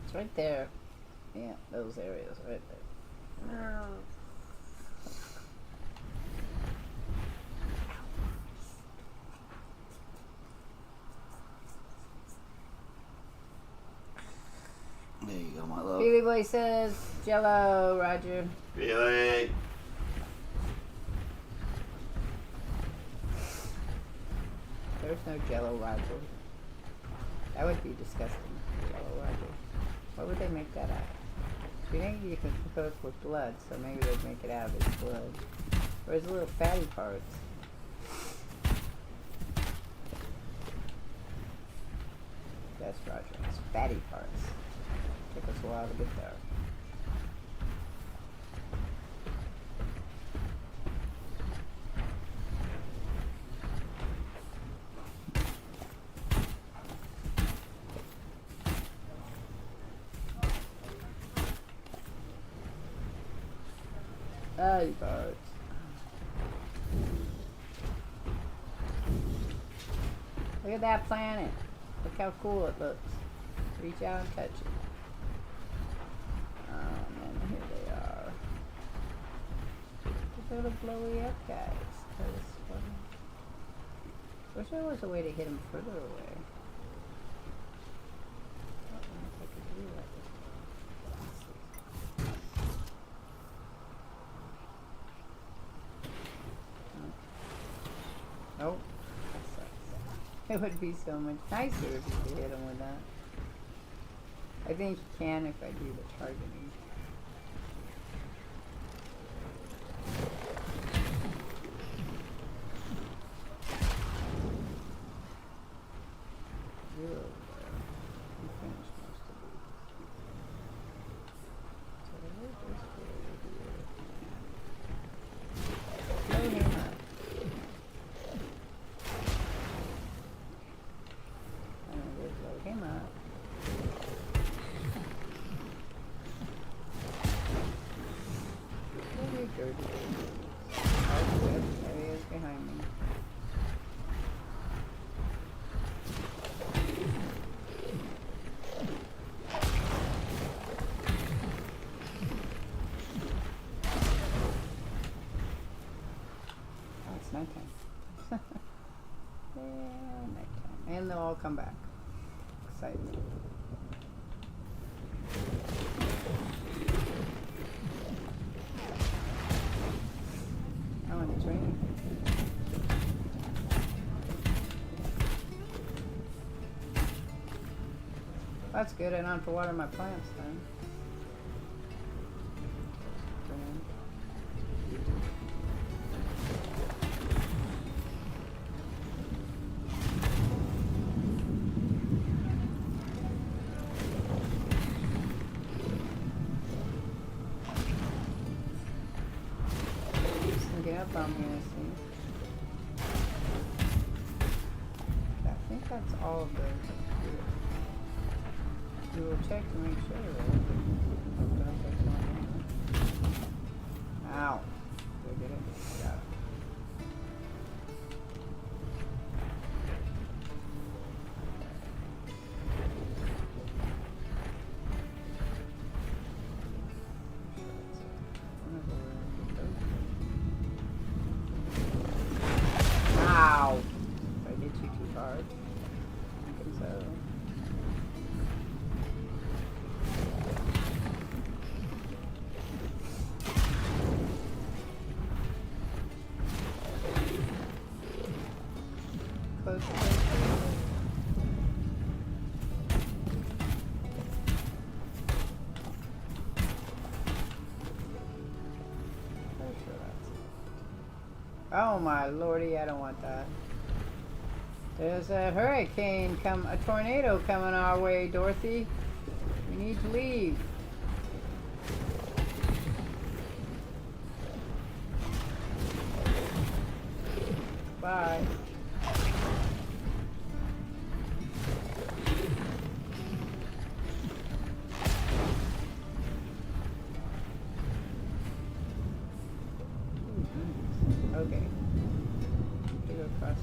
It's right there. Yeah, those areas right there. There you go, my love. Baby boy says Jello, Roger. Really? There's no Jello, Roger. That would be disgusting. Jello, Roger. What would they make that out of? Do you think you can cook with blood? So maybe they'd make it out of his blood. Or his little fatty parts. That's Roger. His fatty parts. Took us a while to get there. Fatty parts. Look at that planet. Look how cool it looks. Reach out and touch it. And here they are. They're the blowy up guys. Wish there was a way to hit them further away. I don't know if I could do that. Nope. It would be so much nicer if you could hit them with that. I think you can if I do the targeting. Zero there. You finished most of these. So we'll just go over here. Blow him up. And we'll blow him up. Dirty. Oh, good. There he is behind me. Oh, it's nighttime. Yeah, nighttime. And they'll all come back. Exciting. Oh, and it's raining. That's good. I don't have to water my plants then. Get up on me, I see. I think that's all of those. We will check to make sure that. Ow. Did I get it? I got it. Ow! Did I hit you too hard? I think so. Close, close, close. Oh my lordy, I don't want that. There's a hurricane a tornado coming our way, Dorothy. We need to leave. Bye. Okay. Go across.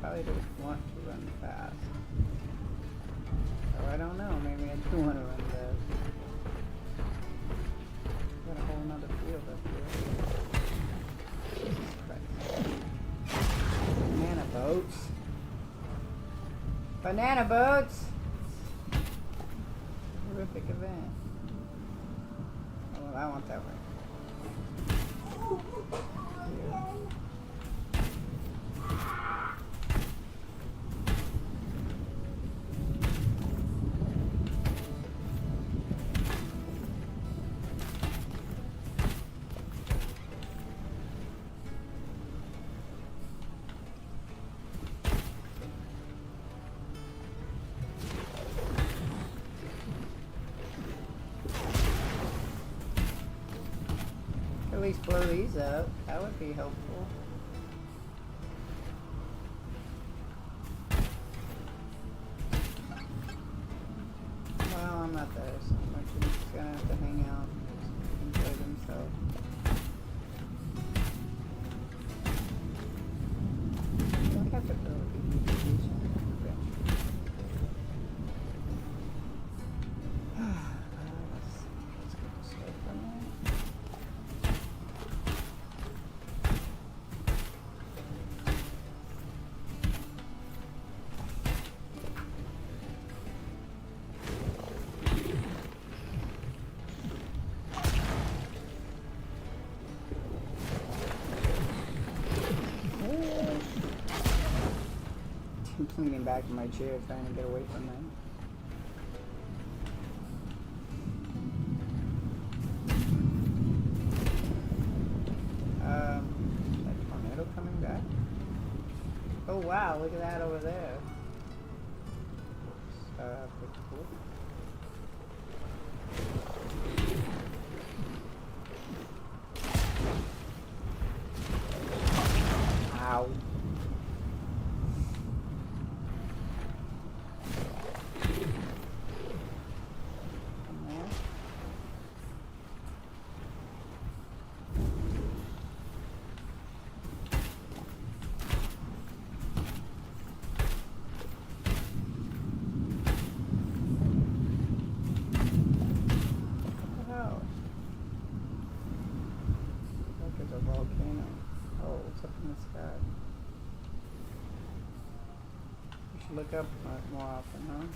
Probably don't want to run fast. Oh, I don't know. Maybe I do want to run fast. Got a whole nother field up here. Jesus Christ. Banana boats. Banana boats! Horrific event. Oh, well, I want that one. Here. At least blow these up. That would be helpful. Well, I'm not there so much. I'm just gonna have to hang out and enjoy themselves. I think I have to build a communication eventually. Let's get the stuff from there. I'm leaning back in my chair trying to get away from that. That tornado coming back? Oh wow, look at that over there. Pretty cool. Ow. Look up more often, huh?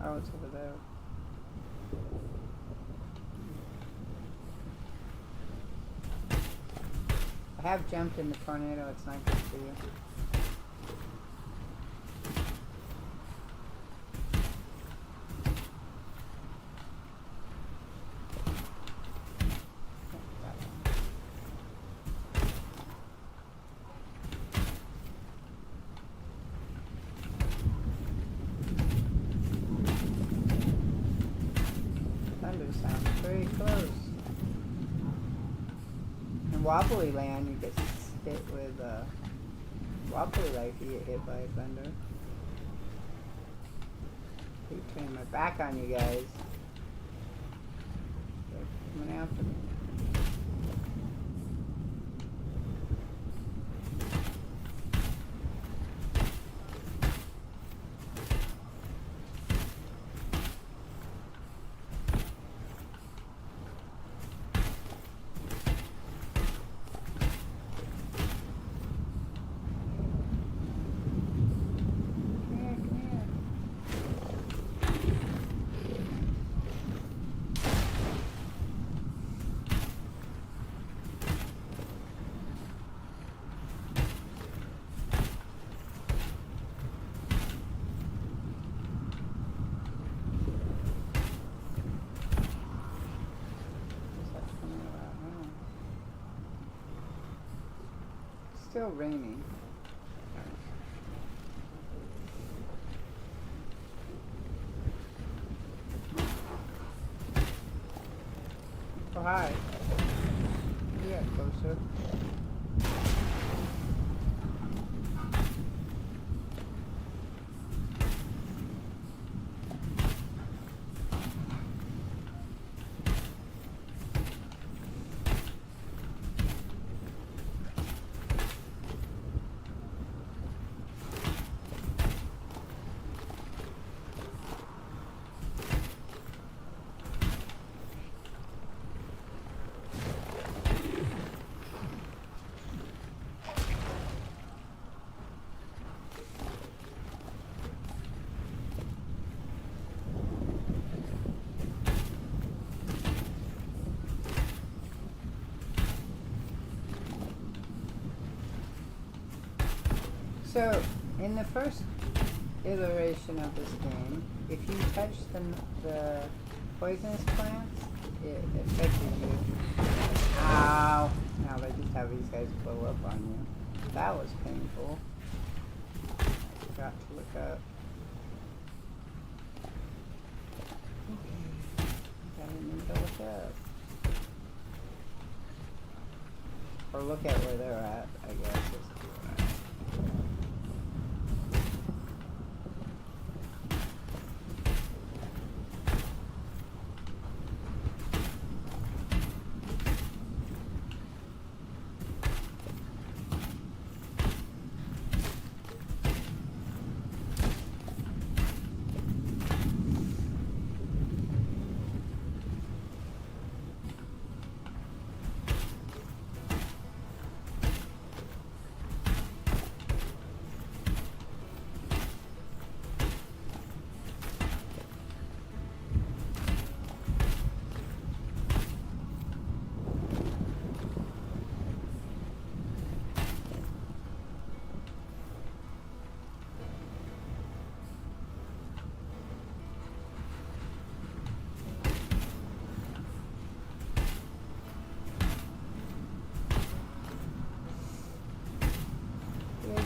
Oh, it's over there. I have jumped in the tornado, it's not good for you. Sounds very close. In Wobbly Land, you get hit with Wobbly Life. You get hit by thunder. Keep turning my back on you guys. They're coming after me. still raining. Oh, hi. You got closer. So, in the first iteration of this game, if you touch the poisonous plants, it affected you. Ow! Now they just have these guys blow up on you. That was painful. Forgot to look up. Okay. I didn't need to look up. Or look at where they're at, I guess.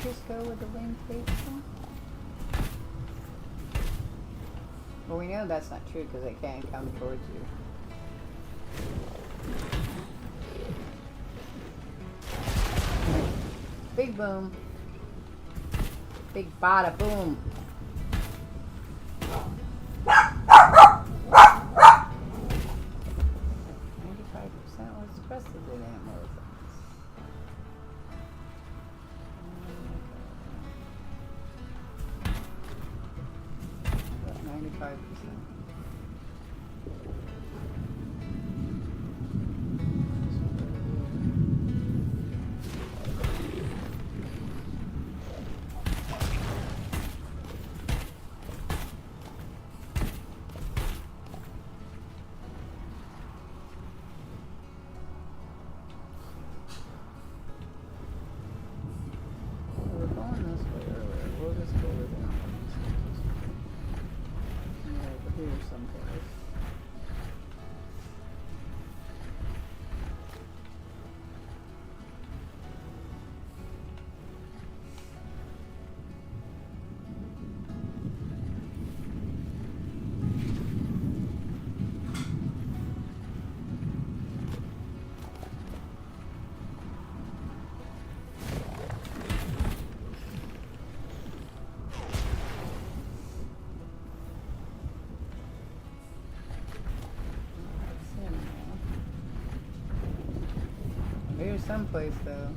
Just go with the wing facing? Well, we know that's not true because they can't come towards you. Big boom. Big bada boom. Let's press the good ammo. 95%. We're going this way earlier. We'll just go with it. Here someplace. Here's someplace though.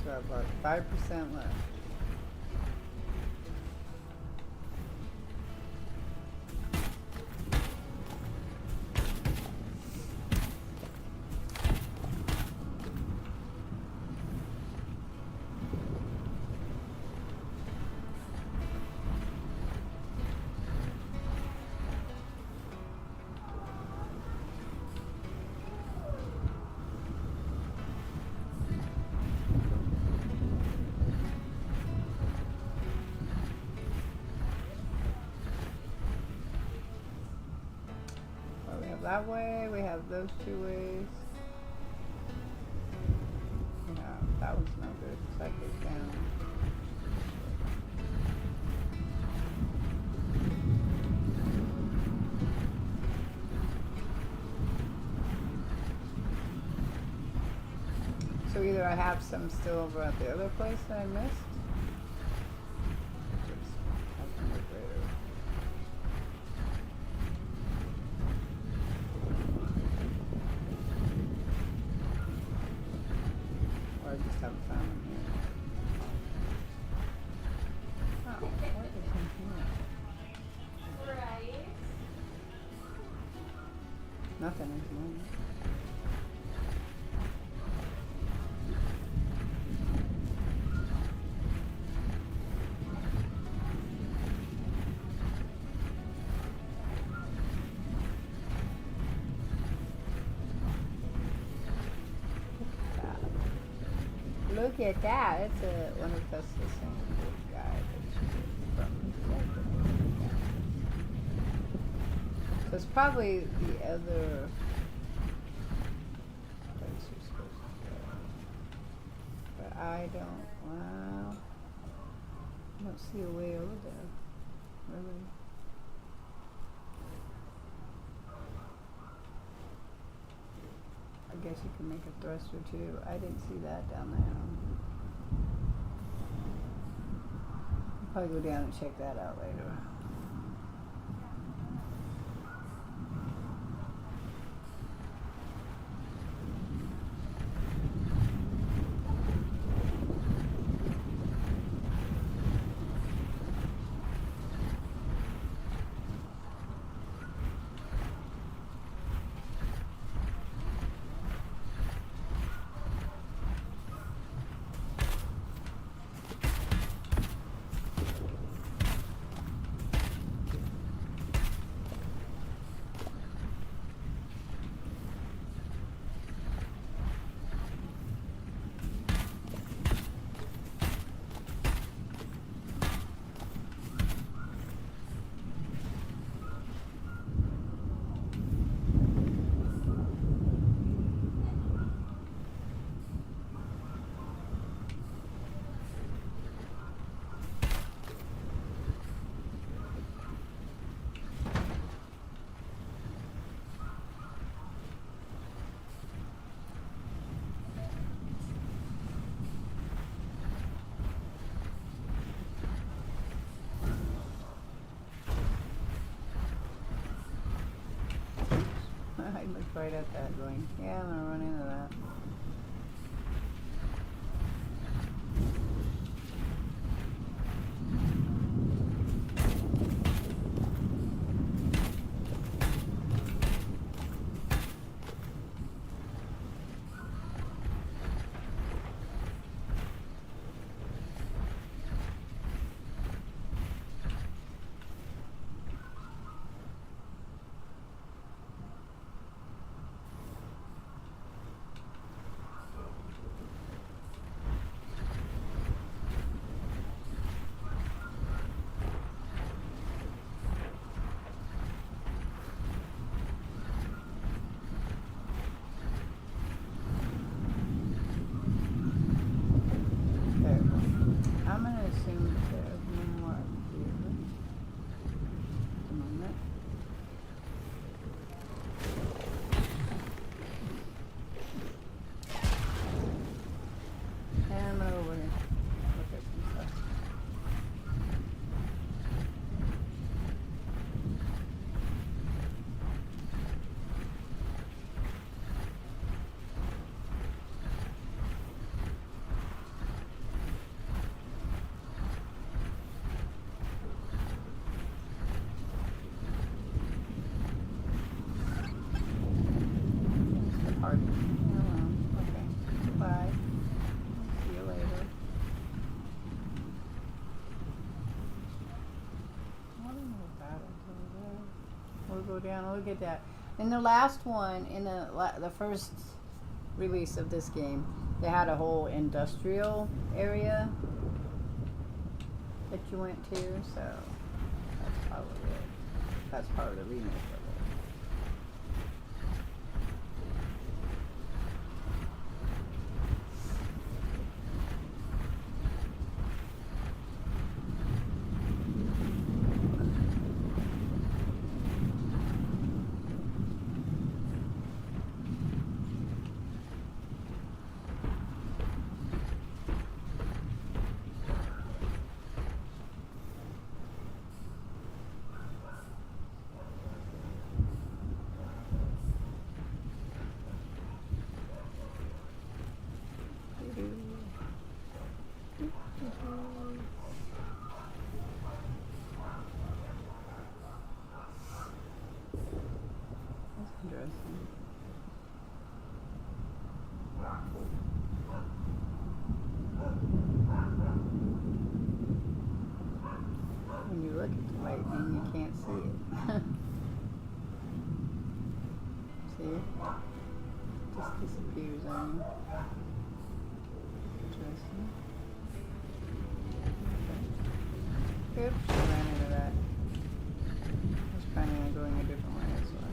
So about 5% left. that way. We have those two ways. Yeah, that one's no good because that goes down. So either I have some still over at the other place that I missed. Or I just haven't found them yet. Oh, what is in here? Right. Nothing at the moment. Look at that. It's a one of us the same guy from so it's probably the other place you're supposed to go. But I don't see a way over there. Really. I guess you can make a thruster too. I didn't see that down there. I'll probably go down and check that out later. I looked right at that going, yeah, I'm gonna run into that. I'm gonna assume there's no more here at the moment. And I'm gonna go over here. Look at some stuff. Party. Oh, okay. Goodbye. See you later. I don't know about it over there. We'll go down and look at that. In the last one, in the first release of this game, they had a whole industrial area that you went to, so that's probably it. That's part of the remake of it. lightning, you can't see it. See? Just disappears on you. Interesting. Oops, I ran into that. I was planning on going a different way, that's why.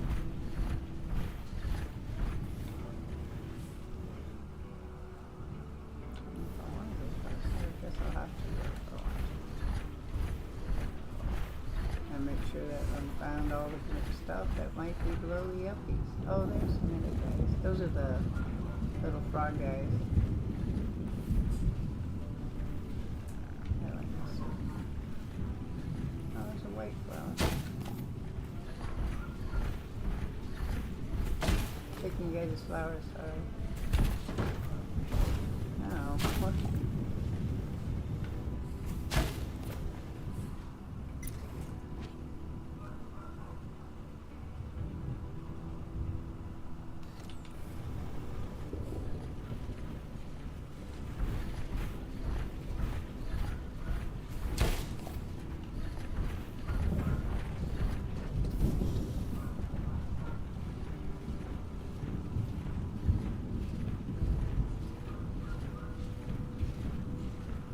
I guess I'll have to go for a while. And make sure that I found all the good stuff that might be below the uppies. Oh, there's some other guys. Those are the little frog guys. I like this. Oh, there's a white flower. Taking you guys' flowers, sorry. Oh, what?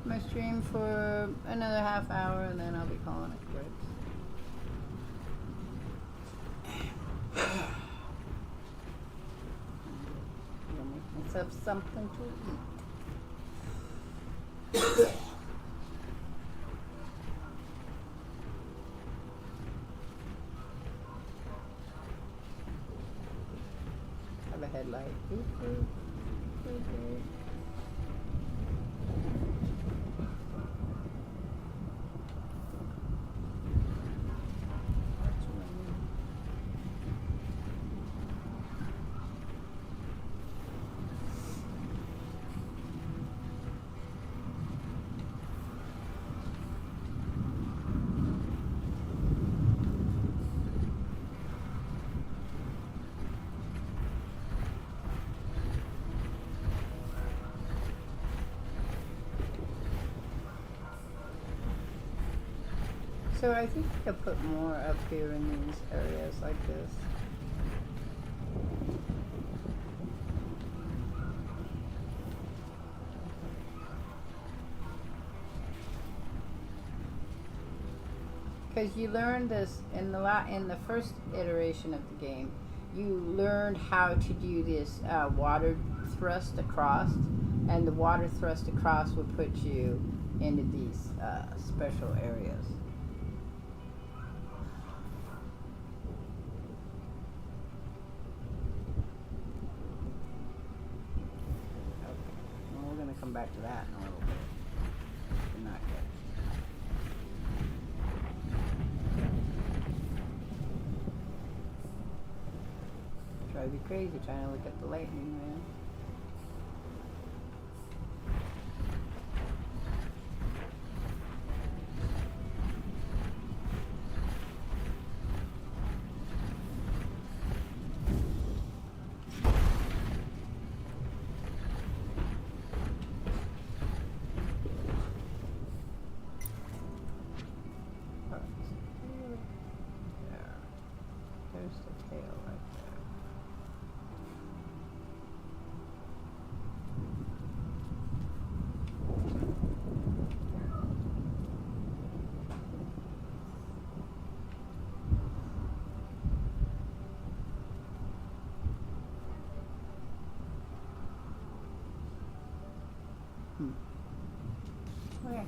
My stream for another half hour and then I'll be calling it quits. I'll make myself something to eat. Have a headlight. Ooh. So I think I could put more up here in these areas like this. Because you learned this in the first iteration of the game, you learned how to do this water thrust across, and the water thrust across would put you into these special areas. Come back to that in a little bit. But not yet. Drive you crazy trying to look at the lightning, man. There's the tail right there. Okay.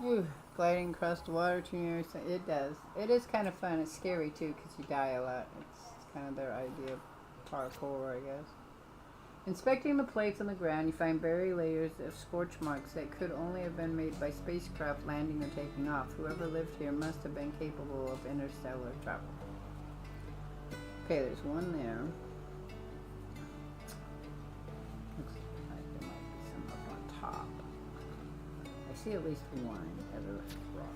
Ooh, gliding across the water to near. It does. It is kind of fun. It's scary too because you die a lot. It's kind of their idea of parkour, I guess. Inspecting the plates on the ground, you find buried layers of scorch marks that could only have been made by spacecraft landing or taking off. Whoever lived here must have been capable of interstellar travel. Okay, there's one there. Looks like there might be some up on top. I see at least one other rock.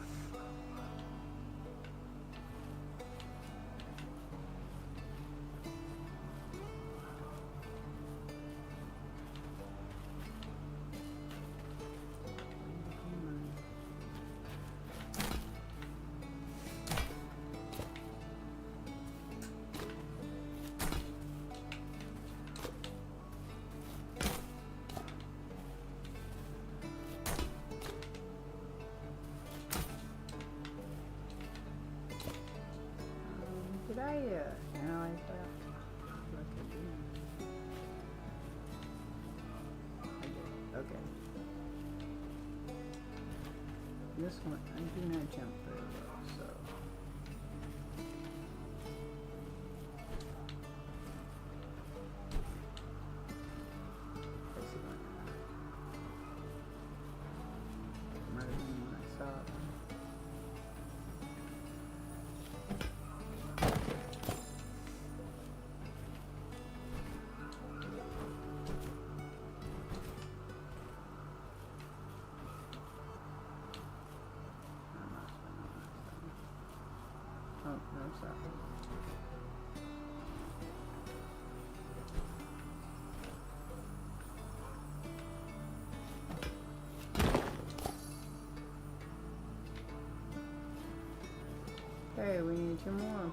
Did I analyze that? Like I did. I did. Okay. This one, I do not jump very well, so. This one. Might have been when I saw it. Oh, there's that one. Hey, we need two more.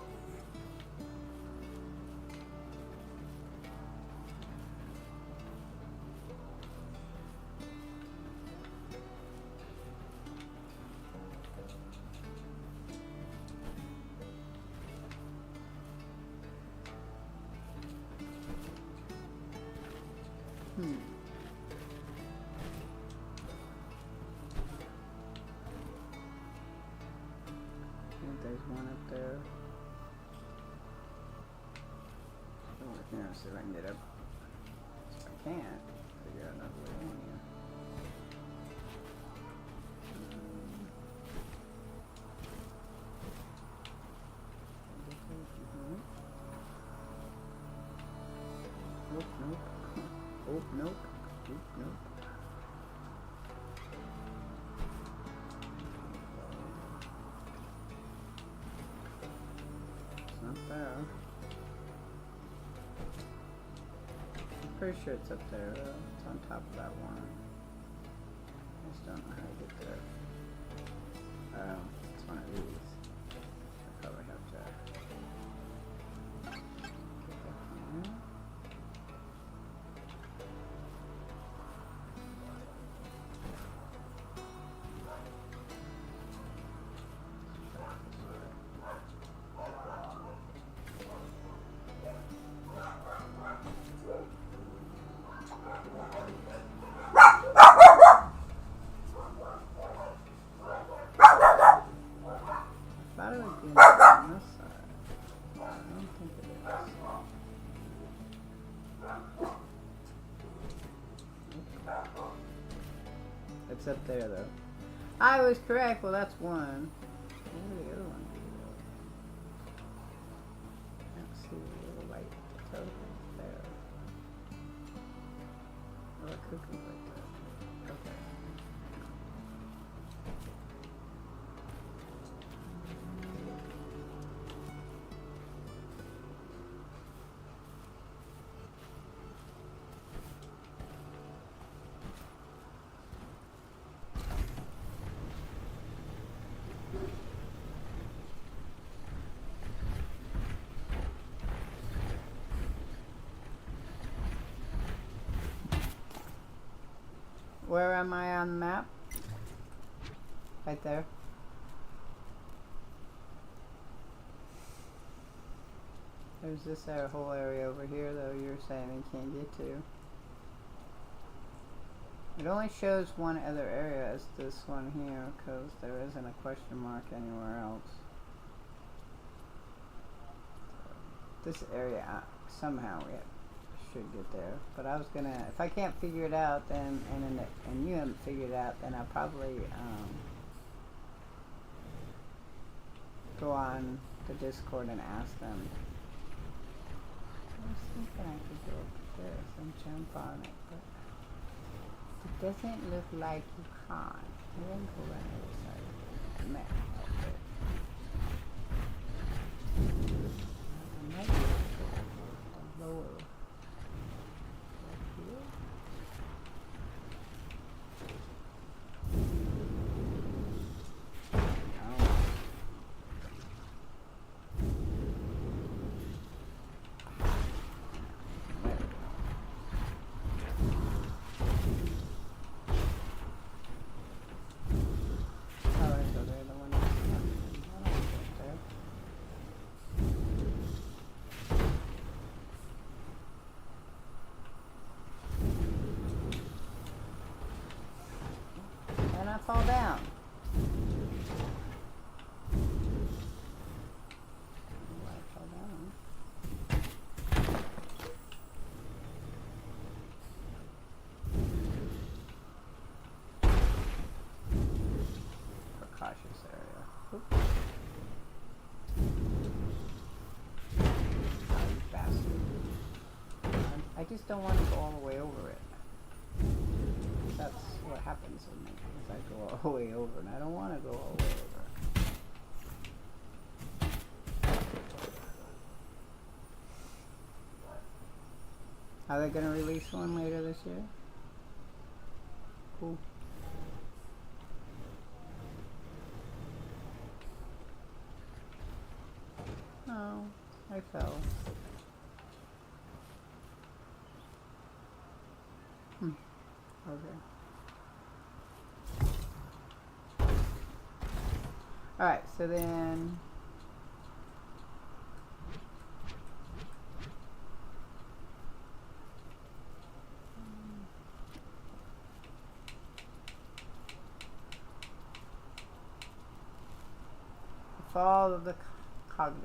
I think there's one up there. Oh, I can see if I can get up. If I can't, figure out another way in here. Nope, nope. Oh, nope. Nope, nope. It's not there. I'm pretty sure it's up there. It's on top of that one. I just don't know how to get there. It's one of these. I probably have to. Get that from there. It's up there though. I was correct. Well, that's one. Where would the other one be though? Let's see the little light toe there. Oh, it could be like that. Okay. Where am I on the map? Right there. There's this whole area over here though you're saying you can't get to. It only shows one other area as this one here because there isn't a question mark anywhere else. So this area somehow we should get there, but I was gonna, if I can't figure it out then, and you haven't figured it out, then I'll probably go on the Discord and ask them. I was thinking I could go up this and jump on it, but it doesn't look like you can. And then go around the other side of the map. I might be able to go the lower. Fall down. Why I fell down? Precautious area. Oops. Oh, you bastard. I just don't want to go all the way over it. That's what happens with me. I go all the way over, and I don't want to go all the way over. Are they going to release one later this year? Cool. Oh, I fell. Okay. Alright, so then the fall of the cognitives.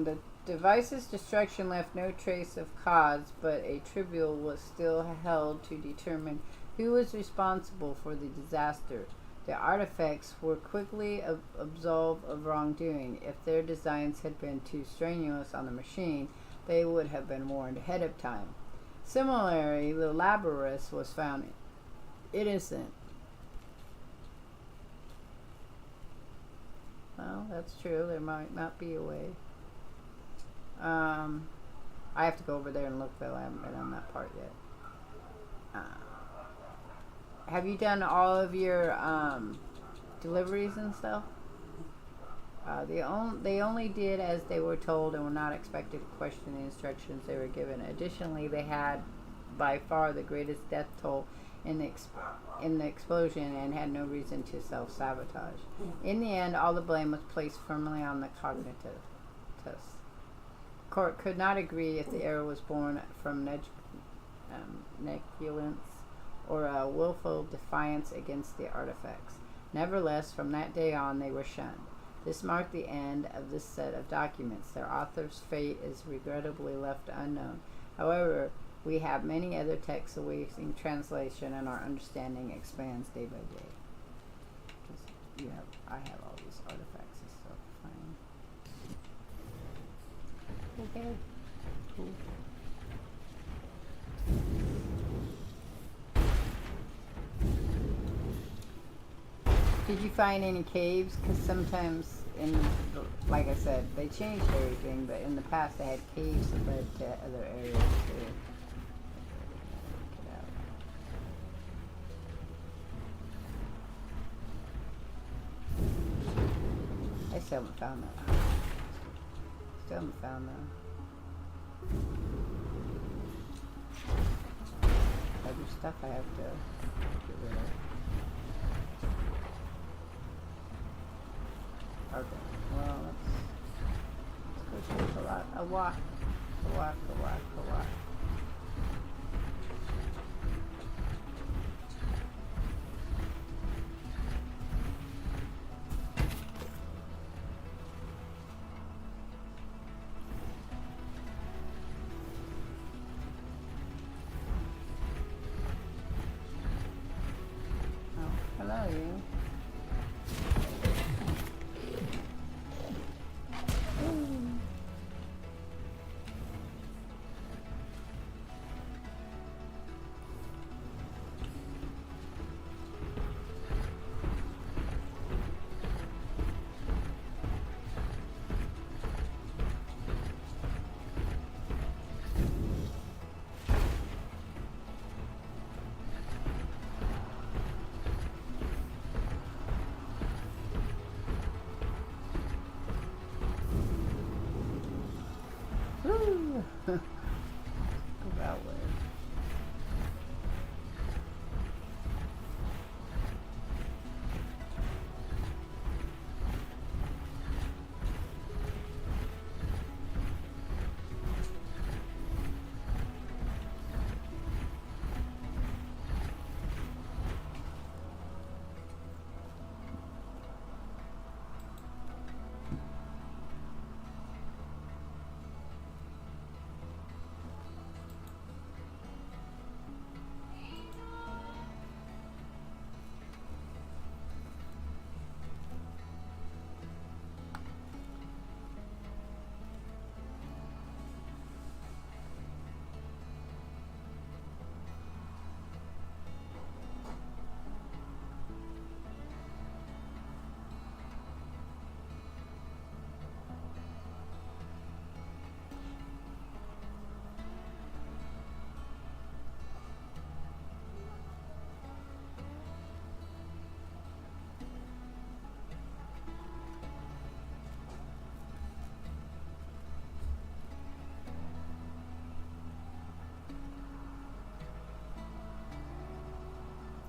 The device's destruction left no trace of cause, but a tribunal was still held to determine who was responsible for the disaster. The artifacts were quickly absolved of wrongdoing. If their designs had been too strenuous on the machine, they would have been warned ahead of time. Similarly, the laborist was found innocent. Well, that's true. There might not be a way. I have to go over there and look, though. I haven't been on that part yet. Have you done all of your deliveries and stuff? They only did as they were told and were not expected to question the instructions they were given. Additionally, they had by far the greatest death toll in the explosion and had no reason to self-sabotage. In the end, all the blame was placed firmly on the cognitive test. Court could not agree if the error was born from negligence or a willful defiance against the artifacts. Nevertheless, from that day on, they were shunned. This marked the end of this set of documents. Their author's fate is regrettably left unknown. However, We have many other texts awaiting translation, and our understanding expands day by day. I have all these artifacts and stuff. Fine. Okay. Cool. Did you find any caves? Because sometimes, like I said, they changed everything, but in the past they had caves that led to other areas too. I still haven't found that. Still haven't found that. Other stuff I have to get rid of. Okay, well, let's go take a walk. Oh, hello, you. Go that way.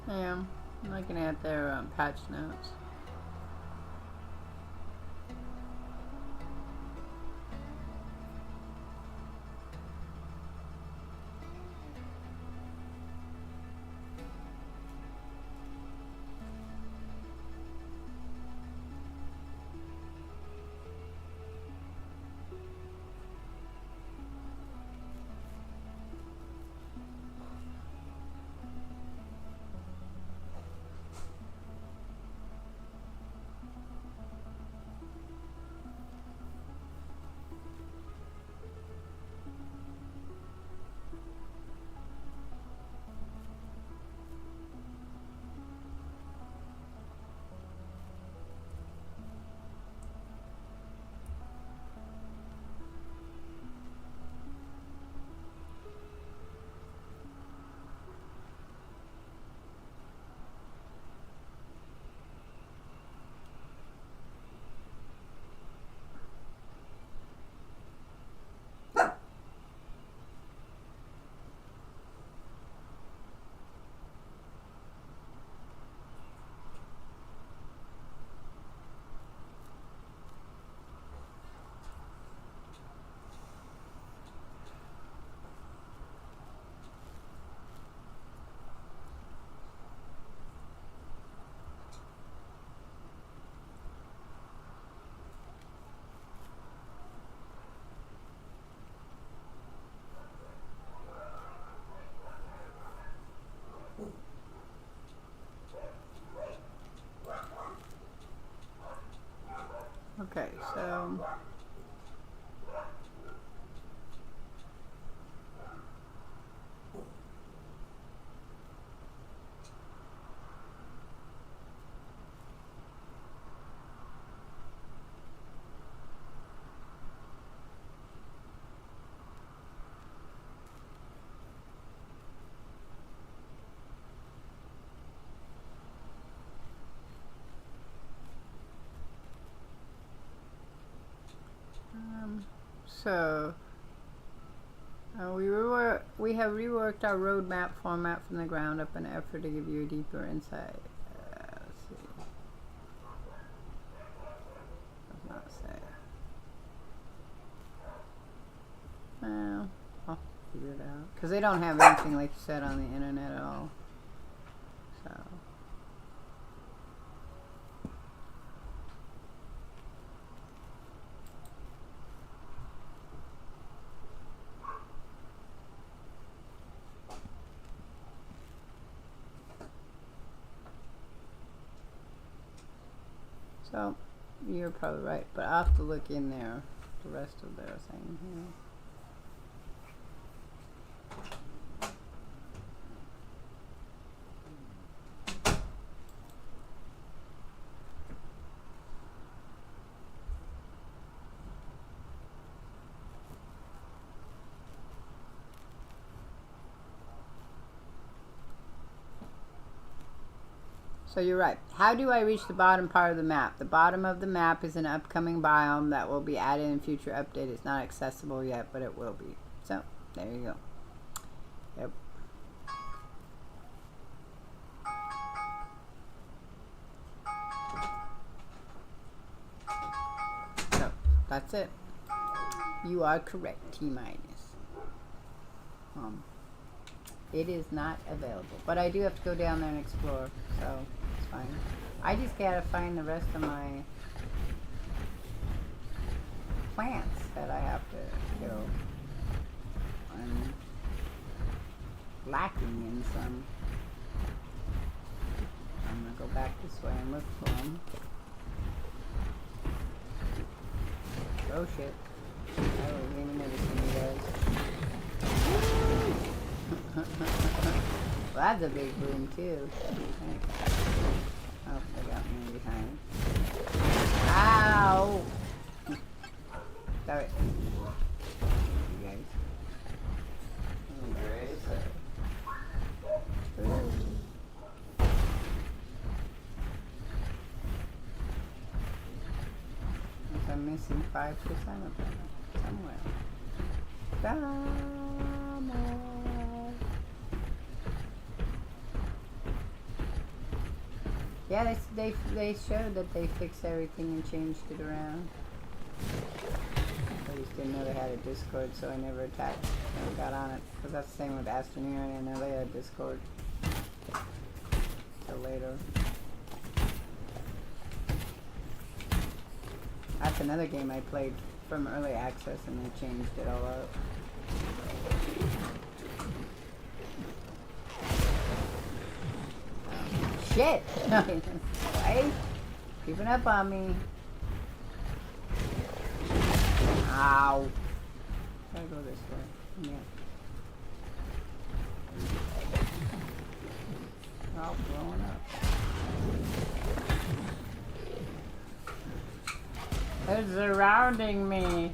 Yeah, I'm looking at their patch notes. So. So we have reworked our roadmap format from the ground up in an effort to give you a deeper insight. Let's see. Does not say. Well, I'll figure it out. Because they don't have anything like you said on the internet at all. So. So, you're probably right, but I'll have to look in there, the rest of their thing here. So you're right. How do I reach the bottom part of the map? The bottom of the map is an upcoming biome that will be added in future update. It's not accessible yet, but it will be. So, there you go. Yep. So, that's it. You are correct, T-minus. It is not available. But I do have to go down there and explore, so it's fine. I just gotta find the rest of my plants that I have to kill. I'm lacking in some. I'm gonna go back this way and look for them. Oh shit. I wasn't even noticing you guys. Well, that's a big boom too. Oh, they got me behind. Ow! Sorry. You guys. I'm missing 5% of them somewhere. Yeah, they showed that they fixed everything and changed it around. I just didn't know they had a Discord, so I never got on it. Because that's the same with Astroneer, I didn't know they had Discord. Till later. That's another game I played from early access and they changed it all up. Shit! Right? Creeping up on me. Ow. Gotta go this way. Yeah. All blowing up. They're surrounding me.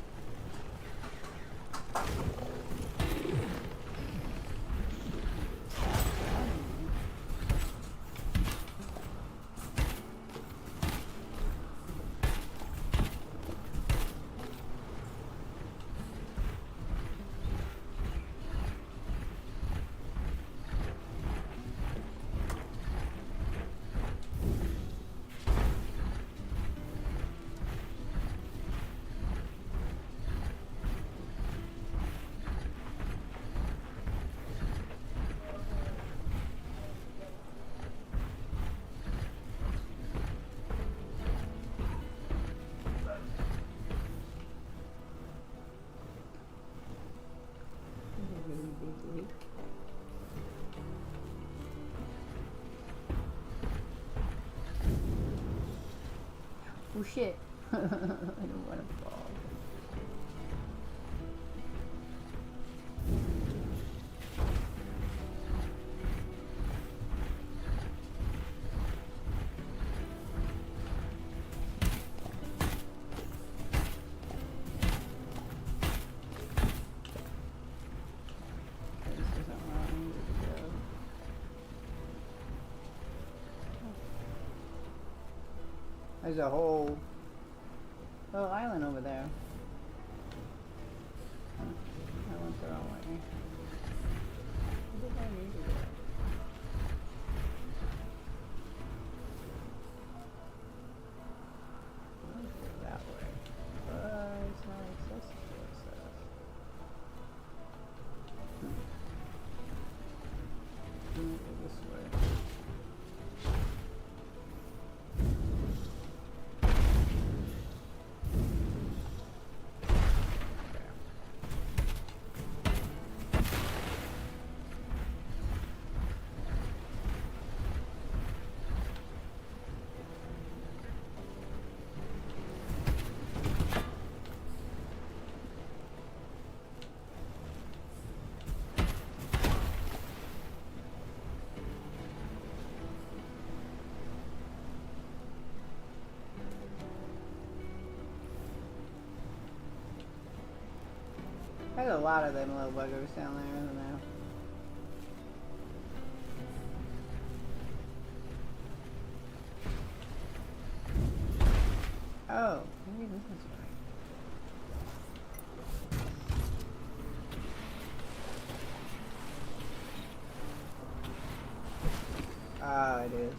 Oh shit. I don't want to fall. This isn't where I needed to go. There's a whole little island over there. Huh. I went the wrong way. Where did I need to go? I want to go that way. But it's not accessible, it says. I'm gonna go this way. There's a lot of them little buggers down there, isn't there? Oh, maybe this is right. Ah, it is.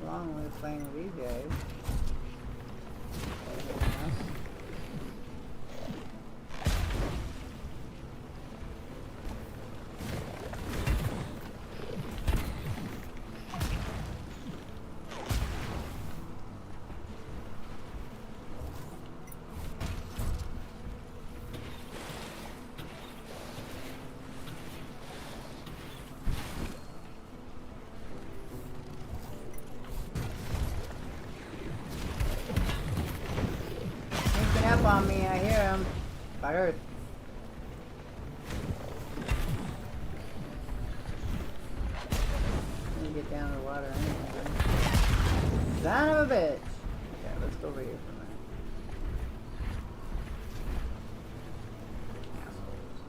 Along with playing with these guys. Up on me, I hear him. By Earth. Let me get down to the water anyway. Son of a bitch! Okay, let's go over here for a minute. Assholes.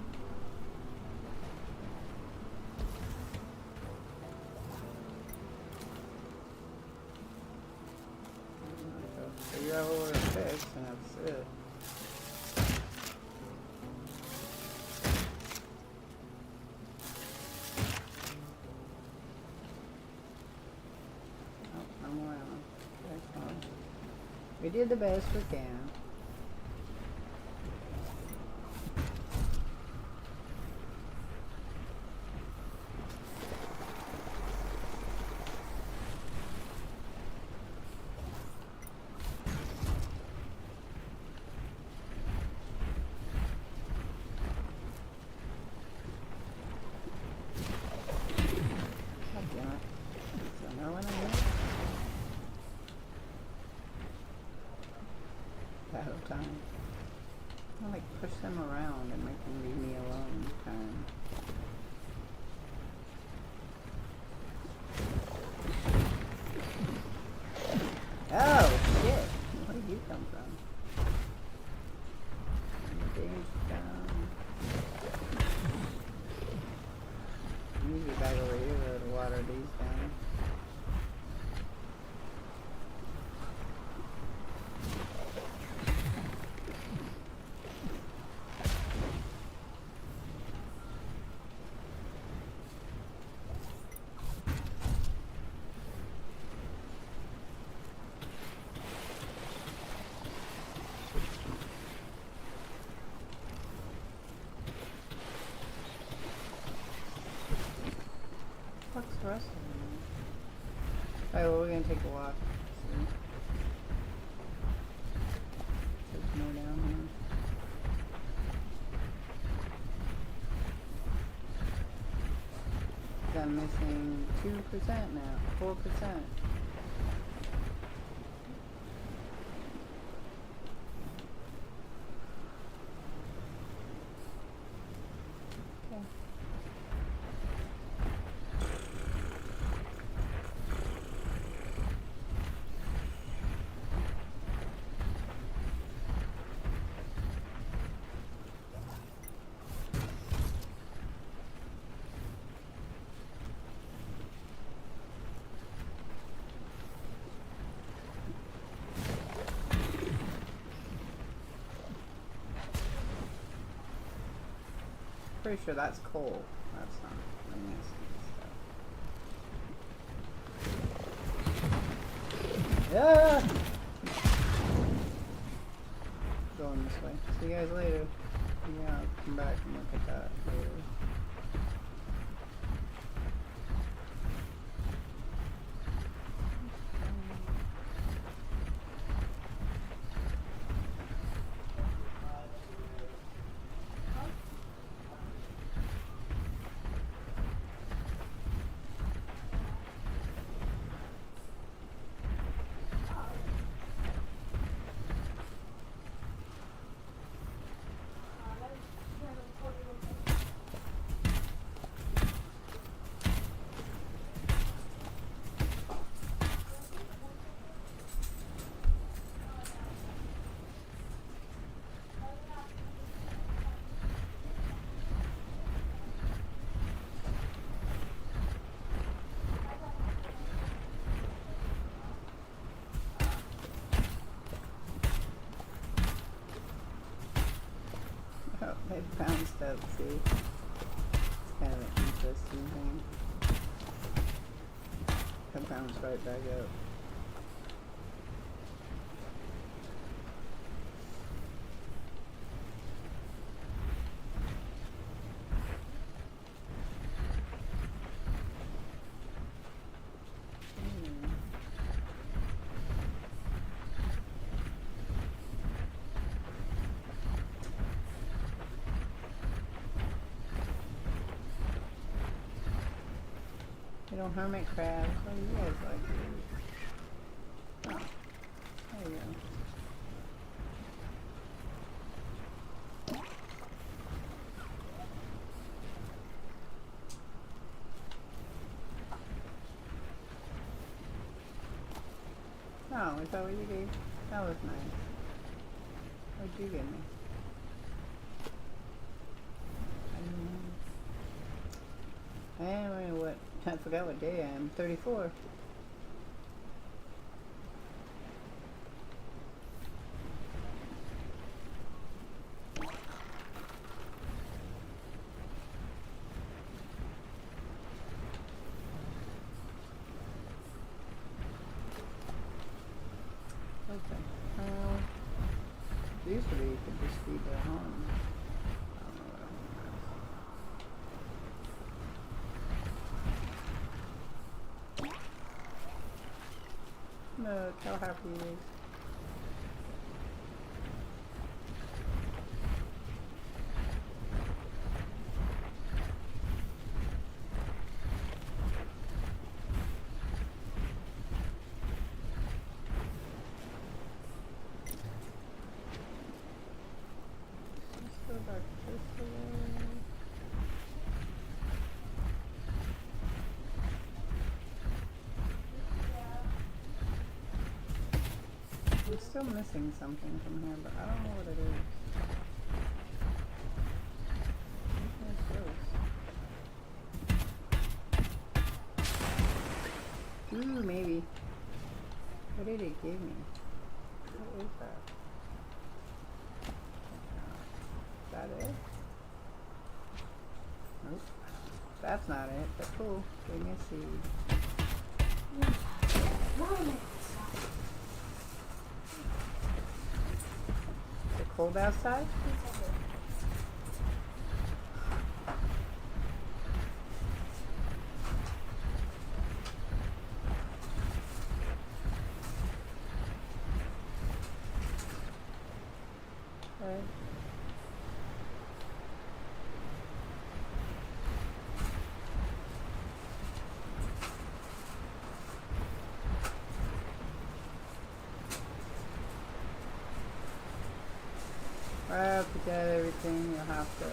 Figure out what we're fixed, and that's it. Oh, no more ammo. That's fine. We did the best we can. Time. I like push them around and make them leave me alone. Time. Oh shit! Where did you come from? Usually back over here where the water these down. What's the rest of them? Alright, well, we're gonna take a walk. See? There's more down here. I'm missing 2% now. 4%. pretty sure that's coal. That's not nasty stuff. Yeah! Going this way. See you guys later. Yeah, I'll come back and look at that later. Oh, they bounced up, see? It's kind of an interesting thing. It bounced right back up. Little hermit crabs. Oh, you guys like these. Oh, there you go. Oh, is that what you gave? That was nice. What'd you give me? Anyway, what? I forgot what day I am. 34. Okay. Usually you could just feed their home. I don't know what a home is. Look how happy he is. Let's go back this way. I'm still missing something from here, but I don't know what it is. What's this? Ooh, maybe. What did it give me? What is that? Is that it? Nope. That's not it, but cool. Give me a seed. Is it cold outside? Right. Put out everything, you'll have to.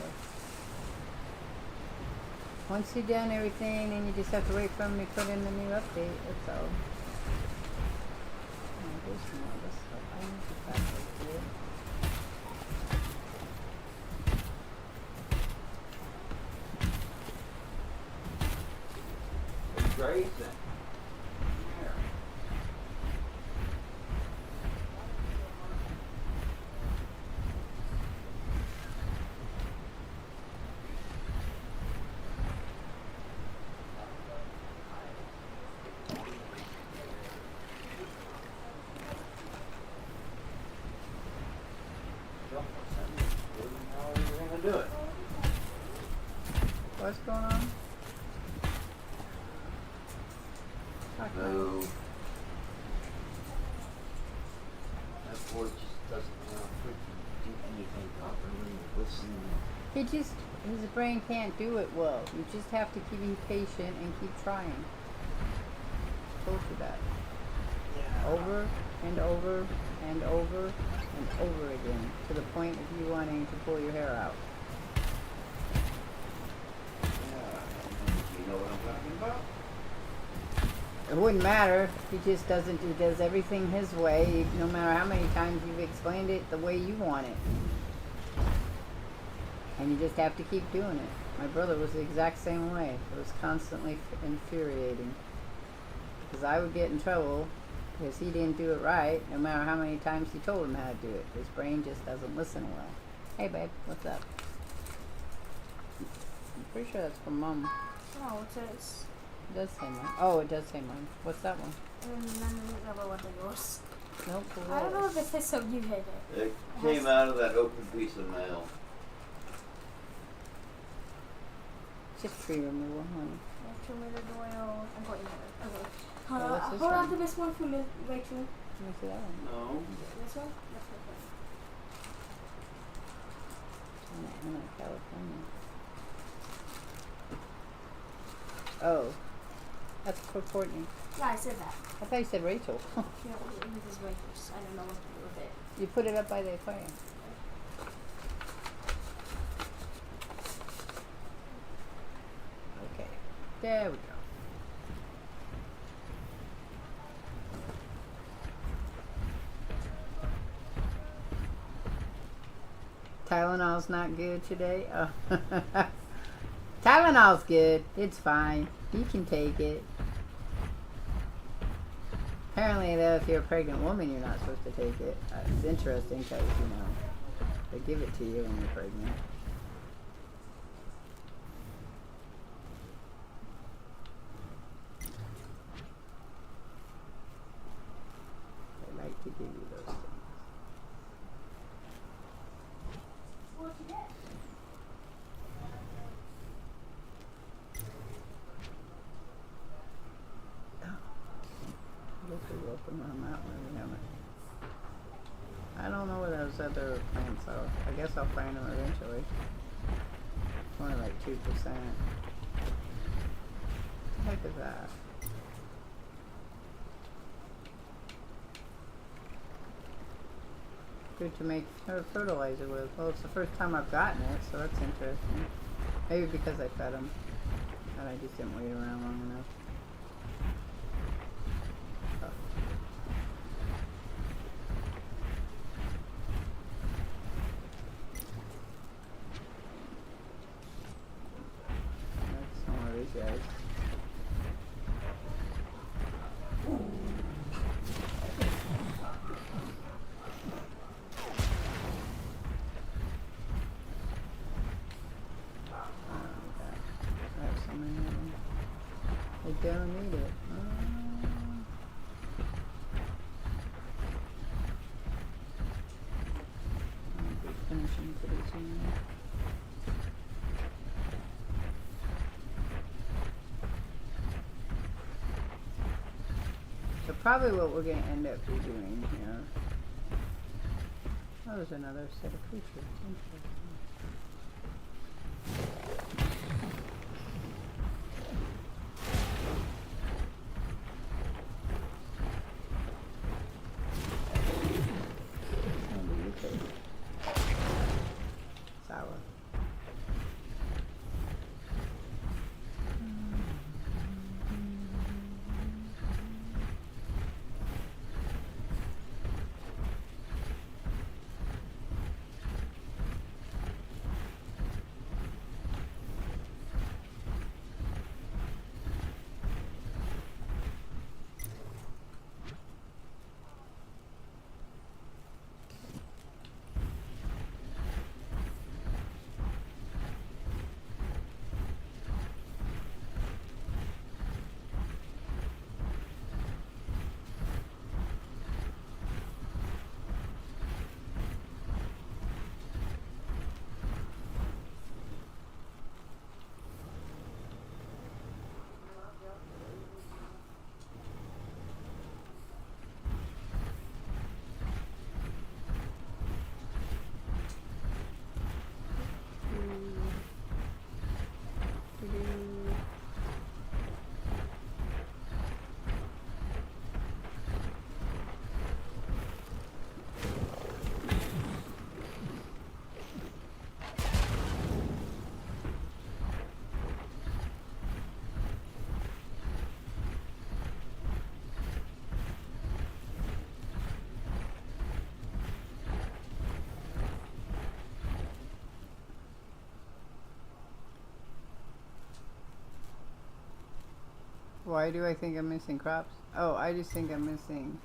Once you've done everything, then you just have to wait for them to put in the new update, that's all. Oh, there's some more of this stuff. I need to pack this here. Grayson. Here. What's going on? No. That boy just doesn't want to freaking do anything properly. Listen. His brain can't do it well. You just have to be patient and keep trying. Told you that. Yeah. Over and over and over and over again, to the point of you wanting to pull your hair out. Yeah. You know what I'm talking about? It wouldn't matter. He just doesn't. He does everything his way, no matter how many times you've explained it the way you want it. And you just have to keep doing it. My brother was the exact same way. It was constantly infuriating. Because I would get in trouble because he didn't do it right, no matter how many times he told him how to do it. His brain just doesn't listen well. Hey babe, what's up? I'm pretty sure that's from Mom. Oh, it says. It does say Mom. Oh, it does say Mom. What's that one? Never what it was. Nope. I don't know if it says so you hit it. It came out of that open piece of mail. Just tree removal, honey. Tomato oil. I'm going there. Okay. Oh, what's this Hold on one? to this one for me, Rachel. Let me see that one. No. This one? That's Anna, California. Oh, that's for Courtney. Yeah, I said that. I thought you said Rachel. Yeah, this is Rachel's. I don't know what to do with it. You put it up by the aquarium. Okay, there we go. Tylenol's not good today? Oh. Tylenol's good. It's fine. You can take it. Apparently, though, if you're a pregnant woman, you're not supposed to take it. It's interesting because, you know, they give it to you when you're pregnant. They like to give you those things. What'd you get? I guess we open on that one. We haven't. I don't know where those other plants are. I guess I'll find them eventually. Only like 2%. What the heck is that? Good to make fertilizer with. Well, it's the first time I've gotten it, so that's interesting. Maybe because I fed them. And I just didn't wait around long enough. That's some of these guys. I have so many of them. They don't need it. I'll be finishing pretty soon. So probably what we're going to end up doing here. Oh, there's another set of creatures. Interesting. What do you take? Sour. Why do I think I'm missing crops? Oh, I just think I'm missing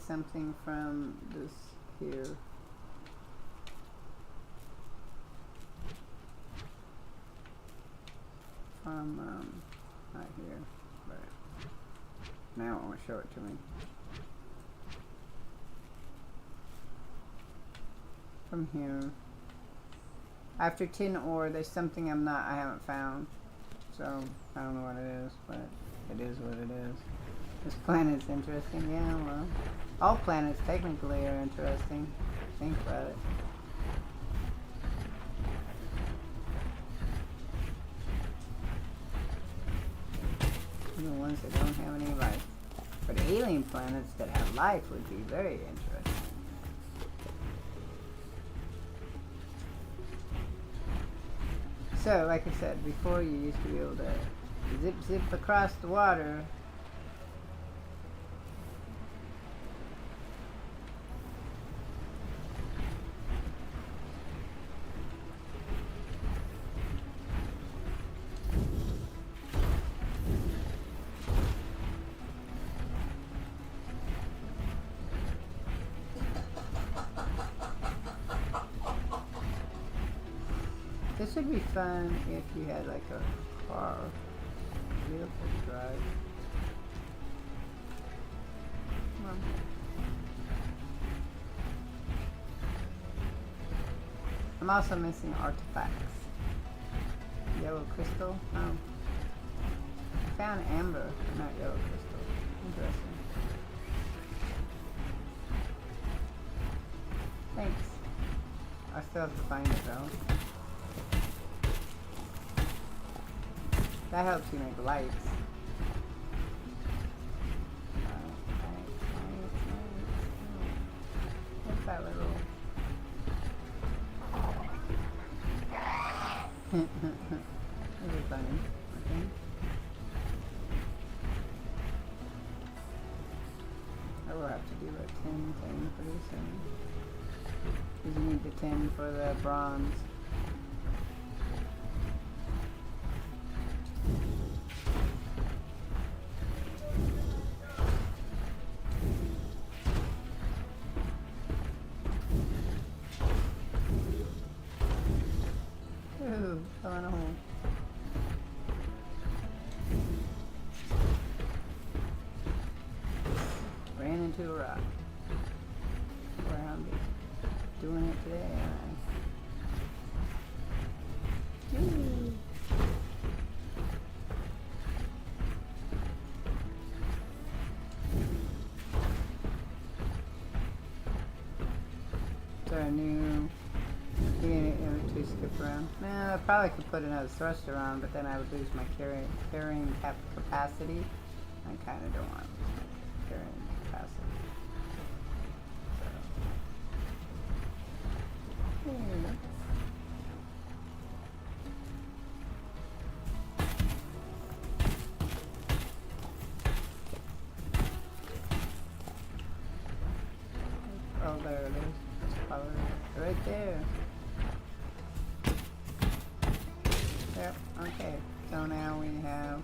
something from this here. From, not here, but now it won't show it to me. From here. After tin ore, there's something I haven't found. So, I don't know what it is, but it is what it is. This planet's interesting, yeah, well. All planets technically are interesting. Think about it. The ones that don't have any life. But alien planets that have life would be very interesting. So, like I said, before you used to be able to zip across the water. This would be fun if you had like a car, vehicle to drive. Come on. I'm also missing artifacts. Yellow crystal? Oh. Found amber, not yellow crystal. Interesting. Thanks. I still have to find it though. That helps you make lights. What's that little... This is funny. Okay. I will have to do a tin thing pretty soon. Because you need the tin for the bronze. Fell in a hole. Ran into a rock. Where I'm doing it today, Woo. Is there a new... to skip around. Nah, I probably could put another thruster on, but then I would lose my carrying capacity. I kind of don't want to lose my carrying capacity. So. Yeah. Oh, there it is. It's probably right there. Yep, okay. So now we have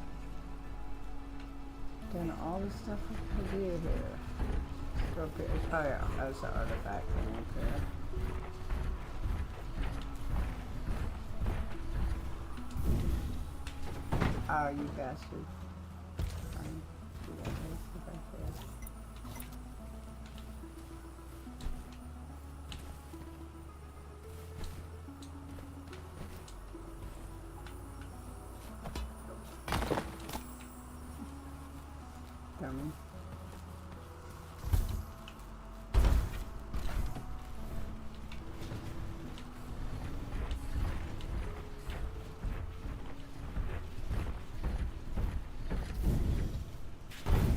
done all the stuff we could do here. So it's probably as an artifact thing up there. Oh, you bastard. Do that if I could. Dummy.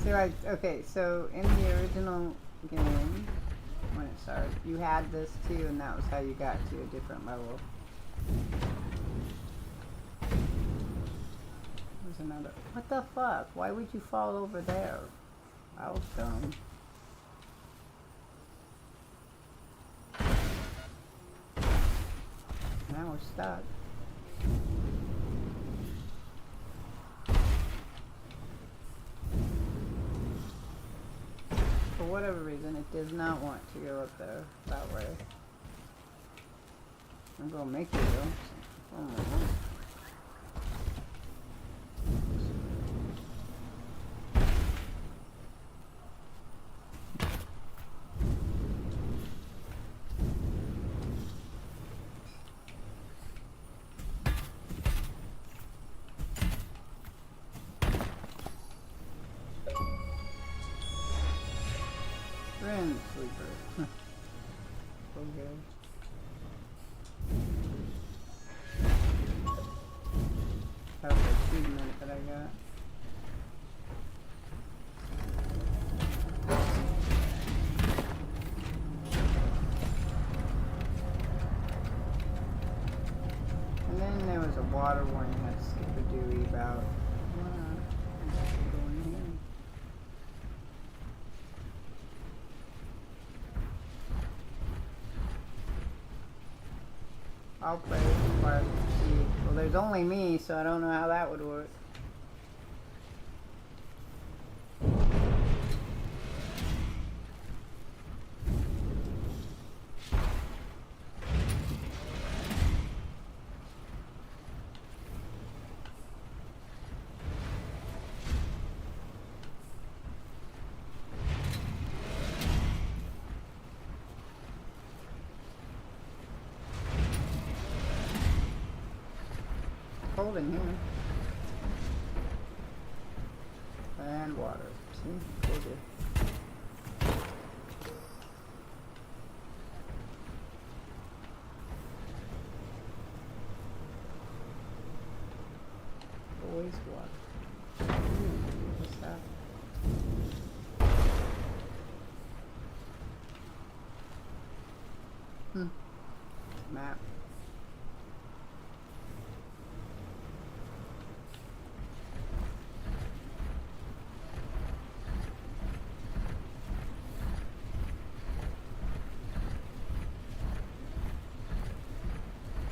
So okay, so in the original game, when it started, you had this too, and that was how you got to a different level. There's another. What the fuck? Why would you fall over there? I was dumb. Now we're stuck. whatever reason, it does not want to go up there that way. I'm gonna make it go. Oh my god. Ren Sleeper. Okay. That was an achievement that I got. And then there was a water one you had to skip a dewey about. Go in here. I'll play it before I see. Well, there's only me, so I don't know how that would work. Cold in here. And water. See? Cold here. Always water. What's that? Map.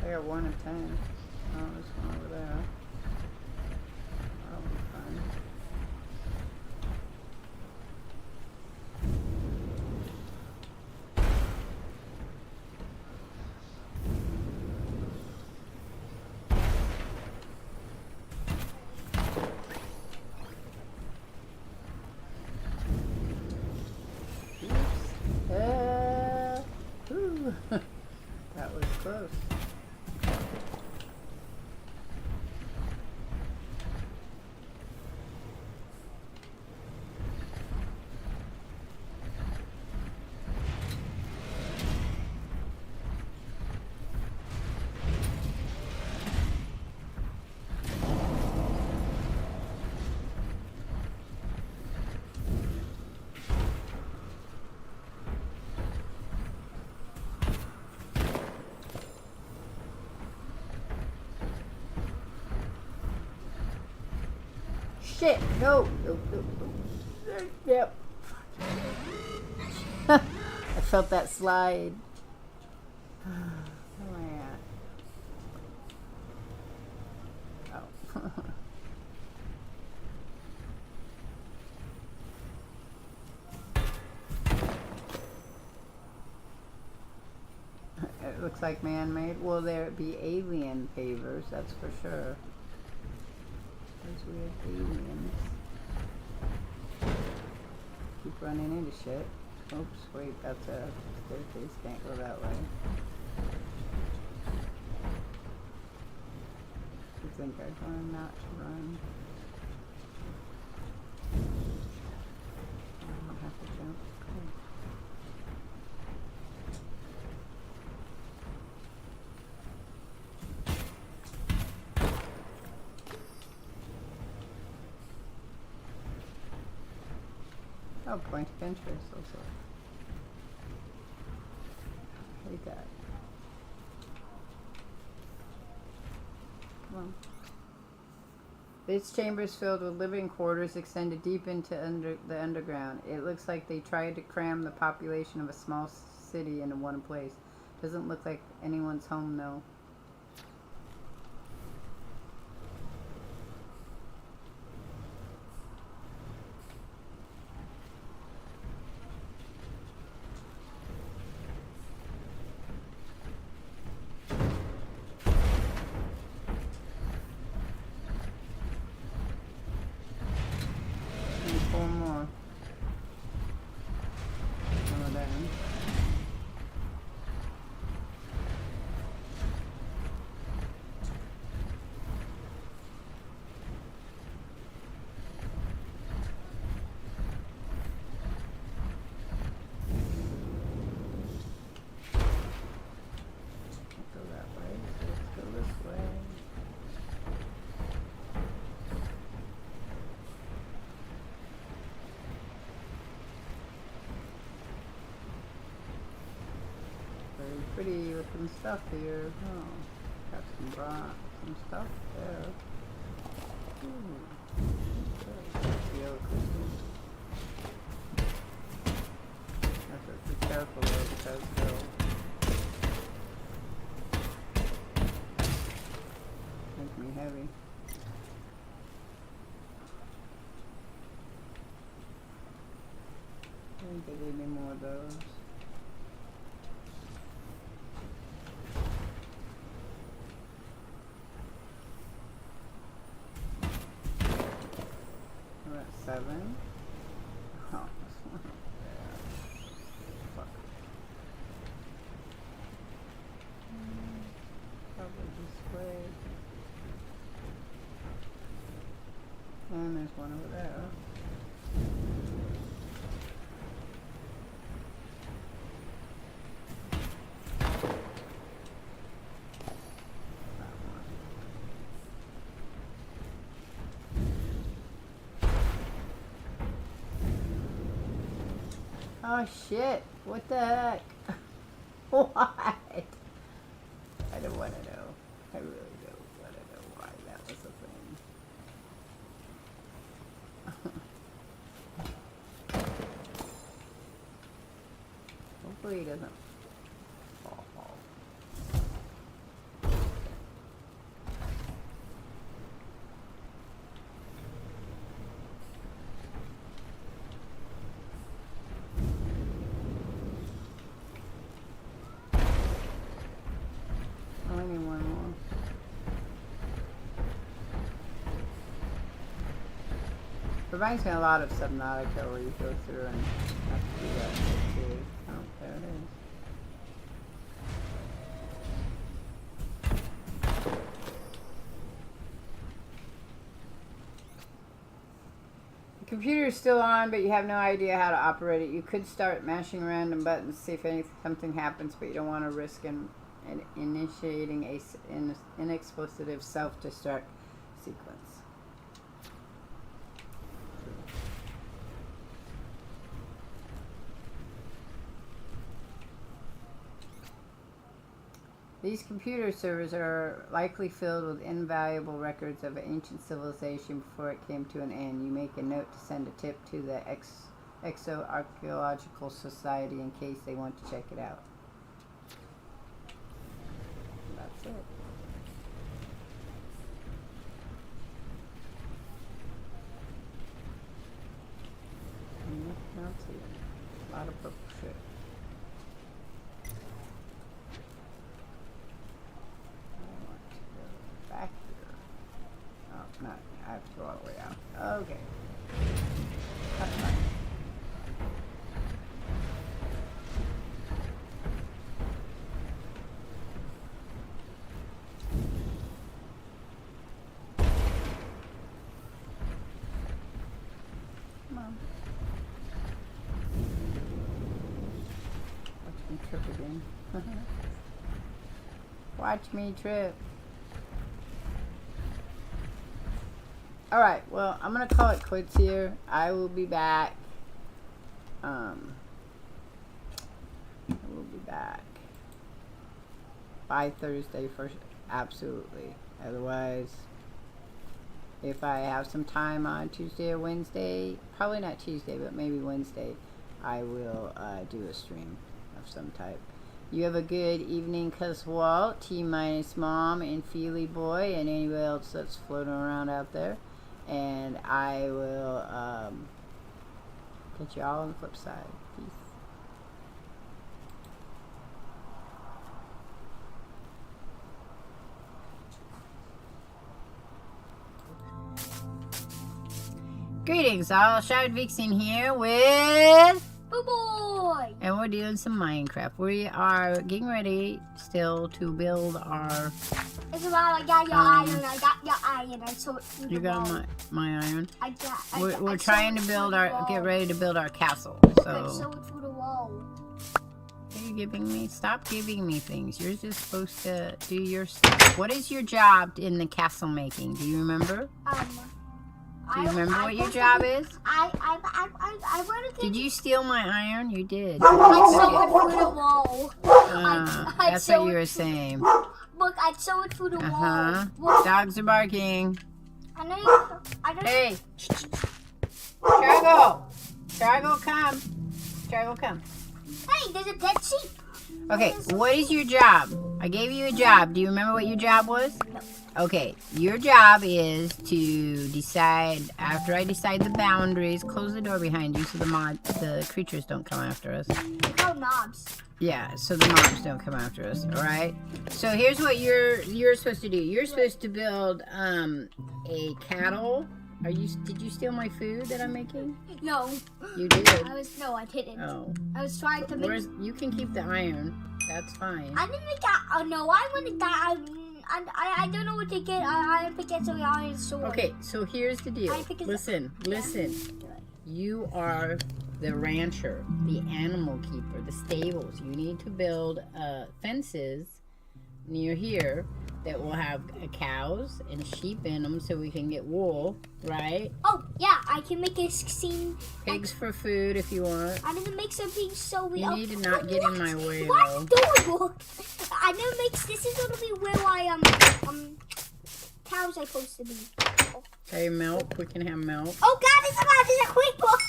I got 1 of 10. Oh, there's one over there. That'll be fun. Oops. Whew. That was close. Shit! No! No, no, no. Yep. I felt that slide. Where am I at? Oh. It looks like man-made. Will there be alien pavers? That's for sure. Those weird aliens. Keep running into shit. Oops, wait, that's a staircase. Can't go that way. You think I'd want not to run? I don't have to jump. Cool. Oh, point of interest also. Hate that. Come on. This chamber is filled with living quarters extended deep into the underground. It looks like they tried to cram the population of a small city into one place. Doesn't look like anyone's home though. pretty looking stuff here. Oh, got some stuff there. Ooh. Okay. Yellow crystals. Have to be careful though because they'll make me heavy. I think they gave me more of those. We're at 7. Oh, this one. Fuck. Probably this way. And there's one over there. Oh shit, what the heck? What? I don't want to know. I really don't want to know why that was a thing. Hopefully he doesn't fall. I need one more. Reminds me a lot of Subnautica where you go through and have to do that too. Oh, there it is. The computer is still on, but you have no idea how to operate it. You could start mashing random buttons to see if something happens, but you don't want to risk initiating an inexplicit self-destruct sequence. These computer servers are likely filled with invaluable records of ancient civilization before it came to an end. You make a note to send a tip to the Exo-Archaeological Society in case they want to check it out. That's it. That's it. A lot of purple shit. Back here. Oh, not. I have to go all the way out. Okay. That's fine. Come on. Watch me trip again. Watch me trip. Alright, well, I'm going to call it quits here. I will be back. I will be back by Thursday for absolutely. Otherwise, if I have some time on Tuesday or Wednesday, probably not Tuesday, but maybe Wednesday, I will do a stream of some type. You have a good evening, Cuz Walt, T-minus Mom, and Feely Boy, and anybody else that's floating around out there. And I will catch you all on the flip side. Peace. Greetings all, Shardvixen here with Boo boy! and we're doing some Minecraft. We are getting ready still to build our It's about I got your iron, I got your iron, I saw it through you the got wall. my iron. We're I trying saw to it build through the our get wall. ready to build our castle. I So saw it through the wall. what are you giving me? Stop giving me things. You're just supposed to do your stuff. What is your job in the castle making? Do you remember? Do you remember what your job is? I want to Did you steal my iron? You did. I'd sew it through the wall. I'd That's sew what you it were saying. Look, I'd sew it through the Uh-huh. wall. Look, Dogs are barking. I know. I don't. Hey. Chargo. Chargo, come. Chargo, come. Hey, there's a dead sheep. Okay, what is your job? I gave you a job. Do you remember what your job was? No. Okay, your job is to decide, after I decide the boundaries, close the door behind you so the creatures don't come after us. They're called mobs. Yeah, so the mobs don't come after us, alright? So here's what you're supposed to do. You're supposed to build a cattle. Did you steal my food that I'm making? No. You did. I didn't. Oh. I was trying to make. You can keep the iron. That's fine. I didn't make that. Oh no, I wanted that. I don't know what to get. I have to get some iron sword. Okay, so here's the deal. I think it's- Listen. You are the rancher, the animal keeper, the stables. You need to build fences near here that will have cows and sheep in them so we can get wool, right? Oh yeah, I can make a scene. Pigs for food if you want. I'm gonna make something so we. You need to not get in my way, What though. door? I know makes. This is gonna be where cows are supposed to be. Okay, milk. We can have milk. Oh God, it's a quick one.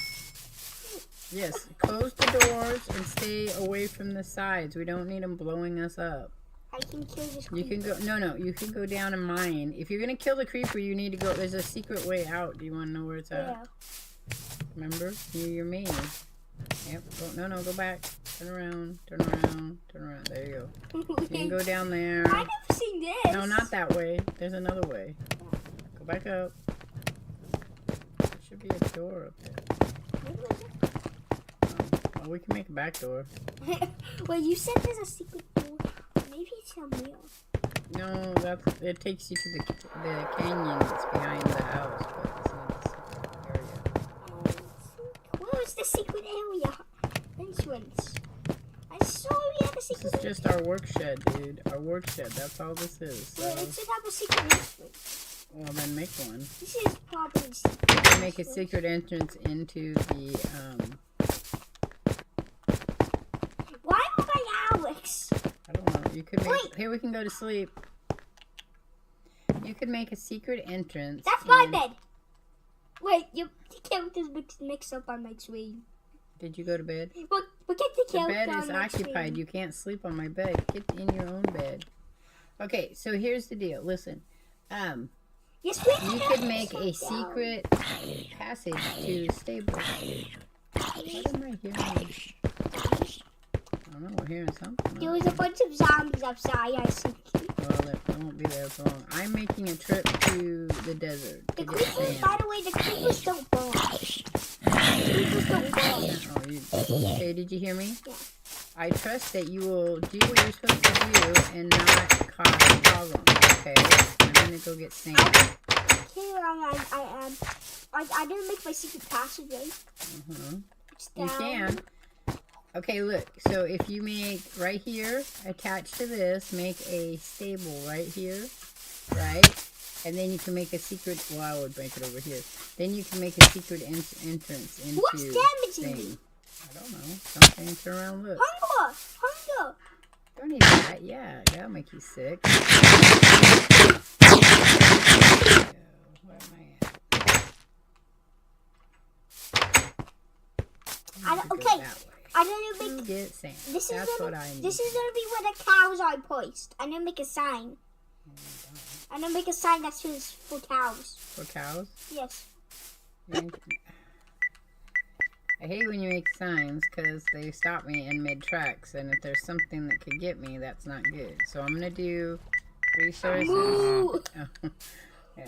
Yes, close the doors and stay away from the sides. We don't need them blowing us up. I can kill this. You can go. No. You can go down and mine. If you're gonna kill the creeper, you need to go. There's a secret way out. Do you want to know where it's at? Yeah. Remember? You're me. Yep. No. Go back. Turn around. There you go. You can go down there. I never seen this. No, not that way. There's another way. Go back up. There should be a door up there. Well, we can make a back door. Well, you said there's a secret door. Maybe it's a mirror. No, it takes you to the canyon that's behind the house, but it's not the secret area. Where is the secret area? Entrance. I saw we had a secret. This is just our work shed, dude. Our work shed. That's all this is. So. Well, it should have a secret entrance. Well, then make one. This is probably. You can make a secret entrance into the Why am I Alex? I don't know. You could make. Wait. Here we can go to sleep. You could make a secret entrance. That's my bed. Wait, your characters mixed up on my screen. Did you go to bed? Look at the The character bed on is my occupied. screen. You can't sleep on my bed. Get in your own bed. Okay, so here's the deal. Listen. Yes, we You could make a secret passage to the stable. What am I hearing? I don't know, we're hearing something. There was a bunch of zombies outside, I think. Well, they won't be there for long. I'm making a trip to the desert. The To get creepers, sand. by the way, the creepers don't burn. The creepers don't burn. Okay, did you hear me? Yeah. I trust that you will do what you're supposed to do and not cause a problem, okay? I'm gonna go get sand. Okay, I didn't make my secret passageway. It's You down. can. Okay, look. So if you make right here, attached to this, make a stable right here, right? And then you can make a secret. Well, I would make it over here. Then you can make a secret entrance into. What's damaging me? I don't know. Something. Turn around. Look. Hunger. Don't eat that. Yeah, that'll make you sick. Where am I at? Okay. I'm gonna make. Get sand. This That's is what gonna. I need. This is gonna be where the cows are placed. I'm gonna make a sign. I'm gonna make a sign that says for cows. For cows? Yes. I hate when you make signs because they stop me in mid-tracks, and if there's something that could get me, that's not good. So I'm going to do resources. Moo. Yeah.